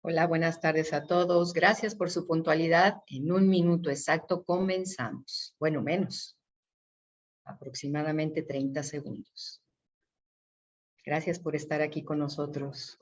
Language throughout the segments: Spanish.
Hola, buenas tardes a todos. Gracias por su puntualidad. En un minuto exacto comenzamos. Bueno, menos, aproximadamente 30 segundos. Gracias por estar aquí con nosotros.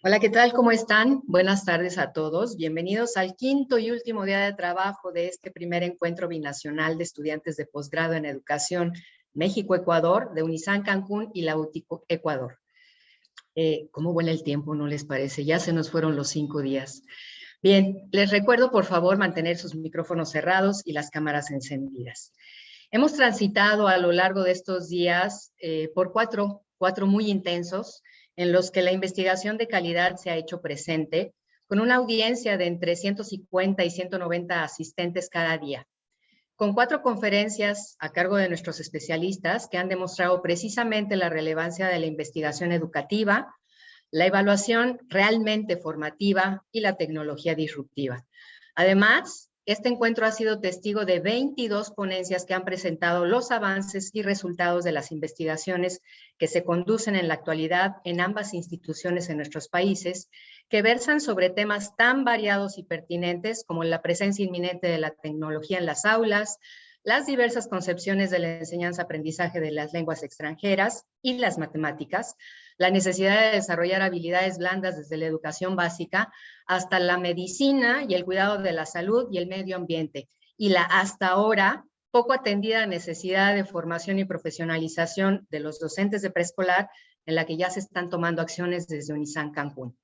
Hola, ¿qué tal? ¿Cómo están? Buenas tardes a todos. Bienvenidos al quinto y último día de trabajo de este primer encuentro binacional de estudiantes de posgrado en educación México-Ecuador de Unisán Cancún y la UTICO Ecuador. ¿Cómo vuela el tiempo, no les parece? Ya se nos fueron los 5 días. Bien, les recuerdo por favor mantener sus micrófonos cerrados y las cámaras encendidas. Hemos transitado a lo largo de estos días por cuatro muy intensos en los que la investigación de calidad se ha hecho presente con una audiencia de entre 150 y 190 asistentes cada día, con 4 conferencias a cargo de nuestros especialistas que han demostrado precisamente la relevancia de la investigación educativa, la evaluación realmente formativa y la tecnología disruptiva. Además, este encuentro ha sido testigo de 22 ponencias que han presentado los avances y resultados de las investigaciones que se conducen en la actualidad en ambas instituciones en nuestros países, que versan sobre temas tan variados y pertinentes como la presencia inminente de la tecnología en las aulas, las diversas concepciones de la enseñanza-aprendizaje de las lenguas extranjeras y las matemáticas, la necesidad de desarrollar habilidades blandas desde la educación básica hasta la medicina y el cuidado de la salud y el medio ambiente, y la hasta ahora poco atendida necesidad de formación y profesionalización de los docentes de preescolar, en la que ya se están tomando acciones desde Unisán Cancún.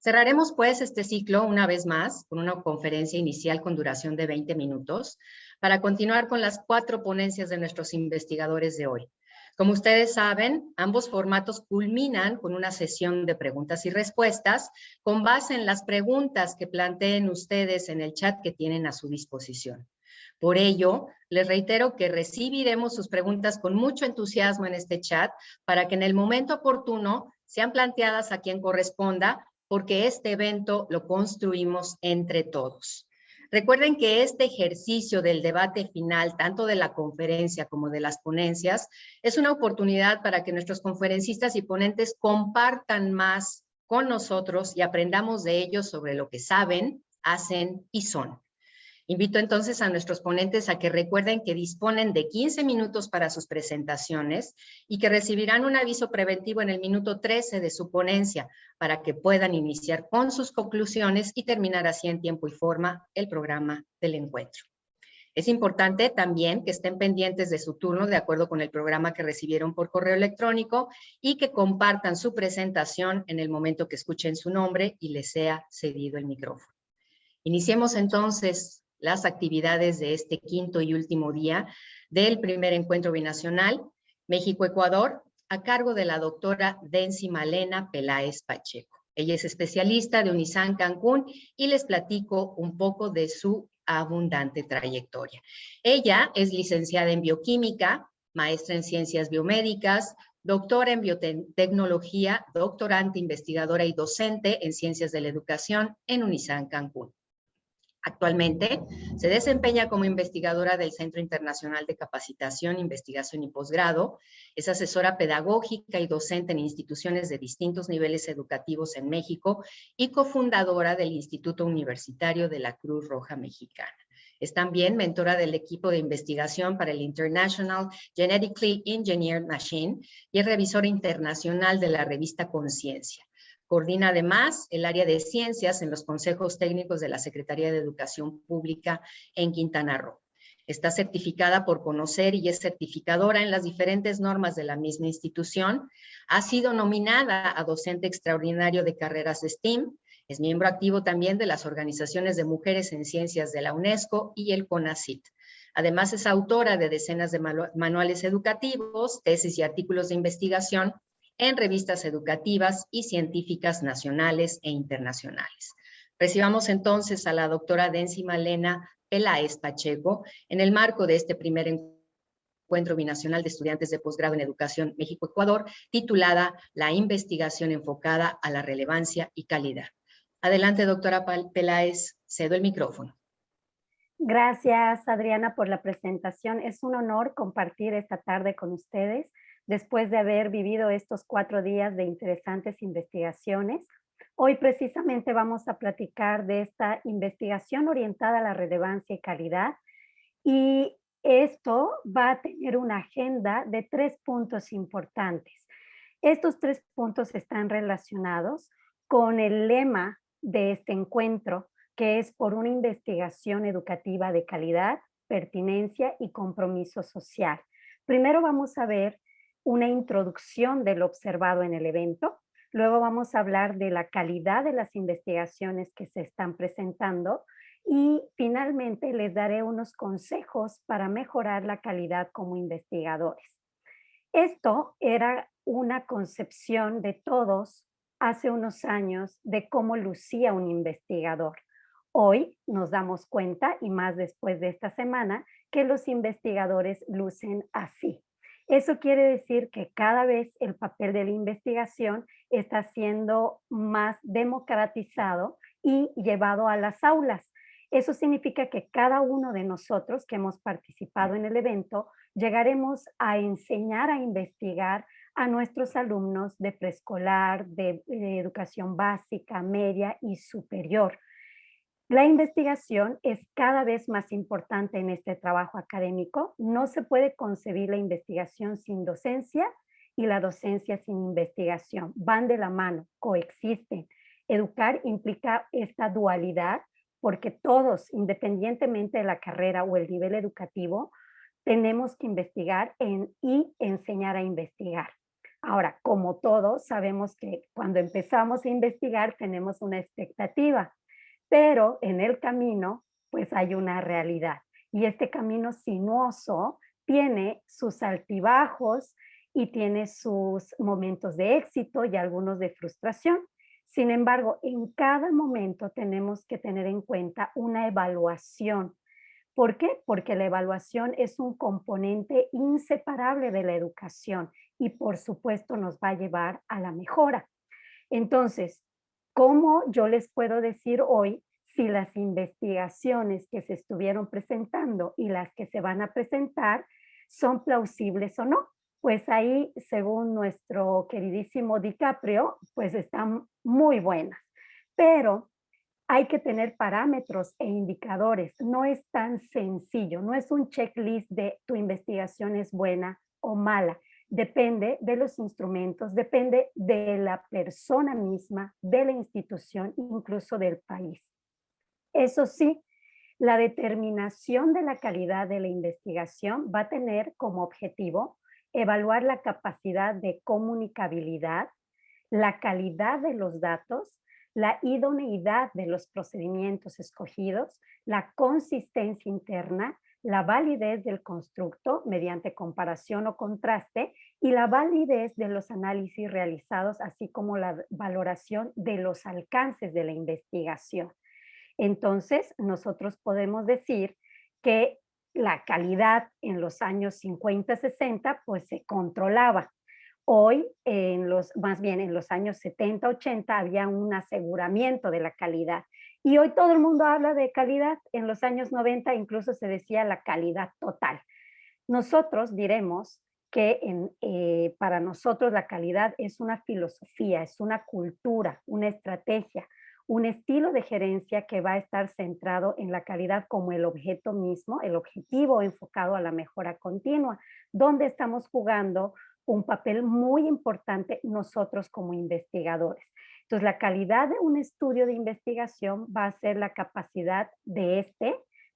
Cerraremos pues este ciclo una vez más con una conferencia inicial con duración de 20 minutos para continuar con las 4 ponencias de nuestros investigadores de hoy. Como ustedes saben, ambos formatos culminan con una sesión de preguntas y respuestas con base en las preguntas que planteen ustedes en el chat que tienen a su disposición. Por ello, les reitero que recibiremos sus preguntas con mucho entusiasmo en este chat para que en el momento oportuno sean planteadas a quien corresponda, porque este evento lo construimos entre todos. Recuerden que este ejercicio del debate final, tanto de la conferencia como de las ponencias, es una oportunidad para que nuestros conferencistas y ponentes compartan más con nosotros y aprendamos de ellos sobre lo que saben, hacen y son. Invito entonces a nuestros ponentes a que recuerden que disponen de 15 minutos para sus presentaciones y que recibirán un aviso preventivo en el minuto 13 de su ponencia para que puedan iniciar con sus conclusiones y terminar así en tiempo y forma el programa del encuentro. Es importante también que estén pendientes de su turno de acuerdo con el programa que recibieron por correo electrónico y que compartan su presentación en el momento que escuchen su nombre y les sea cedido el micrófono. Iniciemos entonces las actividades de este quinto y último día del primer encuentro binacional México-Ecuador a cargo de la doctora Dency Malena Peláez Pacheco. Ella es especialista de Unisán Cancún y les platico un poco de su abundante trayectoria. Ella es licenciada en bioquímica, maestra en ciencias biomédicas, doctora en biotecnología, doctorante, investigadora y docente en ciencias de la educación en Unisán Cancún. Actualmente se desempeña como investigadora del Centro Internacional de Capacitación, Investigación y Posgrado, es asesora pedagógica y docente en instituciones de distintos niveles educativos en México y cofundadora del Instituto Universitario de la Cruz Roja Mexicana. Es también mentora del equipo de investigación para el International Genetically Engineered Machine y es revisora internacional de la revista Conciencia. Coordina además el área de ciencias en los consejos técnicos de la Secretaría de Educación Pública en Quintana Roo. Está certificada por Conocer y es certificadora en las diferentes normas de la misma institución. Ha sido nominada a docente extraordinario de carreras de STEAM. Es miembro activo también de las organizaciones de mujeres en ciencias de la UNESCO y el CONACYT. Además, es autora de decenas de manuales educativos, tesis y artículos de investigación en revistas educativas y científicas nacionales e internacionales. Recibamos entonces a la doctora Densi Malena Peláez Pacheco en el marco de este primer encuentro binacional de estudiantes de posgrado en educación México-Ecuador, titulada La investigación enfocada a la relevancia y calidad. Adelante, doctora Peláez, cedo el micrófono. Gracias, Adriana, por la presentación. Es un honor compartir esta tarde con ustedes después de haber vivido estos 4 días de interesantes investigaciones. Hoy precisamente vamos a platicar de esta investigación orientada a la relevancia y calidad, y esto va a tener una agenda de 3 puntos importantes. Estos 3 puntos están relacionados con el lema de este encuentro, que es por una investigación educativa de calidad, pertinencia y compromiso social. Primero vamos a ver una introducción de lo observado en el evento, luego vamos a hablar de la calidad de las investigaciones que se están presentando y finalmente les daré unos consejos para mejorar la calidad como investigadores. Esto era una concepción de todos hace unos años de cómo lucía un investigador. Hoy nos damos cuenta, y más después de esta semana, que los investigadores lucen así. Eso quiere decir que cada vez el papel de la investigación está siendo más democratizado y llevado a las aulas. Eso significa que cada uno de nosotros que hemos participado en el evento llegaremos a enseñar a investigar a nuestros alumnos de preescolar, de educación básica, media y superior. La investigación es cada vez más importante en este trabajo académico. No se puede concebir la investigación sin docencia y la docencia sin investigación. Van de la mano, coexisten. Educar implica esta dualidad porque todos, independientemente de la carrera o el nivel educativo, tenemos que investigar y enseñar a investigar. Ahora, como todos, sabemos que cuando empezamos a investigar tenemos una expectativa, pero en el camino pues hay una realidad. Y este camino sinuoso tiene sus altibajos y tiene sus momentos de éxito y algunos de frustración. Sin embargo, en cada momento tenemos que tener en cuenta una evaluación. ¿Por qué? Porque la evaluación es un componente inseparable de la educación y por supuesto nos va a llevar a la mejora. Entonces, ¿cómo yo les puedo decir hoy si las investigaciones que se estuvieron presentando y las que se van a presentar son plausibles o no? Pues ahí, según nuestro queridísimo DiCaprio, pues están muy buenas. Pero hay que tener parámetros e indicadores. No es tan sencillo, no es un checklist de tu investigación es buena o mala. Depende de los instrumentos, depende de la persona misma, de la institución, incluso del país. Eso sí, la determinación de la calidad de la investigación va a tener como objetivo evaluar la capacidad de comunicabilidad, la calidad de los datos, la idoneidad de los procedimientos escogidos, la consistencia interna, la validez del constructo mediante comparación o contraste y la validez de los análisis realizados, así como la valoración de los alcances de la investigación. Entonces, nosotros podemos decir que la calidad en los años 50, 60, pues se controlaba. Hoy, más bien en los años 70, 80, había un aseguramiento de la calidad. Y hoy todo el mundo habla de calidad. En los años 90 incluso se decía la calidad total. Nosotros diremos que para nosotros la calidad es una filosofía, es una cultura, una estrategia, un estilo de gerencia que va a estar centrado en la calidad como el objeto mismo, el objetivo enfocado a la mejora continua, donde estamos jugando un papel muy importante nosotros como investigadores. Entonces, la calidad de un estudio de investigación va a ser la capacidad de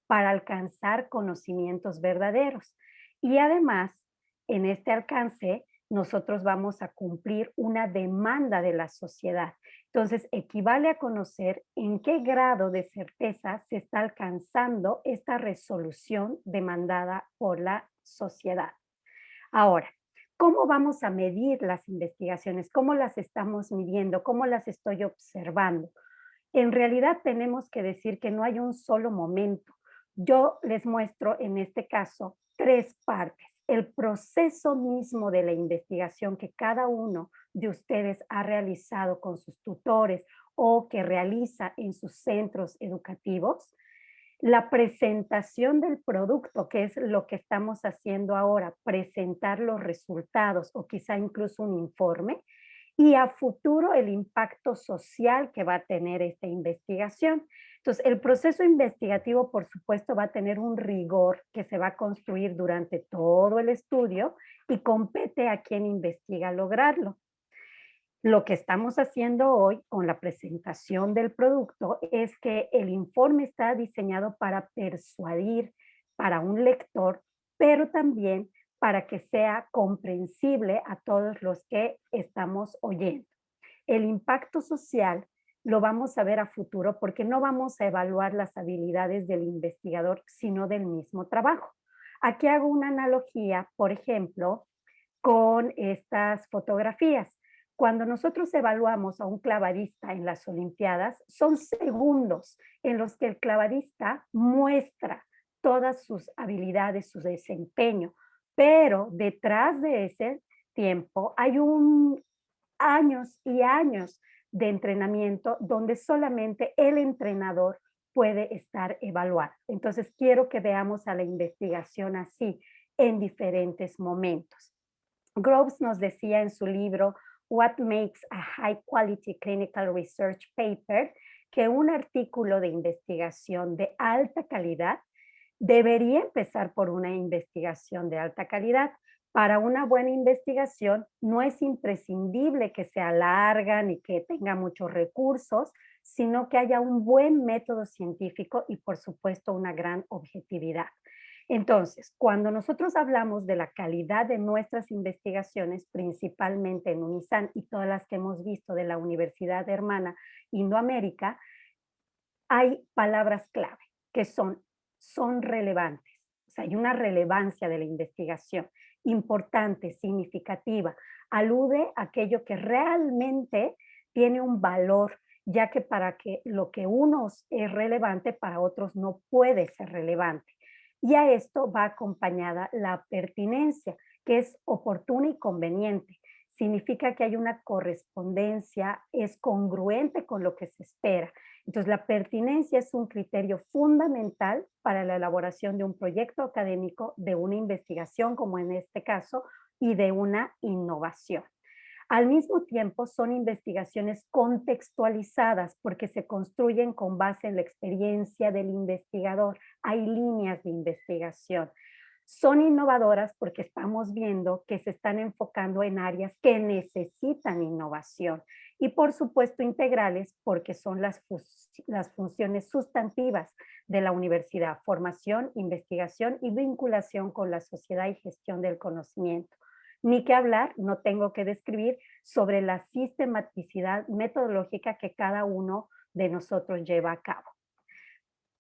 para alcanzar conocimientos verdaderos. Y además, en este alcance, nosotros vamos a cumplir una demanda de la sociedad. Entonces, equivale a conocer en qué grado de certeza se está alcanzando esta resolución demandada por la sociedad. Ahora, ¿cómo vamos a medir las investigaciones? ¿Cómo las estamos midiendo? ¿Cómo las estoy observando? En realidad tenemos que decir que no hay un solo momento. Yo les muestro en este caso 3 partes. El proceso mismo de la investigación que cada uno de ustedes ha realizado con sus tutores o que realiza en sus centros educativos. La presentación del producto, que es lo que estamos haciendo ahora, presentar los resultados o quizá incluso un informe, y a futuro el impacto social que va a tener esta investigación. Entonces, el proceso investigativo, por supuesto, va a tener un rigor que se va a construir durante todo el estudio y compete a quien investiga lograrlo. Lo que estamos haciendo hoy con la presentación del producto es que el informe está diseñado para persuadir para un lector, pero también para que sea comprensible a todos los que estamos oyendo. El impacto social lo vamos a ver a futuro porque no vamos a evaluar las habilidades del investigador, sino del mismo trabajo. Aquí hago una analogía, por ejemplo, con estas fotografías. Cuando nosotros evaluamos a un clavadista en las Olimpiadas, son segundos en los que el clavadista muestra todas sus habilidades, su desempeño, pero detrás de ese tiempo hay años y años de entrenamiento donde solamente el entrenador puede estar evaluado. Entonces, quiero que veamos a la investigación así en diferentes momentos. Groves nos decía en su libro What Makes a High Quality Clinical Research Paper que un artículo de investigación de alta calidad debería empezar por una investigación de alta calidad. Para una buena investigación no es imprescindible que sea larga ni que tenga muchos recursos, sino que haya un buen método científico y por supuesto una gran objetividad. Entonces, cuando nosotros hablamos de la calidad de nuestras investigaciones, principalmente en UNISAN y todas las que hemos visto de la Universidad Hermana Indoamérica, hay palabras clave que son relevantes. O sea, hay una relevancia de la investigación importante, significativa. Alude a aquello que realmente tiene un valor, ya que para que lo que unos es relevante, para otros no puede ser relevante. Y a esto va acompañada la pertinencia, que es oportuna y conveniente. Significa que hay una correspondencia, es congruente con lo que se espera. Entonces, la pertinencia es un criterio fundamental para la elaboración de un proyecto académico, de una investigación, como en este caso, y de una innovación. Al mismo tiempo, son investigaciones contextualizadas porque se construyen con base en la experiencia del investigador. Hay líneas de investigación. Son innovadoras porque estamos viendo que se están enfocando en áreas que necesitan innovación y por supuesto integrales porque son las funciones sustantivas de la universidad: formación, investigación y vinculación con la sociedad y gestión del conocimiento. Ni que hablar, no tengo que describir sobre la sistematicidad metodológica que cada uno de nosotros lleva a cabo.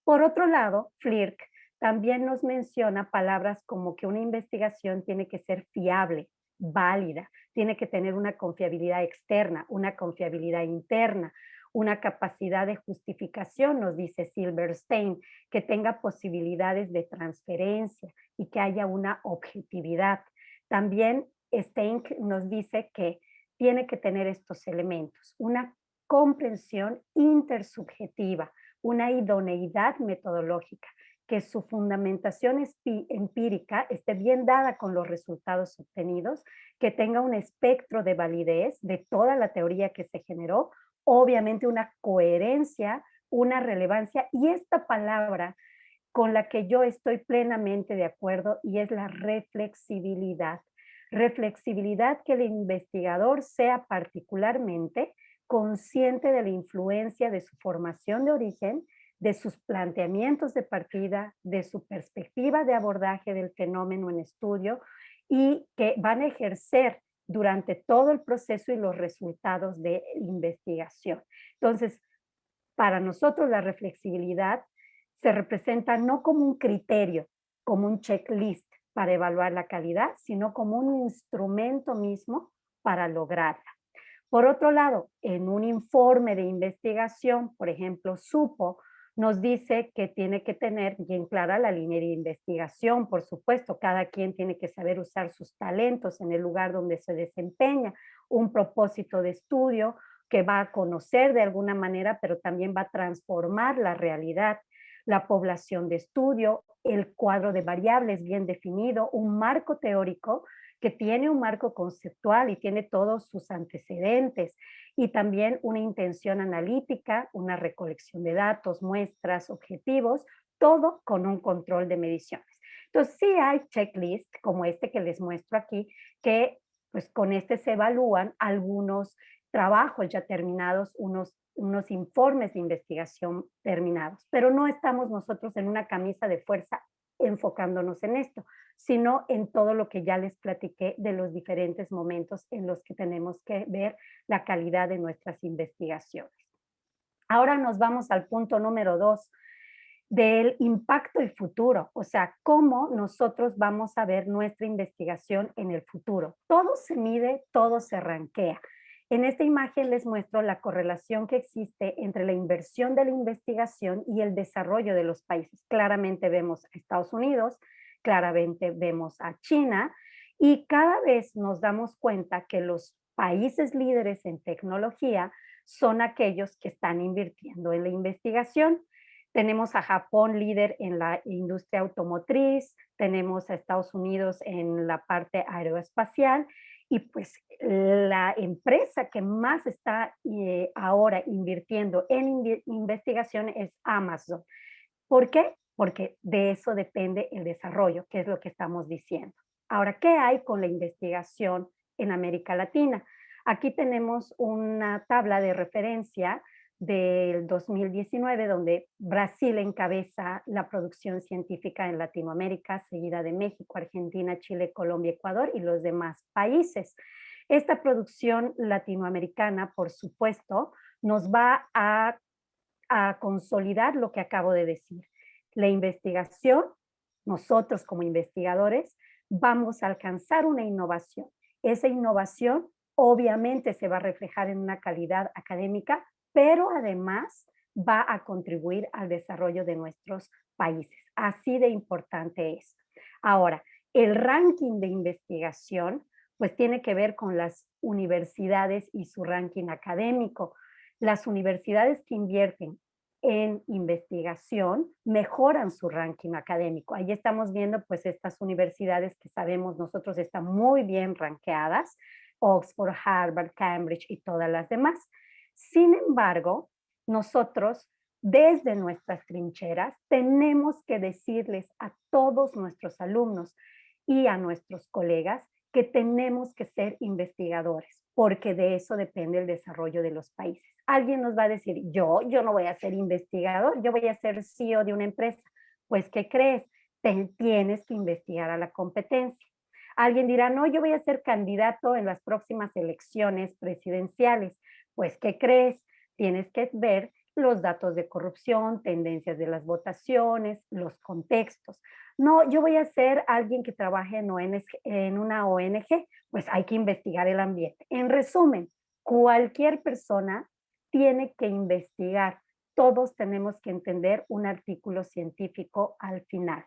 Por otro lado, Flirk también nos menciona palabras como que una investigación tiene que ser fiable, válida, tiene que tener una confiabilidad externa, una confiabilidad interna, una capacidad de justificación, nos dice Silverstein, que tenga posibilidades de transferencia y que haya una objetividad. También Stein nos dice que tiene que tener estos elementos: una comprensión intersubjetiva, una idoneidad metodológica, que su fundamentación empírica esté bien dada con los resultados obtenidos, que tenga un espectro de validez de toda la teoría que se generó, obviamente una coherencia, una relevancia, y esta palabra con la que yo estoy plenamente de acuerdo, y es la reflexibilidad. Reflexibilidad, que el investigador sea particularmente consciente de la influencia de su formación de origen, de sus planteamientos de partida, de su perspectiva de abordaje del fenómeno en estudio, y que van a ejercer durante todo el proceso y los resultados de investigación. Entonces, para nosotros la reflexibilidad se representa no como un criterio, como un checklist para evaluar la calidad, sino como un instrumento mismo para lograrla. Por otro lado, en un informe de investigación, por ejemplo, SUPO, nos dice que tiene que tener bien clara la línea de investigación, por supuesto, cada quien tiene que saber usar sus talentos en el lugar donde se desempeña, un propósito de estudio que va a conocer de alguna manera, pero también va a transformar la realidad, la población de estudio, el cuadro de variables bien definido, un marco teórico que tiene un marco conceptual y tiene todos sus antecedentes y también una intención analítica, una recolección de datos, muestras, objetivos, todo con un control de mediciones. Entonces, sí hay checklists como este que les muestro aquí, que pues con este se evalúan algunos trabajos ya terminados, unos informes de investigación terminados, pero no estamos nosotros en una camisa de fuerza enfocándonos en esto, sino en todo lo que ya les platiqué de los diferentes momentos en los que tenemos que ver la calidad de nuestras investigaciones. Ahora nos vamos al punto número 2 del impacto y futuro, o sea, cómo nosotros vamos a ver nuestra investigación en el futuro. Todo se mide, todo se rankea. En esta imagen les muestro la correlación que existe entre la inversión de la investigación y el desarrollo de los países. Claramente vemos a Estados Unidos, claramente vemos a China y cada vez nos damos cuenta que los países líderes en tecnología son aquellos que están invirtiendo en la investigación. Tenemos a Japón líder en la industria automotriz, tenemos a Estados Unidos en la parte aeroespacial y pues la empresa que más está ahora invirtiendo en investigación es Amazon. ¿Por qué? Porque de eso depende el desarrollo, que es lo que estamos diciendo. Ahora, ¿qué hay con la investigación en América Latina? Aquí tenemos una tabla de referencia del 2019, donde Brasil encabeza la producción científica en Latinoamérica, seguida de México, Argentina, Chile, Colombia, Ecuador y los demás países. Esta producción latinoamericana, por supuesto, nos va a consolidar lo que acabo de decir. La investigación, nosotros como investigadores, vamos a alcanzar una innovación. Esa innovación obviamente se va a reflejar en una calidad académica, pero además va a contribuir al desarrollo de nuestros países. Así de importante es. Ahora, el ranking de investigación, pues tiene que ver con las universidades y su ranking académico. Las universidades que invierten en investigación mejoran su ranking académico. Ahí estamos viendo pues estas universidades que sabemos nosotros están muy bien rankeadas, Oxford, Harvard, Cambridge y todas las demás. Sin embargo, nosotros desde nuestras trincheras tenemos que decirles a todos nuestros alumnos y a nuestros colegas que tenemos que ser investigadores, porque de eso depende el desarrollo de los países. Alguien nos va a decir, yo no voy a ser investigador, yo voy a ser CEO de una empresa. Pues, ¿qué crees? Tienes que investigar a la competencia. Alguien dirá, no, yo voy a ser candidato en las próximas elecciones presidenciales. Pues, ¿qué crees? Tienes que ver los datos de corrupción, tendencias de las votaciones, los contextos. No, yo voy a ser alguien que trabaje en una ONG, pues hay que investigar el ambiente. En resumen, cualquier persona tiene que investigar. Todos tenemos que entender un artículo científico al final.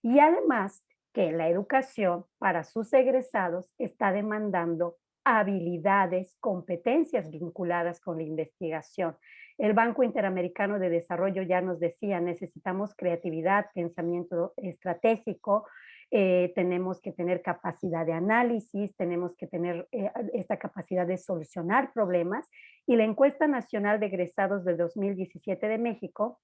Y además que la educación para sus egresados está demandando habilidades, competencias vinculadas con la investigación. El Banco Interamericano de Desarrollo ya nos decía, necesitamos creatividad, pensamiento estratégico, tenemos que tener capacidad de análisis, tenemos que tener esta capacidad de solucionar problemas. Y la encuesta nacional de egresados del 2017 de México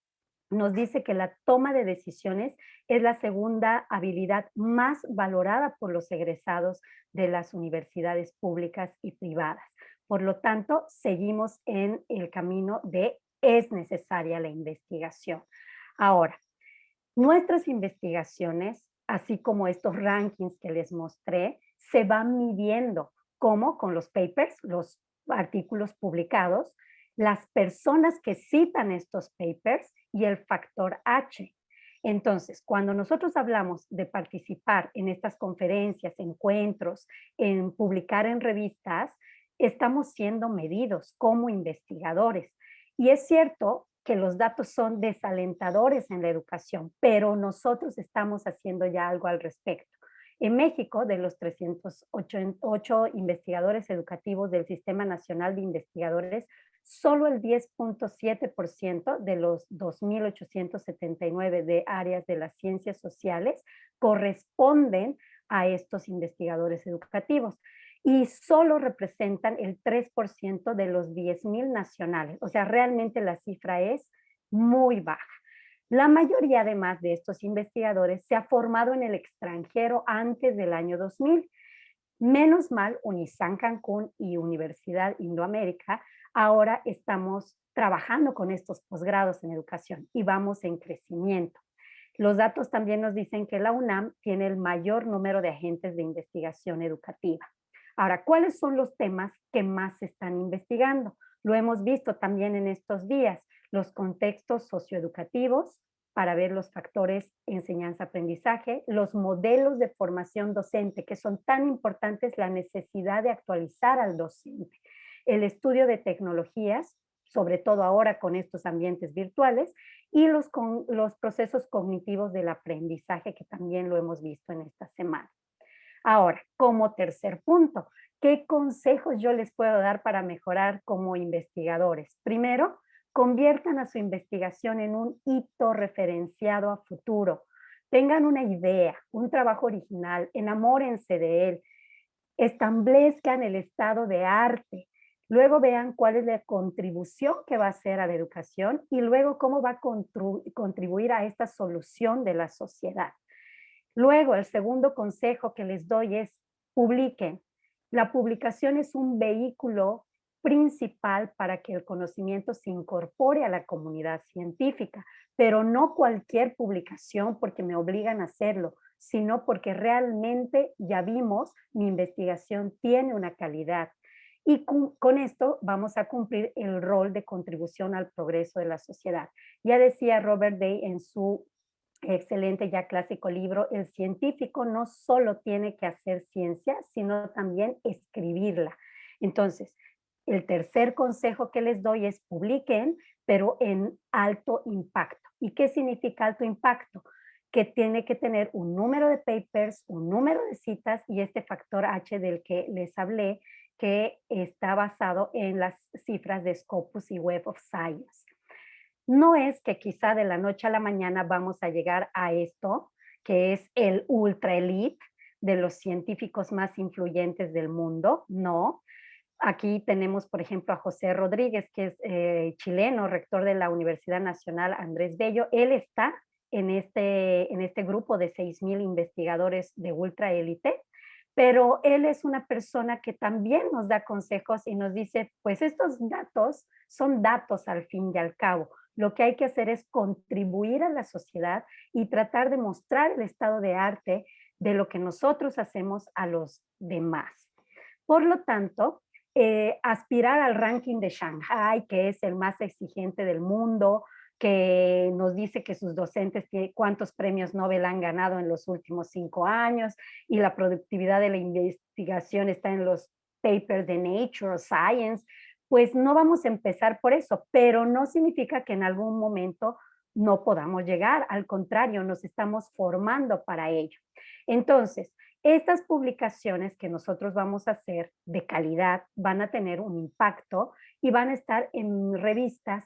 nos dice que la toma de decisiones es la segunda habilidad más valorada por los egresados de las universidades públicas y privadas. Por lo tanto, seguimos en el camino de es necesaria la investigación. Ahora, nuestras investigaciones, así como estos rankings que les mostré, se van midiendo como con los papers, los artículos publicados, las personas que citan estos papers y el factor H. Entonces, cuando nosotros hablamos de participar en estas conferencias, encuentros, en publicar en revistas, estamos siendo medidos como investigadores. Y es cierto que los datos son desalentadores en la educación, pero nosotros estamos haciendo ya algo al respecto. En México, de los 308 investigadores educativos del Sistema Nacional de Investigadores, solo el 10.7% de los 2.879 de áreas de las ciencias sociales corresponden a estos investigadores educativos y solo representan el 3% de los 10.000 nacionales. O sea, realmente la cifra es muy baja. La mayoría, además de estos investigadores, se ha formado en el extranjero antes del año 2000. Menos mal, Unisan Cancún y Universidad Indoamérica, ahora estamos trabajando con estos posgrados en educación y vamos en crecimiento. Los datos también nos dicen que la UNAM tiene el mayor número de agentes de investigación educativa. Ahora, ¿cuáles son los temas que más se están investigando? Lo hemos visto también en estos días, los contextos socioeducativos para ver los factores enseñanza-aprendizaje, los modelos de formación docente, que son tan importantes, la necesidad de actualizar al docente, el estudio de tecnologías, sobre todo ahora con estos ambientes virtuales, y los procesos cognitivos del aprendizaje, que también lo hemos visto en esta semana. Ahora, como tercer punto, ¿qué consejos yo les puedo dar para mejorar como investigadores? Primero, conviertan a su investigación en un hito referenciado a futuro. Tengan una idea, un trabajo original, enamórense de él, establezcan el estado de arte, luego vean cuál es la contribución que va a hacer a la educación y luego cómo va a contribuir a esta solución de la sociedad. Luego, el segundo consejo que les doy es publiquen. La publicación es un vehículo principal para que el conocimiento se incorpore a la comunidad científica, pero no cualquier publicación porque me obligan a hacerlo, sino porque realmente ya vimos mi investigación tiene una calidad. Y con esto vamos a cumplir el rol de contribución al progreso de la sociedad. Ya decía Robert Day en su excelente ya clásico libro, el científico no solo tiene que hacer ciencia, sino también escribirla. Entonces, el tercer consejo que les doy es publiquen, pero en alto impacto. ¿Y qué significa alto impacto? Que tiene que tener un número de papers, un número de citas y este factor H del que les hablé, que está basado en las cifras de Scopus y Web of Science. No es que quizá de la noche a la mañana vamos a llegar a esto, que es el ultra elite de los científicos más influyentes del mundo, no. Aquí tenemos, por ejemplo, a José Rodríguez, que es chileno, rector de la Universidad Nacional Andrés Bello. Él está en este grupo de 6,000 investigadores de ultra élite, pero él es una persona que también nos da consejos y nos dice, pues estos datos son datos al fin y al cabo. Lo que hay que hacer es contribuir a la sociedad y tratar de mostrar el estado de arte de lo que nosotros hacemos a los demás. Por lo tanto, aspirar al ranking de Shanghai, que es el más exigente del mundo, que nos dice que sus docentes cuántos premios Nobel han ganado en los últimos 5 años y la productividad de la investigación está en los papers de Nature o Science, pues no vamos a empezar por eso, pero no significa que en algún momento no podamos llegar, al contrario, nos estamos formando para ello. Entonces, estas publicaciones que nosotros vamos a hacer de calidad van a tener un impacto y van a estar en revistas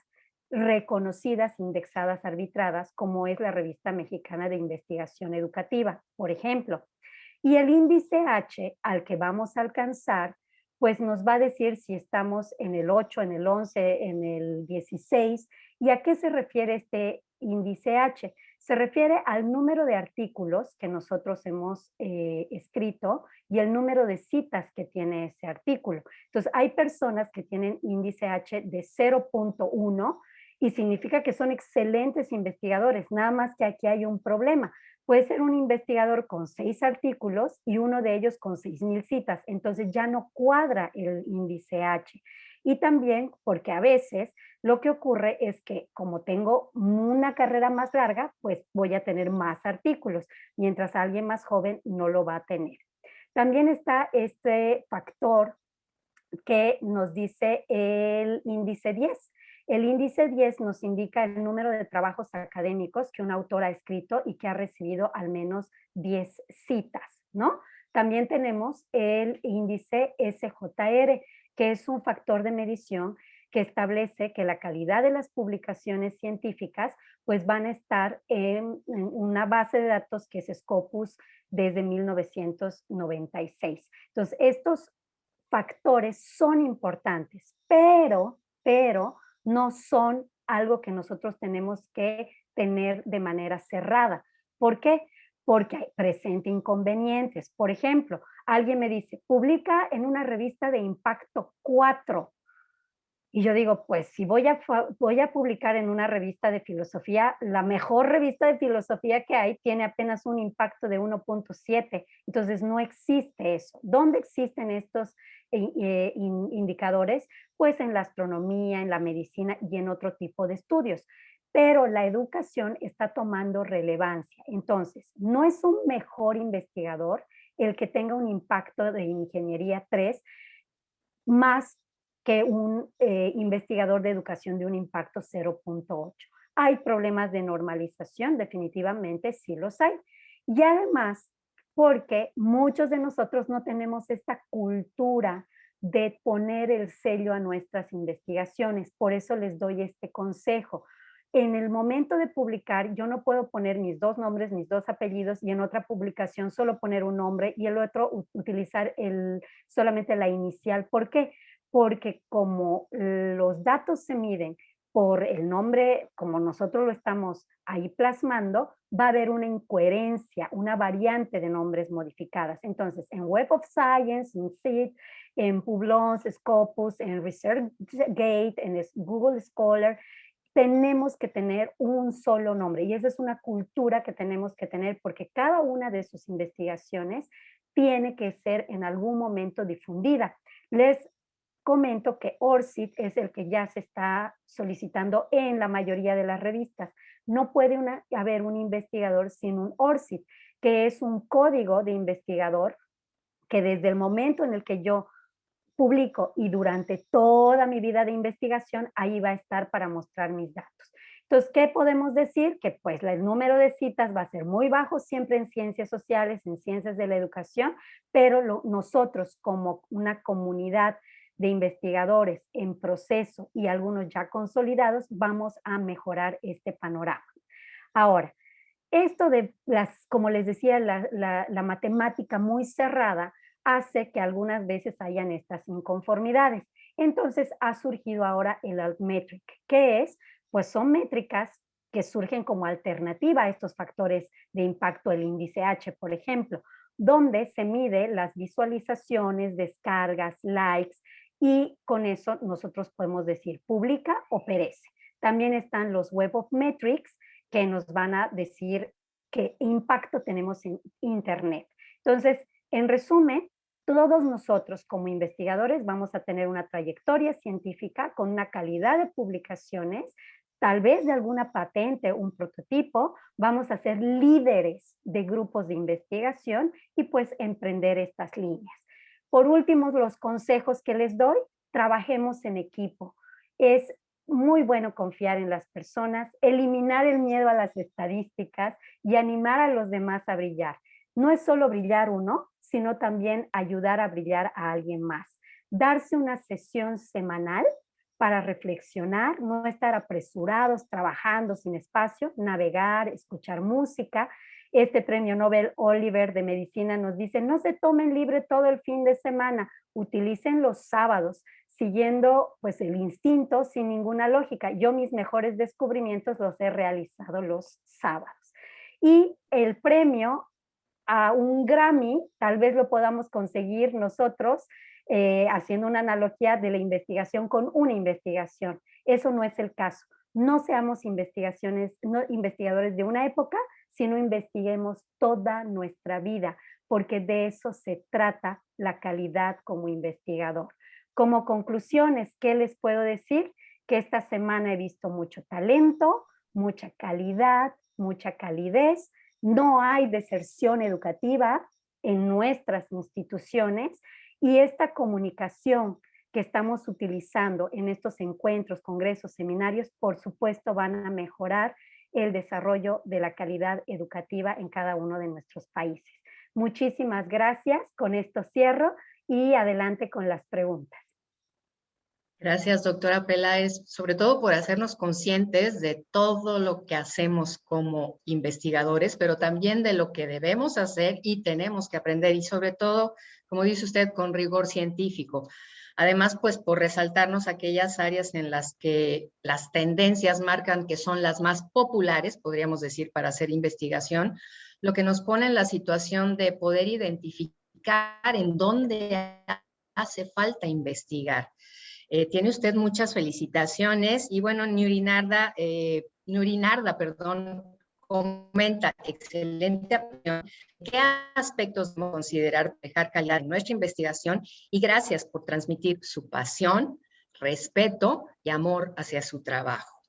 reconocidas, indexadas, arbitradas, como es la Revista Mexicana de Investigación Educativa, por ejemplo. Y el índice H al que vamos a alcanzar, pues nos va a decir si estamos en el 8, en el 11, en el 16. ¿Y a qué se refiere este índice H? Se refiere al número de artículos que nosotros hemos escrito y el número de citas que tiene ese artículo. Entonces, hay personas que tienen índice H de 0.1 y significa que son excelentes investigadores, nada más que aquí hay un problema. Puede ser un investigador con 6 artículos y uno de ellos con 6,000 citas, entonces ya no cuadra el índice H. Y también porque a veces lo que ocurre es que como tengo una carrera más larga, pues voy a tener más artículos, mientras alguien más joven no lo va a tener. También está este factor que nos dice el índice 10. El índice 10 nos indica el número de trabajos académicos que un autor ha escrito y que ha recibido al menos 10 citas, ¿no? También tenemos el índice SJR, que es un factor de medición que establece que la calidad de las publicaciones científicas pues van a estar en una base de datos que es Scopus desde 1996. Entonces, estos factores son importantes, pero no son algo que nosotros tenemos que tener de manera cerrada. ¿Por qué? Porque presenta inconvenientes. Por ejemplo, alguien me dice, publica en una revista de impacto 4. Y yo digo, pues si voy a publicar en una revista de filosofía, la mejor revista de filosofía que hay tiene apenas un impacto de 1.7. Entonces no existe eso. ¿Dónde existen estos indicadores? Pues en la astronomía, en la medicina y en otro tipo de estudios. Pero la educación está tomando relevancia. Entonces, no es un mejor investigador el que tenga un impacto de ingeniería 3 más que un investigador de educación de un impacto 0.8. Hay problemas de normalización, definitivamente sí los hay. Y además, porque muchos de nosotros no tenemos esta cultura de poner el sello a nuestras investigaciones. Por eso les doy este consejo. En el momento de publicar, yo no puedo poner mis dos nombres, mis dos apellidos y en otra publicación solo poner un nombre y el otro utilizar solamente la inicial. ¿Por qué? Porque como los datos se miden por el nombre, como nosotros lo estamos ahí plasmando, va a haber una incoherencia, una variante de nombres modificadas. Entonces, en Web of Science, en CIT, en Publons, Scopus, en ResearchGate, en Google Scholar, tenemos que tener un solo nombre y esa es una cultura que tenemos que tener porque cada una de sus investigaciones tiene que ser en algún momento difundida. Les comento que ORCID es el que ya se está solicitando en la mayoría de las revistas. No puede haber un investigador sin un ORCID, que es un código de investigador que desde el momento en el que yo publico y durante toda mi vida de investigación, ahí va a estar para mostrar mis datos. Entonces, ¿qué podemos decir? Que pues el número de citas va a ser muy bajo siempre en ciencias sociales, en ciencias de la educación, pero nosotros como una comunidad de investigadores en proceso y algunos ya consolidados, vamos a mejorar este panorama. Ahora, esto de como les decía, la matemática muy cerrada hace que algunas veces hayan estas inconformidades. Entonces ha surgido ahora el altmetric, que es, pues son métricas que surgen como alternativa a estos factores de impacto, el índice H, por ejemplo, donde se mide las visualizaciones, descargas, likes, y con eso nosotros podemos decir publica o perece. También están los Web of Metrics, que nos van a decir qué impacto tenemos en Internet. Entonces, en resumen, todos nosotros como investigadores vamos a tener una trayectoria científica con una calidad de publicaciones, tal vez de alguna patente, un prototipo, vamos a ser líderes de grupos de investigación y pues emprender estas líneas. Por último, los consejos que les doy, trabajemos en equipo. Es muy bueno confiar en las personas, eliminar el miedo a las estadísticas y animar a los demás a brillar. No es solo brillar uno, sino también ayudar a brillar a alguien más. Darse una sesión semanal para reflexionar, no estar apresurados, trabajando sin espacio, navegar, escuchar música. Este premio Nobel Oliver de Medicina nos dice, no se tomen libre todo el fin de semana, utilicen los sábados, siguiendo pues el instinto sin ninguna lógica. Yo mis mejores descubrimientos los he realizado los sábados. Y el premio a un Grammy, tal vez lo podamos conseguir nosotros haciendo una analogía de la investigación con una investigación. Eso no es el caso. No seamos investigadores de una época, sino investiguemos toda nuestra vida, porque de eso se trata la calidad como investigador. Como conclusiones, ¿qué les puedo decir? Que esta semana he visto mucho talento, mucha calidad, mucha calidez. No hay deserción educativa en nuestras instituciones y esta comunicación que estamos utilizando en estos encuentros, congresos, seminarios, por supuesto van a mejorar el desarrollo de la calidad educativa en cada uno de nuestros países. Muchísimas gracias. Con esto cierro y adelante con las preguntas. Gracias, doctora Peláez, sobre todo por hacernos conscientes de todo lo que hacemos como investigadores, pero también de lo que debemos hacer y tenemos que aprender, y sobre todo, como dice usted, con rigor científico. Además, pues por resaltarnos aquellas áreas en las que las tendencias marcan que son las más populares, podríamos decir, para hacer investigación, lo que nos pone en la situación de poder identificar en dónde hace falta investigar. Tiene usted muchas felicitaciones y bueno, Nurinarda, perdón, comenta, excelente opinión. ¿Qué aspectos debemos considerar para dejar calidad en nuestra investigación? Y gracias por transmitir su pasión, respeto y amor hacia su trabajo.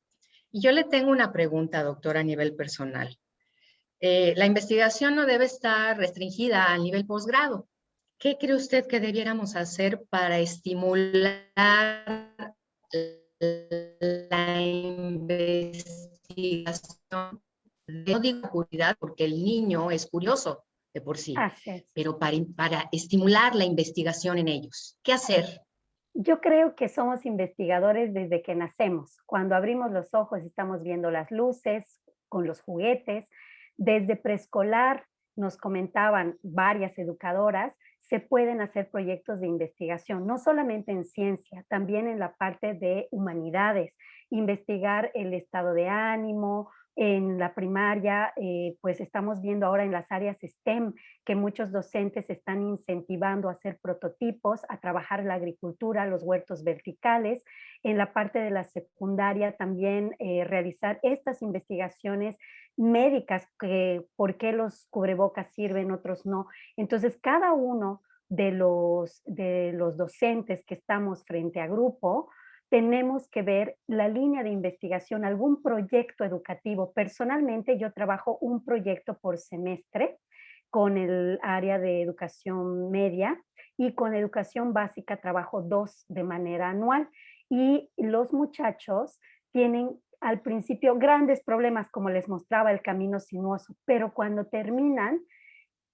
Y yo le tengo una pregunta, doctora, a nivel personal. La investigación no debe estar restringida a nivel posgrado. ¿Qué cree usted que debiéramos hacer para estimular la investigación? No digo curiosidad, porque el niño es curioso de por sí, Así es. pero para estimular la investigación en ellos. ¿Qué hacer? Yo creo que somos investigadores desde que nacemos. Cuando abrimos los ojos estamos viendo las luces con los juguetes. Desde preescolar nos comentaban varias educadoras, se pueden hacer proyectos de investigación, no solamente en ciencia, también en la parte de humanidades, investigar el estado de ánimo. En la primaria, pues estamos viendo ahora en las áreas STEM que muchos docentes están incentivando a hacer prototipos, a trabajar la agricultura, los huertos verticales. En la parte de la secundaria también realizar estas investigaciones médicas, que por qué los cubrebocas sirven, otros no. Entonces, cada uno de los docentes que estamos frente a grupo, tenemos que ver la línea de investigación, algún proyecto educativo. Personalmente, yo trabajo un proyecto por semestre con el área de educación media, y con educación básica trabajo 2 de manera anual. Y los muchachos tienen al principio grandes problemas, como les mostraba el camino sinuoso, pero cuando terminan,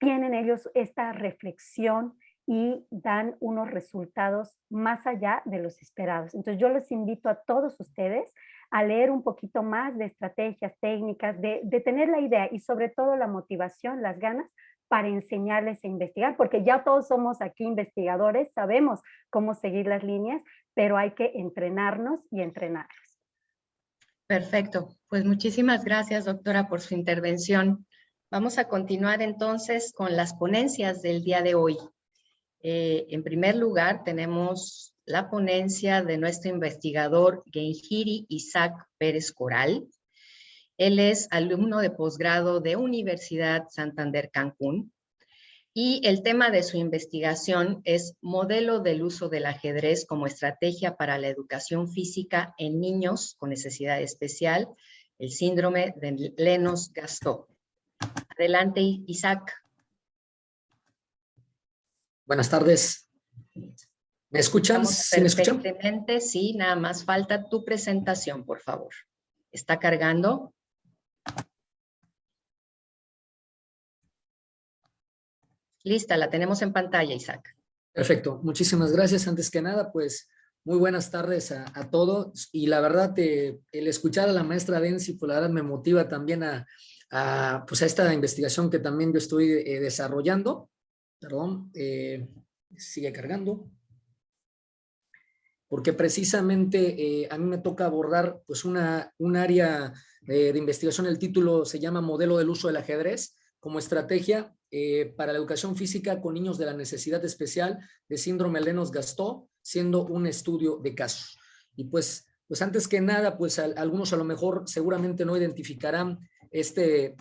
tienen ellos esta reflexión y dan unos resultados más allá de los esperados. Entonces yo les invito a todos ustedes a leer un poquito más de estrategias, técnicas, de tener la idea y sobre todo la motivación, las ganas para enseñarles a investigar, porque ya todos somos aquí investigadores, sabemos cómo seguir las líneas, pero hay que entrenarnos y entrenarlos. Perfecto. Pues muchísimas gracias, doctora, por su intervención. Vamos a continuar entonces con las ponencias del día de hoy. En primer lugar, tenemos la ponencia de nuestro investigador Genjiri Isaac Pérez Coral. Él es alumno de posgrado de Universidad Santander Cancún y el tema de su investigación es modelo del uso del ajedrez como estrategia para la educación física en niños con necesidad especial, el síndrome de Lennox-Gastaut. Adelante, Isaac. Buenas tardes. ¿Me escuchan? ¿Sí me escuchan? Perfectamente, sí, nada más falta tu presentación, por favor. ¿Está cargando? Lista, la tenemos en pantalla, Isaac. Perfecto, muchísimas gracias. Antes que nada, pues muy buenas tardes a todos. Y la verdad, el escuchar a la maestra Densi, pues la verdad me motiva también pues a esta investigación que también yo estoy desarrollando. Perdón, sigue cargando. Porque precisamente a mí me toca abordar pues un área de investigación. El título se llama Modelo del uso del ajedrez como estrategia para la educación física con niños de la necesidad especial de síndrome Lennox-Gastaut, siendo un estudio de casos. Y pues antes que nada, pues algunos a lo mejor seguramente no identificarán este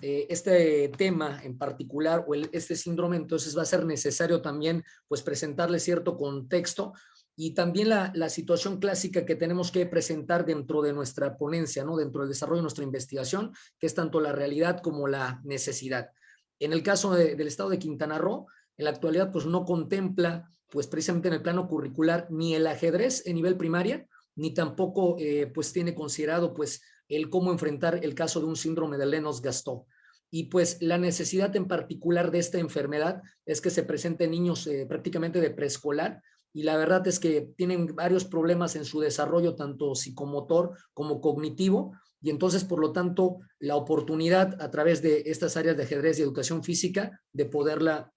tema en particular o este síndrome, entonces va a ser necesario también pues presentarle cierto contexto y también la situación clásica que tenemos que presentar dentro de nuestra ponencia, ¿no? Dentro del desarrollo de nuestra investigación, que es tanto la realidad como la necesidad. En el caso del estado de Quintana Roo, en la actualidad pues no contempla pues precisamente en el plano curricular, ni el ajedrez en nivel primaria, ni tampoco pues tiene considerado pues el cómo enfrentar el caso de un síndrome de Lennox-Gastaut. Y pues la necesidad en particular de esta enfermedad es que se presente en niños prácticamente de preescolar, y la verdad es que tienen varios problemas en su desarrollo, tanto psicomotor como cognitivo, y entonces, por lo tanto, la oportunidad a través de estas áreas de ajedrez y educación física de poderla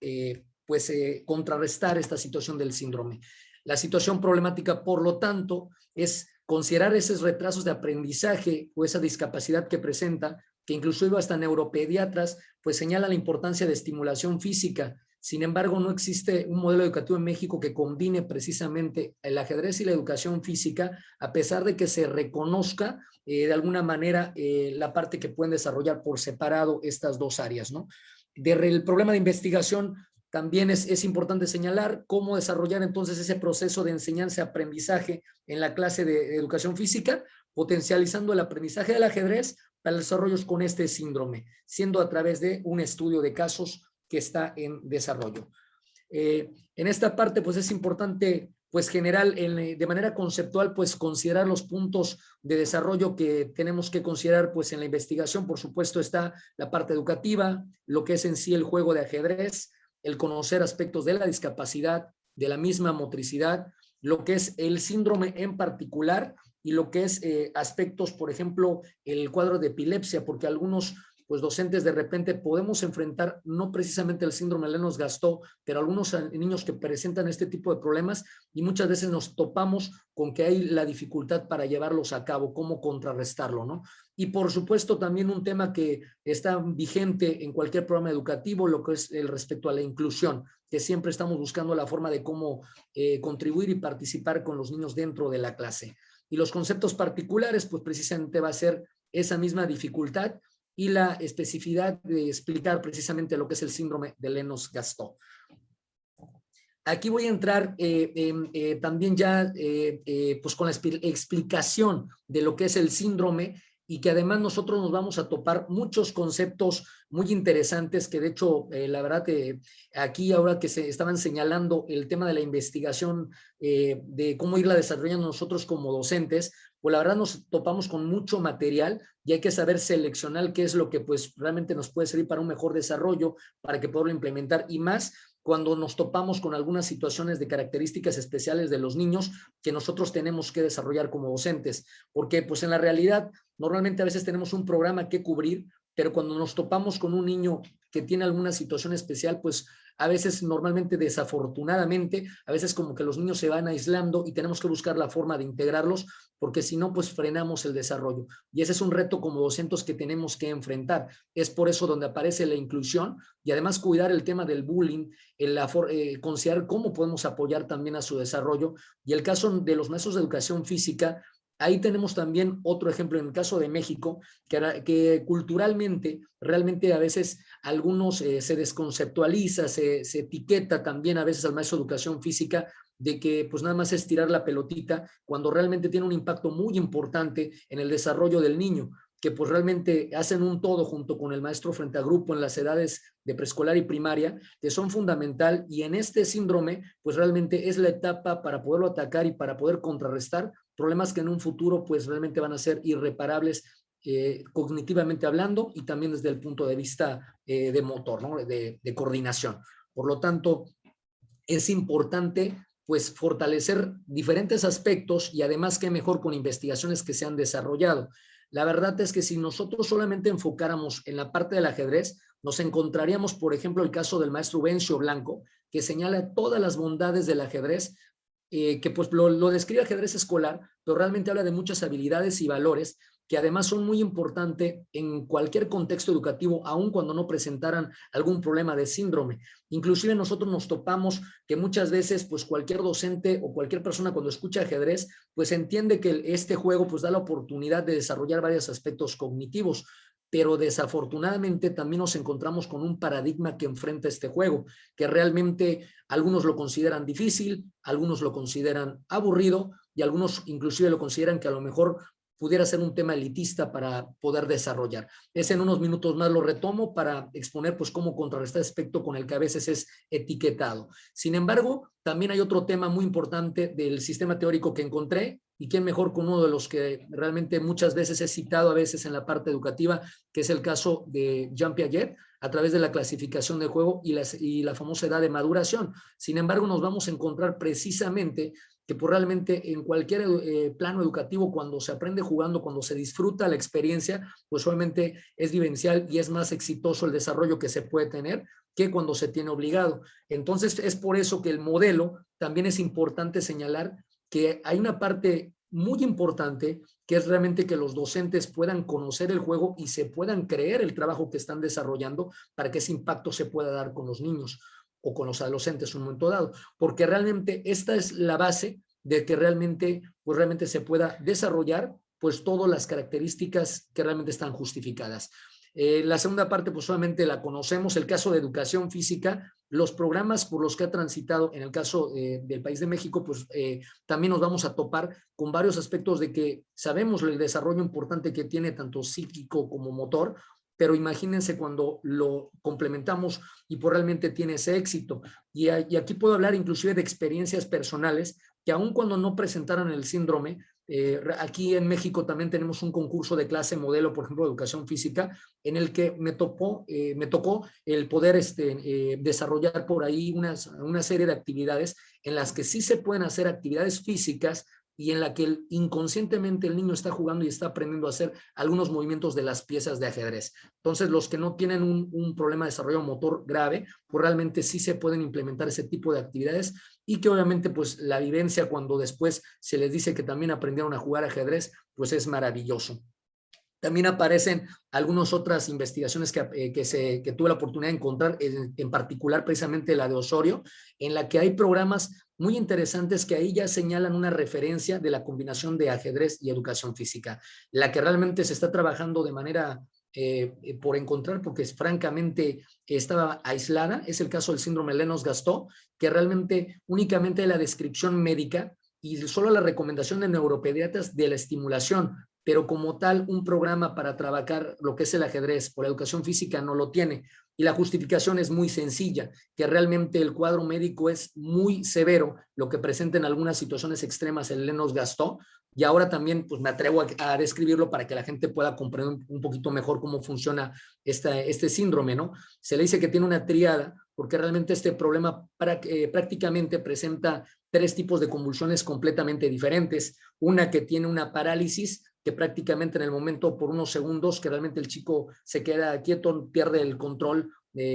contrarrestar esta situación del síndrome. La situación problemática, por lo tanto, es considerar esos retrasos de aprendizaje o esa discapacidad que presenta, que inclusive hasta neuropediatras pues señalan la importancia de estimulación física. Sin embargo, no existe un modelo educativo en México que combine precisamente el ajedrez y la educación física, a pesar de que se reconozca de alguna manera la parte que pueden desarrollar por separado estas dos áreas, ¿no? El problema de investigación también es importante señalar cómo desarrollar entonces ese proceso de enseñanza-aprendizaje en la clase de educación física, potencializando el aprendizaje del ajedrez para desarrollos con este síndrome, siendo a través de un estudio de casos que está en desarrollo. En esta parte, pues es importante, pues general, de manera conceptual, pues considerar los puntos de desarrollo que tenemos que considerar, pues en la investigación, por supuesto, está la parte educativa, lo que es en sí el juego de ajedrez, el conocer aspectos de la discapacidad, de la misma motricidad, lo que es el síndrome en particular y lo que es aspectos, por ejemplo, el cuadro de epilepsia, porque algunos pues docentes de repente podemos enfrentar no precisamente el síndrome de Lennox-Gastaut, pero algunos niños que presentan este tipo de problemas y muchas veces nos topamos con que hay la dificultad para llevarlos a cabo, cómo contrarrestarlo, ¿no? Y por supuesto también un tema que está vigente en cualquier programa educativo, lo que es el respecto a la inclusión, que siempre estamos buscando la forma de cómo contribuir y participar con los niños dentro de la clase. Y los conceptos particulares, pues precisamente va a ser esa misma dificultad y la especificidad de explicar precisamente lo que es el síndrome de Lennox-Gastaut. Aquí voy a entrar también ya pues con la explicación de lo que es el síndrome, y que además nosotros nos vamos a topar muchos conceptos muy interesantes que de hecho, la verdad, aquí ahora que se estaban señalando el tema de la investigación, de cómo irla desarrollando nosotros como docentes, pues la verdad nos topamos con mucho material y hay que saber seleccionar qué es lo que pues realmente nos puede servir para un mejor desarrollo, para que poderlo implementar, y más cuando nos topamos con algunas situaciones de características especiales de los niños que nosotros tenemos que desarrollar como docentes, porque pues en la realidad normalmente a veces tenemos un programa que cubrir, pero cuando nos topamos con un niño que tiene alguna situación especial, pues a veces normalmente desafortunadamente, a veces como que los niños se van aislando y tenemos que buscar la forma de integrarlos, porque si no, pues frenamos el desarrollo. Y ese es un reto como docentes que tenemos que enfrentar. Es por eso donde aparece la inclusión y además cuidar el tema del bullying, considerar cómo podemos apoyar también a su desarrollo. Y el caso de los maestros de educación física, ahí tenemos también otro ejemplo en el caso de México, que culturalmente realmente a veces algunos se desconceptualiza, se etiqueta también a veces al maestro de educación física de que pues nada más es tirar la pelotita, cuando realmente tiene un impacto muy importante en el desarrollo del niño, que pues realmente hacen un todo junto con el maestro frente a grupo en las edades de preescolar y primaria, que son fundamental, y en este síndrome pues realmente es la etapa para poderlo atacar y para poder contrarrestar problemas que en un futuro pues realmente van a ser irreparables, cognitivamente hablando y también desde el punto de vista de motor, ¿no? de coordinación. Por lo tanto, es importante pues fortalecer diferentes aspectos, y además qué mejor con investigaciones que se han desarrollado. La verdad es que si nosotros solamente enfocáramos en la parte del ajedrez, nos encontraríamos, por ejemplo, el caso del maestro Vencio Blanco, que señala todas las bondades del ajedrez, que pues lo describe ajedrez escolar, pero realmente habla de muchas habilidades y valores que además son muy importantes en cualquier contexto educativo, aun cuando no presentaran algún problema de síndrome. Inclusive nosotros nos topamos que muchas veces pues cualquier docente o cualquier persona cuando escucha ajedrez pues entiende que este juego pues da la oportunidad de desarrollar varios aspectos cognitivos, pero desafortunadamente también nos encontramos con un paradigma que enfrenta este juego, que realmente algunos lo consideran difícil, algunos lo consideran aburrido y algunos inclusive lo consideran que a lo mejor pudiera ser un tema elitista para poder desarrollar. Es en unos minutos más lo retomo para exponer pues cómo contrarrestar este aspecto con el que a veces es etiquetado. Sin embargo, también hay otro tema muy importante del sistema teórico que encontré, y quién mejor con uno de los que realmente muchas veces he citado a veces en la parte educativa, que es el caso de Jean Piaget, a través de la clasificación de juego y la famosa edad de maduración. Sin embargo, nos vamos a encontrar precisamente que pues realmente en cualquier plano educativo, cuando se aprende jugando, cuando se disfruta la experiencia, pues obviamente es vivencial y es más exitoso el desarrollo que se puede tener que cuando se tiene obligado. Entonces, es por eso que el modelo también es importante señalar que hay una parte muy importante que es realmente que los docentes puedan conocer el juego y se puedan creer el trabajo que están desarrollando para que ese impacto se pueda dar con los niños o con los adolescentes en un momento dado, porque realmente esta es la base de que realmente, pues realmente se pueda desarrollar pues todas las características que realmente están justificadas. La segunda parte pues solamente la conocemos, el caso de educación física, los programas por los que ha transitado en el caso del país de México, pues también nos vamos a topar con varios aspectos de que sabemos el desarrollo importante que tiene tanto psíquico como motor, pero imagínense cuando lo complementamos y pues realmente tiene ese éxito. Y aquí puedo hablar inclusive de experiencias personales que aun cuando no presentaron el síndrome, aquí en México también tenemos un concurso de clase modelo, por ejemplo, de educación física, en el que me tocó el poder desarrollar por ahí una serie de actividades en las que sí se pueden hacer actividades físicas y en la que inconscientemente el niño está jugando y está aprendiendo a hacer algunos movimientos de las piezas de ajedrez. Entonces, los que no tienen un problema de desarrollo motor grave, pues realmente sí se pueden implementar ese tipo de actividades y que obviamente pues la vivencia cuando después se les dice que también aprendieron a jugar ajedrez, pues es maravilloso. También aparecen algunas otras investigaciones que tuve la oportunidad de encontrar, en particular precisamente la de Osorio, en la que hay programas muy interesantes que ahí ya señalan una referencia de la combinación de ajedrez y educación física, la que realmente se está trabajando de manera por encontrar, porque francamente estaba aislada, es el caso del síndrome Lennox-Gastaut, que realmente únicamente la descripción médica y solo la recomendación de neuropediatras de la estimulación, pero como tal un programa para trabajar lo que es el ajedrez o la educación física no lo tiene. Y la justificación es muy sencilla, que realmente el cuadro médico es muy severo, lo que presenta en algunas situaciones extremas el Lennox-Gastaut, y ahora también pues me atrevo a describirlo para que la gente pueda comprender un poquito mejor cómo funciona este síndrome, ¿no? Se le dice que tiene una tríada, porque realmente este problema prácticamente presenta 3 tipos de convulsiones completamente diferentes. Una que tiene una parálisis, que prácticamente en el momento por unos segundos que realmente el chico se queda quieto, pierde el control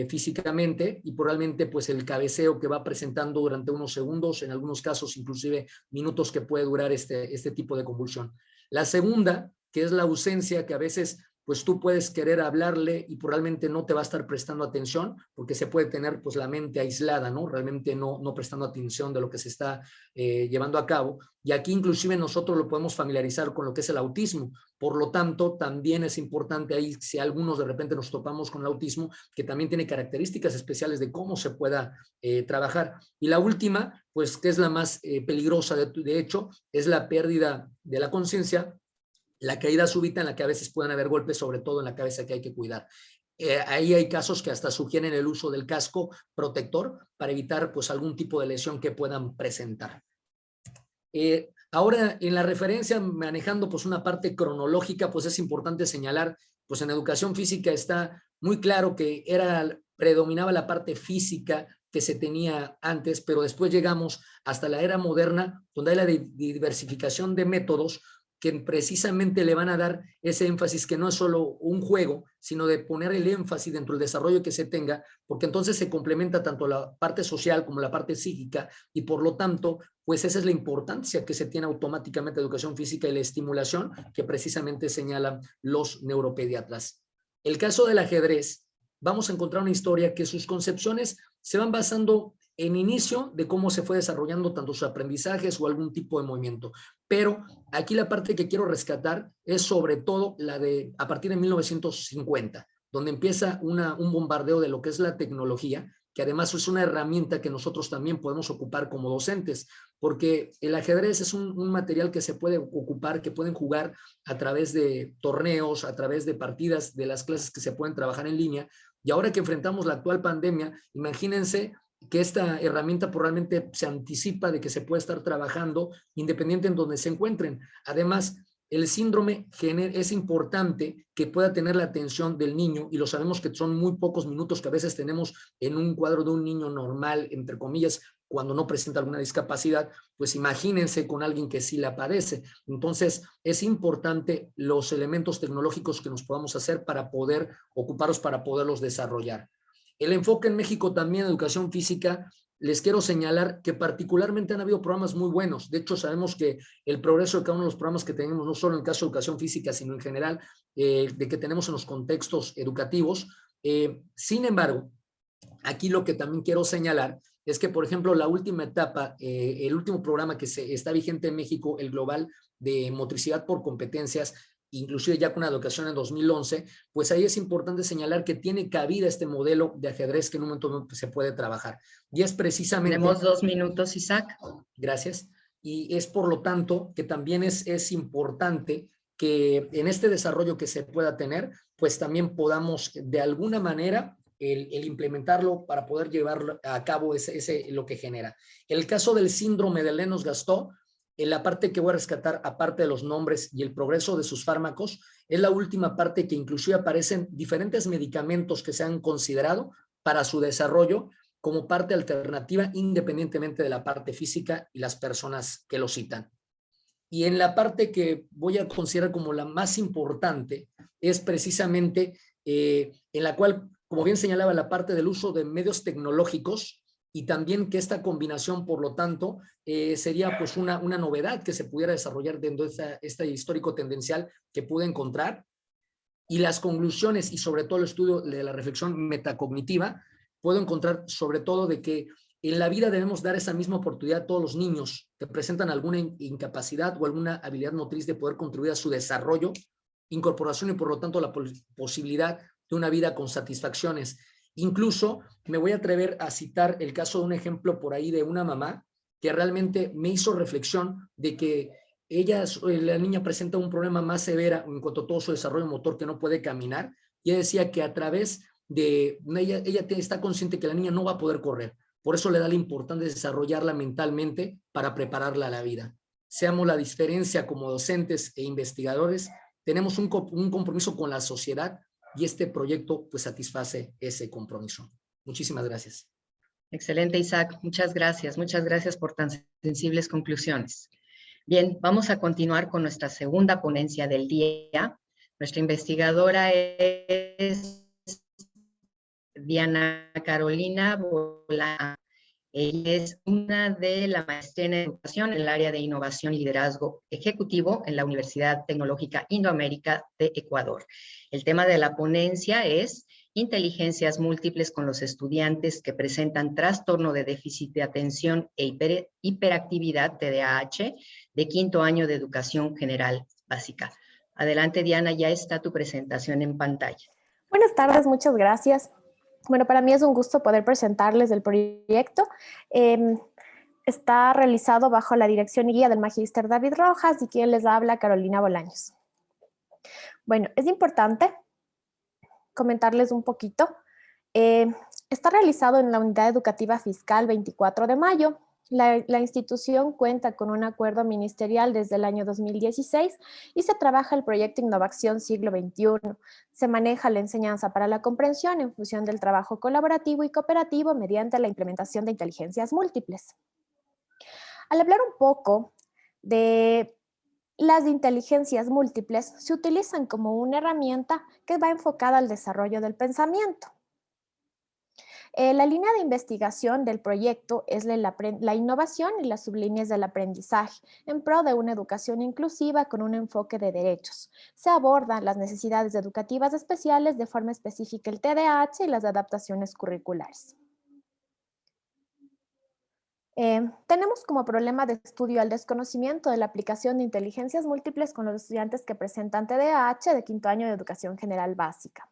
físicamente y probablemente pues el cabeceo que va presentando durante unos segundos, en algunos casos inclusive minutos que puede durar este tipo de convulsión. La segunda, que es la ausencia, que a veces pues tú puedes querer hablarle y probablemente no te va a estar prestando atención porque se puede tener pues la mente aislada, ¿no? Realmente no prestando atención de lo que se está llevando a cabo. Y aquí inclusive nosotros lo podemos familiarizar con lo que es el autismo. Por lo tanto, también es importante ahí, si algunos de repente nos topamos con el autismo, que también tiene características especiales de cómo se pueda trabajar. Y la última, pues que es la más peligrosa de hecho, es la pérdida de la conciencia, la caída súbita en la que a veces pueden haber golpes, sobre todo en la cabeza, que hay que cuidar. Ahí hay casos que hasta sugieren el uso del casco protector para evitar pues algún tipo de lesión que puedan presentar. Ahora, en la referencia, manejando pues una parte cronológica, pues es importante señalar, pues en educación física está muy claro que predominaba la parte física que se tenía antes, pero después llegamos hasta la era moderna, donde hay la diversificación de métodos que precisamente le van a dar ese énfasis que no es solo un juego, sino de poner el énfasis dentro del desarrollo que se tenga, porque entonces se complementa tanto la parte social como la parte psíquica y por lo tanto, pues esa es la importancia que se tiene automáticamente de educación física y la estimulación que precisamente señalan los neuropediatras. El caso del ajedrez, vamos a encontrar una historia que sus concepciones se van basando en inicio de cómo se fue desarrollando tanto sus aprendizajes o algún tipo de movimiento. Pero aquí la parte que quiero rescatar es sobre todo la de a partir de 1950, donde empieza un bombardeo de lo que es la tecnología, que además es una herramienta que nosotros también podemos ocupar como docentes, porque el ajedrez es un material que se puede ocupar, que pueden jugar a través de torneos, a través de partidas, de las clases que se pueden trabajar en línea. Y ahora que enfrentamos la actual pandemia, imagínense que esta herramienta probablemente se anticipa de que se puede estar trabajando independiente en donde se encuentren. Además, el síndrome es importante que pueda tener la atención del niño, y lo sabemos que son muy pocos minutos que a veces tenemos en un cuadro de un niño normal, entre comillas, cuando no presenta alguna discapacidad, pues imagínense con alguien que sí la padece. Entonces, es importante los elementos tecnológicos que nos podamos hacer para poder ocuparlos, para poderlos desarrollar. El enfoque en México también en educación física, les quiero señalar que particularmente han habido programas muy buenos. De hecho, sabemos que el progreso de cada uno de los programas que tenemos, no solo en el caso de educación física, sino en general, de que tenemos en los contextos educativos. Sin embargo, aquí lo que también quiero señalar es que, por ejemplo, la última etapa, el último programa que está vigente en México, el global de motricidad por competencias, inclusive ya con una educación en 2011, pues ahí es importante señalar que tiene cabida este modelo de ajedrez que en un momento se puede trabajar. Y es precisamente... Tenemos 2 minutos, Isaac. Gracias. Y es por lo tanto que también es importante que en este desarrollo que se pueda tener, pues también podamos de alguna manera el implementarlo para poder llevar a cabo lo que genera. El caso del síndrome de Lennox-Gastaut, en la parte que voy a rescatar, aparte de los nombres y el progreso de sus fármacos, es la última parte que inclusive aparecen diferentes medicamentos que se han considerado para su desarrollo como parte alternativa, independientemente de la parte física y las personas que lo citan. Y en la parte que voy a considerar como la más importante es precisamente en la cual, como bien señalaba, la parte del uso de medios tecnológicos, y también que esta combinación, por lo tanto, sería pues una novedad que se pudiera desarrollar dentro de este histórico tendencial que pude encontrar. Y las conclusiones y sobre todo el estudio de la reflexión metacognitiva, puedo encontrar sobre todo de que en la vida debemos dar esa misma oportunidad a todos los niños que presentan alguna incapacidad o alguna habilidad motriz de poder contribuir a su desarrollo, incorporación y por lo tanto la posibilidad de una vida con satisfacciones. Incluso me voy a atrever a citar el caso de un ejemplo por ahí de una mamá que realmente me hizo reflexión de que la niña presenta un problema más severo en cuanto a todo su desarrollo motor, que no puede caminar, y ella decía que a través de ella está consciente que la niña no va a poder correr, por eso le da la importancia de desarrollarla mentalmente para prepararla a la vida. Seamos la diferencia como docentes e investigadores, tenemos un compromiso con la sociedad y este proyecto pues satisface ese compromiso. Muchísimas gracias. Excelente, Isaac. Muchas gracias por tan sensibles conclusiones. Bien, vamos a continuar con nuestra segunda ponencia del día. Nuestra investigadora es Diana Carolina Bolaños. Ella es una de la maestría en educación en el área de innovación y liderazgo ejecutivo en la Universidad Tecnológica Indoamérica de Ecuador. El tema de la ponencia es inteligencias múltiples con los estudiantes que presentan trastorno de déficit de atención e hiperactividad, TDAH, de 5º año de educación general básica. Adelante, Diana, ya está tu presentación en pantalla. Buenas tardes, muchas gracias. Bueno, para mí es un gusto poder presentarles el proyecto. Está realizado bajo la dirección y guía del magíster David Rojas y quien les habla, Carolina Bolaños. Bueno, es importante comentarles un poquito. Está realizado en la Unidad Educativa Fiscal 24 de mayo. La institución cuenta con un acuerdo ministerial desde el año 2016 y se trabaja el proyecto Innovación Siglo XXI. Se maneja la enseñanza para la comprensión en función del trabajo colaborativo y cooperativo mediante la implementación de inteligencias múltiples. Al hablar un poco de las inteligencias múltiples, se utilizan como una herramienta que va enfocada al desarrollo del pensamiento. La línea de investigación del proyecto es la innovación y las sublíneas del aprendizaje en pro de una educación inclusiva con un enfoque de derechos. Se abordan las necesidades educativas especiales, de forma específica el TDAH y las adaptaciones curriculares. Tenemos como problema de estudio el desconocimiento de la aplicación de inteligencias múltiples con los estudiantes que presentan TDAH de 5º año de educación general básica.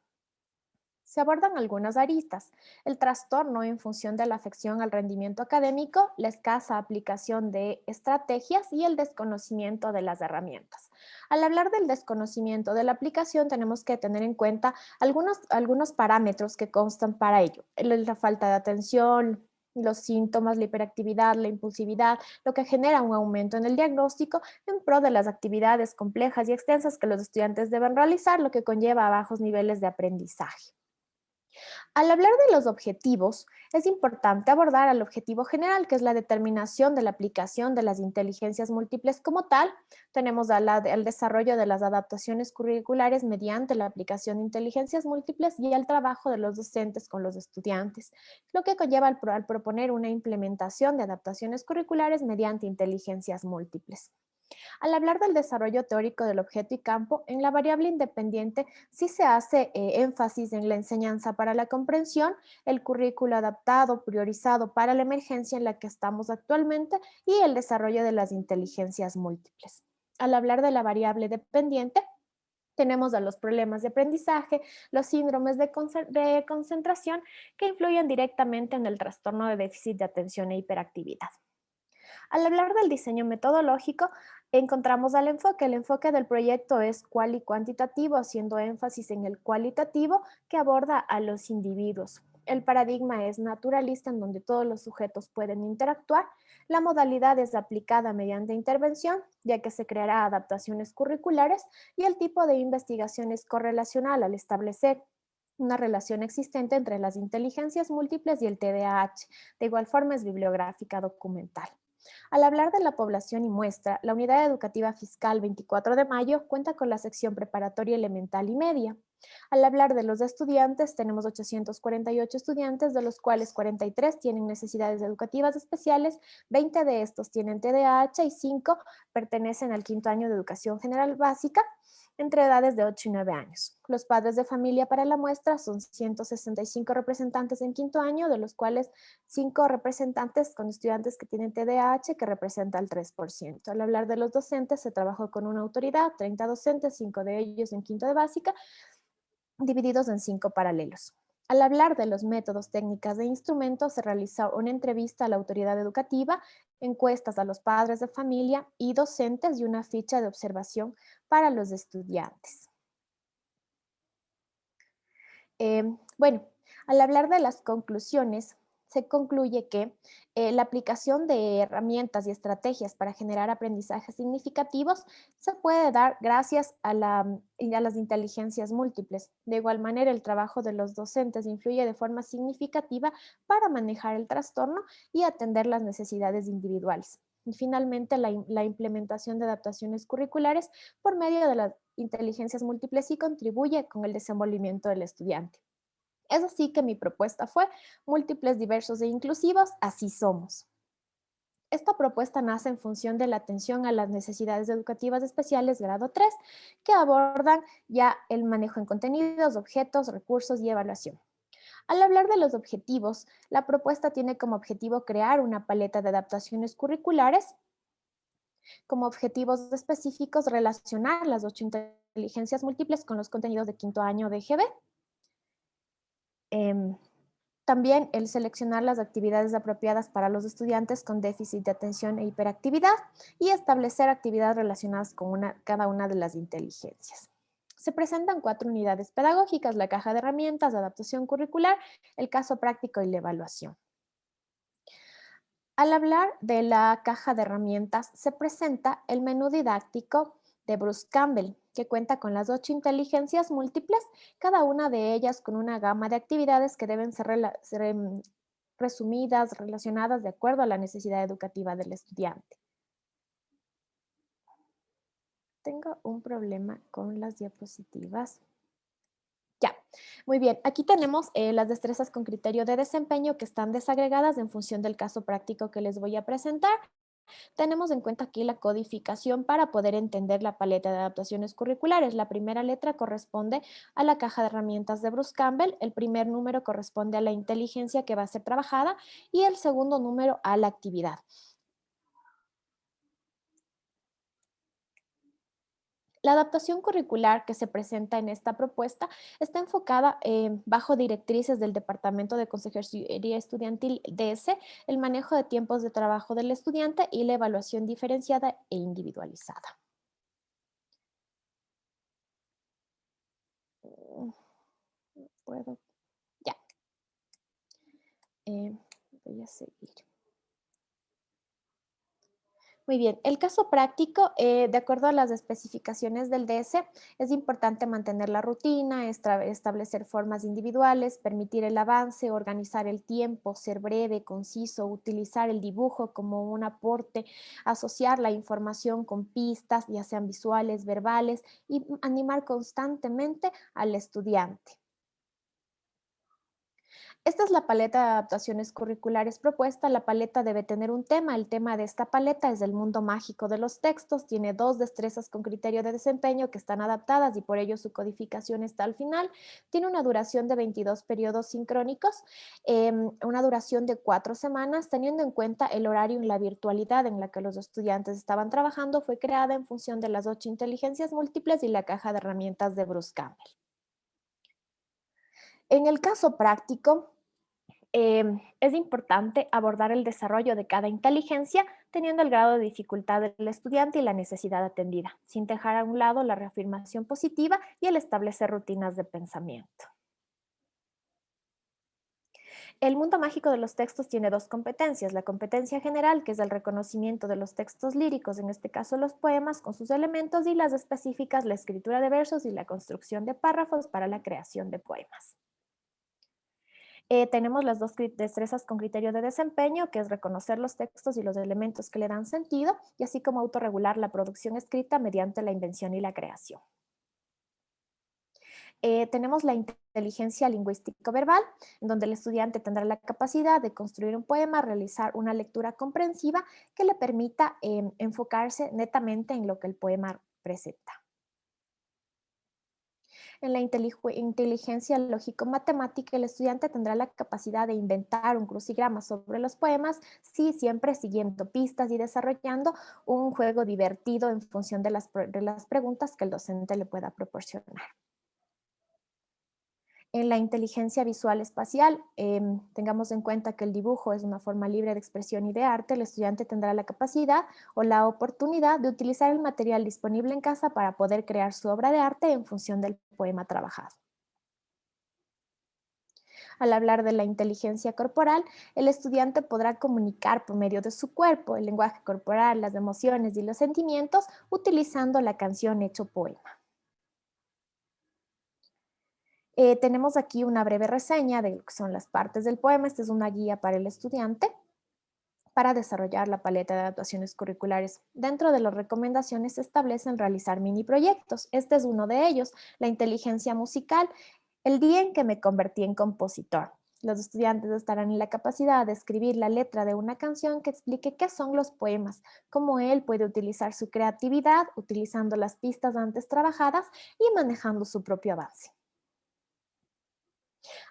Se abordan algunas aristas: el trastorno en función de la afección al rendimiento académico, la escasa aplicación de estrategias y el desconocimiento de las herramientas. Al hablar del desconocimiento de la aplicación, tenemos que tener en cuenta algunos parámetros que constan para ello: la falta de atención, los síntomas, la hiperactividad, la impulsividad, lo que genera un aumento en el diagnóstico en pro de las actividades complejas y extensas que los estudiantes deben realizar, lo que conlleva a bajos niveles de aprendizaje. Al hablar de los objetivos, es importante abordar el objetivo general, que es la determinación de la aplicación de las inteligencias múltiples como tal. Tenemos al desarrollo de las adaptaciones curriculares mediante la aplicación de inteligencias múltiples y al trabajo de los docentes con los estudiantes, lo que conlleva al proponer una implementación de adaptaciones curriculares mediante inteligencias múltiples. Al hablar del desarrollo teórico del objeto y campo, en la variable independiente sí se hace énfasis en la enseñanza para la comprensión, el currículo adaptado, priorizado para la emergencia en la que estamos actualmente y el desarrollo de las inteligencias múltiples. Al hablar de la variable dependiente, tenemos a los problemas de aprendizaje, los síndromes de concentración que influyen directamente en el trastorno de déficit de atención e hiperactividad. Al hablar del diseño metodológico, encontramos al enfoque. El enfoque del proyecto es cual y cuantitativo, haciendo énfasis en el cualitativo que aborda a los individuos. El paradigma es naturalista, en donde todos los sujetos pueden interactuar. La modalidad es aplicada mediante intervención, ya que se creará adaptaciones curriculares, y el tipo de investigación es correlacional, al establecer una relación existente entre las inteligencias múltiples y el TDAH. De igual forma, es bibliográfica documental. Al hablar de la población y muestra, la Unidad Educativa Fiscal 24 de Mayo cuenta con la sección preparatoria elemental y media. Al hablar de los estudiantes, tenemos 848 estudiantes, de los cuales 43 tienen necesidades educativas especiales, 20 de estos tienen TDAH y 5 pertenecen al quinto año de educación general básica, entre edades de 8 y 9 años. Los padres de familia para la muestra son 165 representantes en quinto año, de los cuales 5 representantes con estudiantes que tienen TDAH, que representa el 3%. Al hablar de los docentes, se trabajó con una autoridad, 30 docentes, 5 de ellos en quinto de básica, divididos en 5 paralelos. Al hablar de los métodos, técnicas e instrumentos, se realizó una entrevista a la autoridad educativa, encuestas a los padres de familia y docentes y una ficha de observación para los estudiantes. Bueno, al hablar de las conclusiones, se concluye que la aplicación de herramientas y estrategias para generar aprendizajes significativos se puede dar gracias a las inteligencias múltiples. De igual manera, el trabajo de los docentes influye de forma significativa para manejar el trastorno y atender las necesidades individuales. Y finalmente, la implementación de adaptaciones curriculares por medio de las inteligencias múltiples sí contribuye con el desenvolvimiento del estudiante. Es así que mi propuesta fue: múltiples, diversos e inclusivos, así somos. Esta propuesta nace en función de la atención a las necesidades educativas especiales grado 3, que abordan ya el manejo en contenidos, objetos, recursos y evaluación. Al hablar de los objetivos, la propuesta tiene como objetivo crear una paleta de adaptaciones curriculares. Como objetivos específicos, relacionar las 8 inteligencias múltiples con los contenidos de quinto año de GB. También el seleccionar las actividades apropiadas para los estudiantes con déficit de atención e hiperactividad y establecer actividades relacionadas con cada una de las inteligencias. Se presentan 4 unidades pedagógicas: la caja de herramientas, adaptación curricular, el caso práctico y la evaluación. Al hablar de la caja de herramientas, se presenta el menú didáctico de Bruce Campbell, que cuenta con las 8 inteligencias múltiples, cada una de ellas con una gama de actividades que deben ser resumidas, relacionadas de acuerdo a la necesidad educativa del estudiante. Tengo un problema con las diapositivas. Ya, muy bien. Aquí tenemos las destrezas con criterio de desempeño, que están desagregadas en función del caso práctico que les voy a presentar. Tenemos en cuenta aquí la codificación para poder entender la paleta de adaptaciones curriculares. La primera letra corresponde a la caja de herramientas de Bruce Campbell, el primer número corresponde a la inteligencia que va a ser trabajada y el segundo número a la actividad. La adaptación curricular que se presenta en esta propuesta está enfocada bajo directrices del Departamento de Consejería Estudiantil DS, el manejo de tiempos de trabajo del estudiante y la evaluación diferenciada e individualizada. Puedo, ya. Voy a seguir. Muy bien, el caso práctico, de acuerdo a las especificaciones del DS, es importante mantener la rutina, establecer formas individuales, permitir el avance, organizar el tiempo, ser breve, conciso, utilizar el dibujo como un aporte, asociar la información con pistas, ya sean visuales, verbales, y animar constantemente al estudiante. Esta es la paleta de adaptaciones curriculares propuesta. La paleta debe tener un tema. El tema de esta paleta es el mundo mágico de los textos. Tiene 2 destrezas con criterio de desempeño que están adaptadas y por ello su codificación está al final. Tiene una duración de 22 periodos sincrónicos, una duración de 4 semanas, teniendo en cuenta el horario y la virtualidad en la que los estudiantes estaban trabajando. Fue creada en función de las 8 inteligencias múltiples y la caja de herramientas de Bruce Campbell. En el caso práctico, es importante abordar el desarrollo de cada inteligencia teniendo el grado de dificultad del estudiante y la necesidad atendida, sin dejar a un lado la reafirmación positiva y el establecer rutinas de pensamiento. El mundo mágico de los textos tiene 2 competencias, la competencia general, que es el reconocimiento de los textos líricos, en este caso los poemas con sus elementos, y las específicas, la escritura de versos y la construcción de párrafos para la creación de poemas. Tenemos las 2 destrezas con criterio de desempeño, que es reconocer los textos y los elementos que le dan sentido, y así como autorregular la producción escrita mediante la invención y la creación. Tenemos la inteligencia lingüístico-verbal, en donde el estudiante tendrá la capacidad de construir un poema, realizar una lectura comprensiva que le permita enfocarse netamente en lo que el poema presenta. En la inteligencia lógico-matemática, el estudiante tendrá la capacidad de inventar un crucigrama sobre los poemas, sí, siempre siguiendo pistas y desarrollando un juego divertido en función de las preguntas que el docente le pueda proporcionar. En la inteligencia visual espacial, tengamos en cuenta que el dibujo es una forma libre de expresión y de arte. El estudiante tendrá la capacidad o la oportunidad de utilizar el material disponible en casa para poder crear su obra de arte en función del poema trabajado. Al hablar de la inteligencia corporal, el estudiante podrá comunicar por medio de su cuerpo, el lenguaje corporal, las emociones y los sentimientos, utilizando la canción hecho poema. Tenemos aquí una breve reseña de lo que son las partes del poema. Esta es una guía para el estudiante para desarrollar la paleta de adaptaciones curriculares. Dentro de las recomendaciones se establecen realizar mini proyectos. Este es uno de ellos, la inteligencia musical. El día en que me convertí en compositor. Los estudiantes estarán en la capacidad de escribir la letra de una canción que explique qué son los poemas, cómo él puede utilizar su creatividad utilizando las pistas antes trabajadas y manejando su propio avance.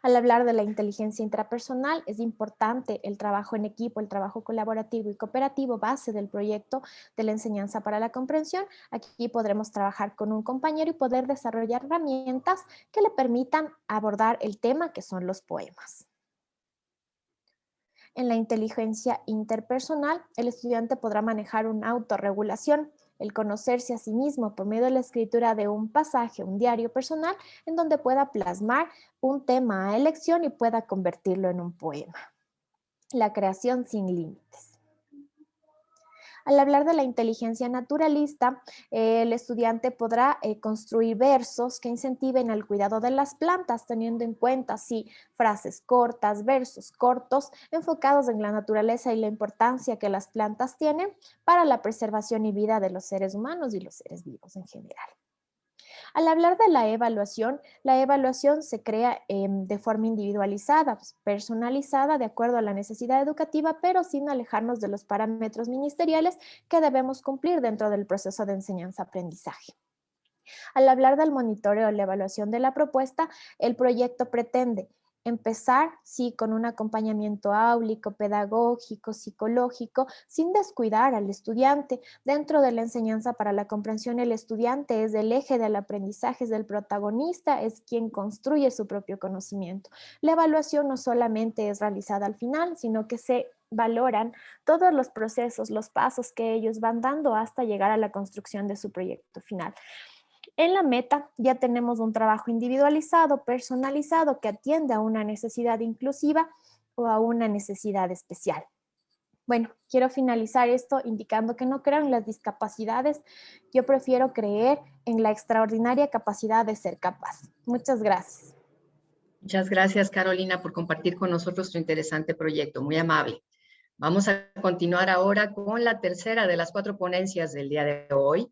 Al hablar de la inteligencia intrapersonal, es importante el trabajo en equipo, el trabajo colaborativo y cooperativo, base del proyecto de la enseñanza para la comprensión. Aquí podremos trabajar con un compañero y poder desarrollar herramientas que le permitan abordar el tema que son los poemas. En la inteligencia interpersonal, el estudiante podrá manejar una autorregulación, el conocerse a sí mismo por medio de la escritura de un pasaje, un diario personal, en donde pueda plasmar un tema a elección y pueda convertirlo en un poema. La creación sin límites. Al hablar de la inteligencia naturalista, el estudiante podrá construir versos que incentiven el cuidado de las plantas, teniendo en cuenta, sí, frases cortas, versos cortos, enfocados en la naturaleza y la importancia que las plantas tienen para la preservación y vida de los seres humanos y los seres vivos en general. Al hablar de la evaluación se crea de forma individualizada, personalizada, de acuerdo a la necesidad educativa, pero sin alejarnos de los parámetros ministeriales que debemos cumplir dentro del proceso de enseñanza-aprendizaje. Al hablar del monitoreo y la evaluación de la propuesta, el proyecto pretende Empezar, sí, con un acompañamiento áulico, pedagógico, psicológico, sin descuidar al estudiante. Dentro de la enseñanza para la comprensión, el estudiante es el eje del aprendizaje, es el protagonista, es quien construye su propio conocimiento. La evaluación no solamente es realizada al final, sino que se valoran todos los procesos, los pasos que ellos van dando hasta llegar a la construcción de su proyecto final. En la meta ya tenemos un trabajo individualizado, personalizado, que atiende a una necesidad inclusiva o a una necesidad especial. Bueno, quiero finalizar esto indicando que no creo en las discapacidades, yo prefiero creer en la extraordinaria capacidad de ser capaz. Muchas gracias. Muchas gracias, Carolina, por compartir con nosotros tu interesante proyecto. Muy amable. Vamos a continuar ahora con la tercera de las 4 ponencias del día de hoy.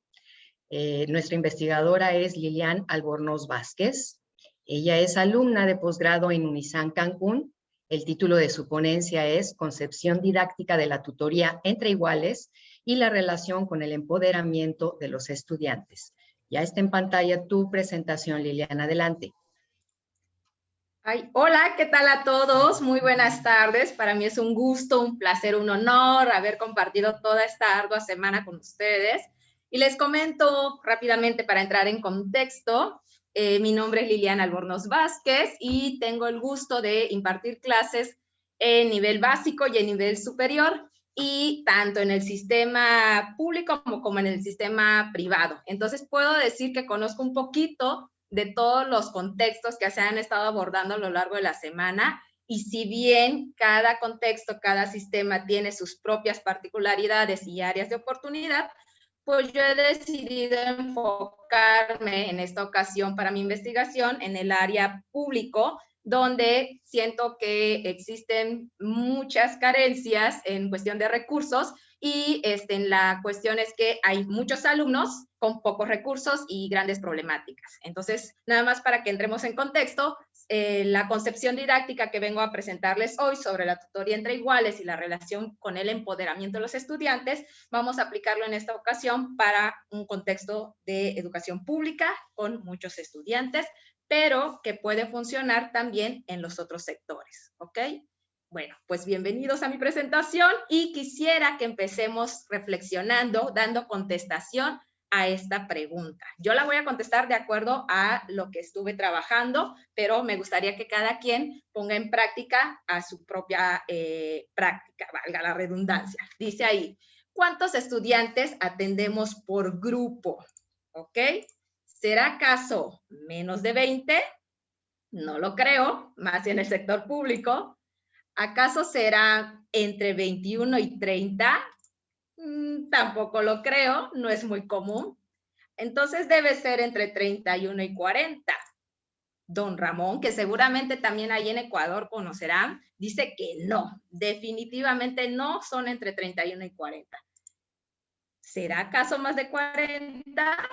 Nuestra investigadora es Lilian Albornoz Vázquez. Ella es alumna de posgrado en Unizan Cancún. El título de su ponencia es Concepción didáctica de la tutoría entre iguales y la relación con el empoderamiento de los estudiantes. Ya está en pantalla tu presentación, Lilian. Adelante. Hola, ¿qué tal a todos? Muy buenas tardes. Para mí es un gusto, un placer, un honor haber compartido toda esta ardua semana con ustedes. Y les comento rápidamente para entrar en contexto. Mi nombre es Lilian Albornoz Vázquez y tengo el gusto de impartir clases en nivel básico y en nivel superior, y tanto en el sistema público como en el sistema privado. Entonces puedo decir que conozco un poquito de todos los contextos que se han estado abordando a lo largo de la semana, y si bien cada contexto, cada sistema tiene sus propias particularidades y áreas de oportunidad, pues yo he decidido enfocarme en esta ocasión para mi investigación en el área público, donde siento que existen muchas carencias en cuestión de recursos, y la cuestión es que hay muchos alumnos con pocos recursos y grandes problemáticas. Entonces, nada más para que entremos en contexto, la concepción didáctica que vengo a presentarles hoy sobre la tutoría entre iguales y la relación con el empoderamiento de los estudiantes, vamos a aplicarlo en esta ocasión para un contexto de educación pública con muchos estudiantes, pero que puede funcionar también en los otros sectores, ¿ok? Bueno, pues bienvenidos a mi presentación, y quisiera que empecemos reflexionando, dando contestación a esta pregunta. Yo la voy a contestar de acuerdo a lo que estuve trabajando, pero me gustaría que cada quien ponga en práctica a su propia práctica, valga la redundancia. Dice ahí, ¿cuántos estudiantes atendemos por grupo? ¿Ok? ¿Será acaso menos de 20? No lo creo, más en el sector público. ¿Acaso será entre 21 y 30? Tampoco lo creo, no es muy común. Entonces debe ser entre 31 y 40. Don Ramón, que seguramente también ahí en Ecuador conocerán, dice que no, definitivamente no son entre 31 y 40. ¿Será acaso más de 40?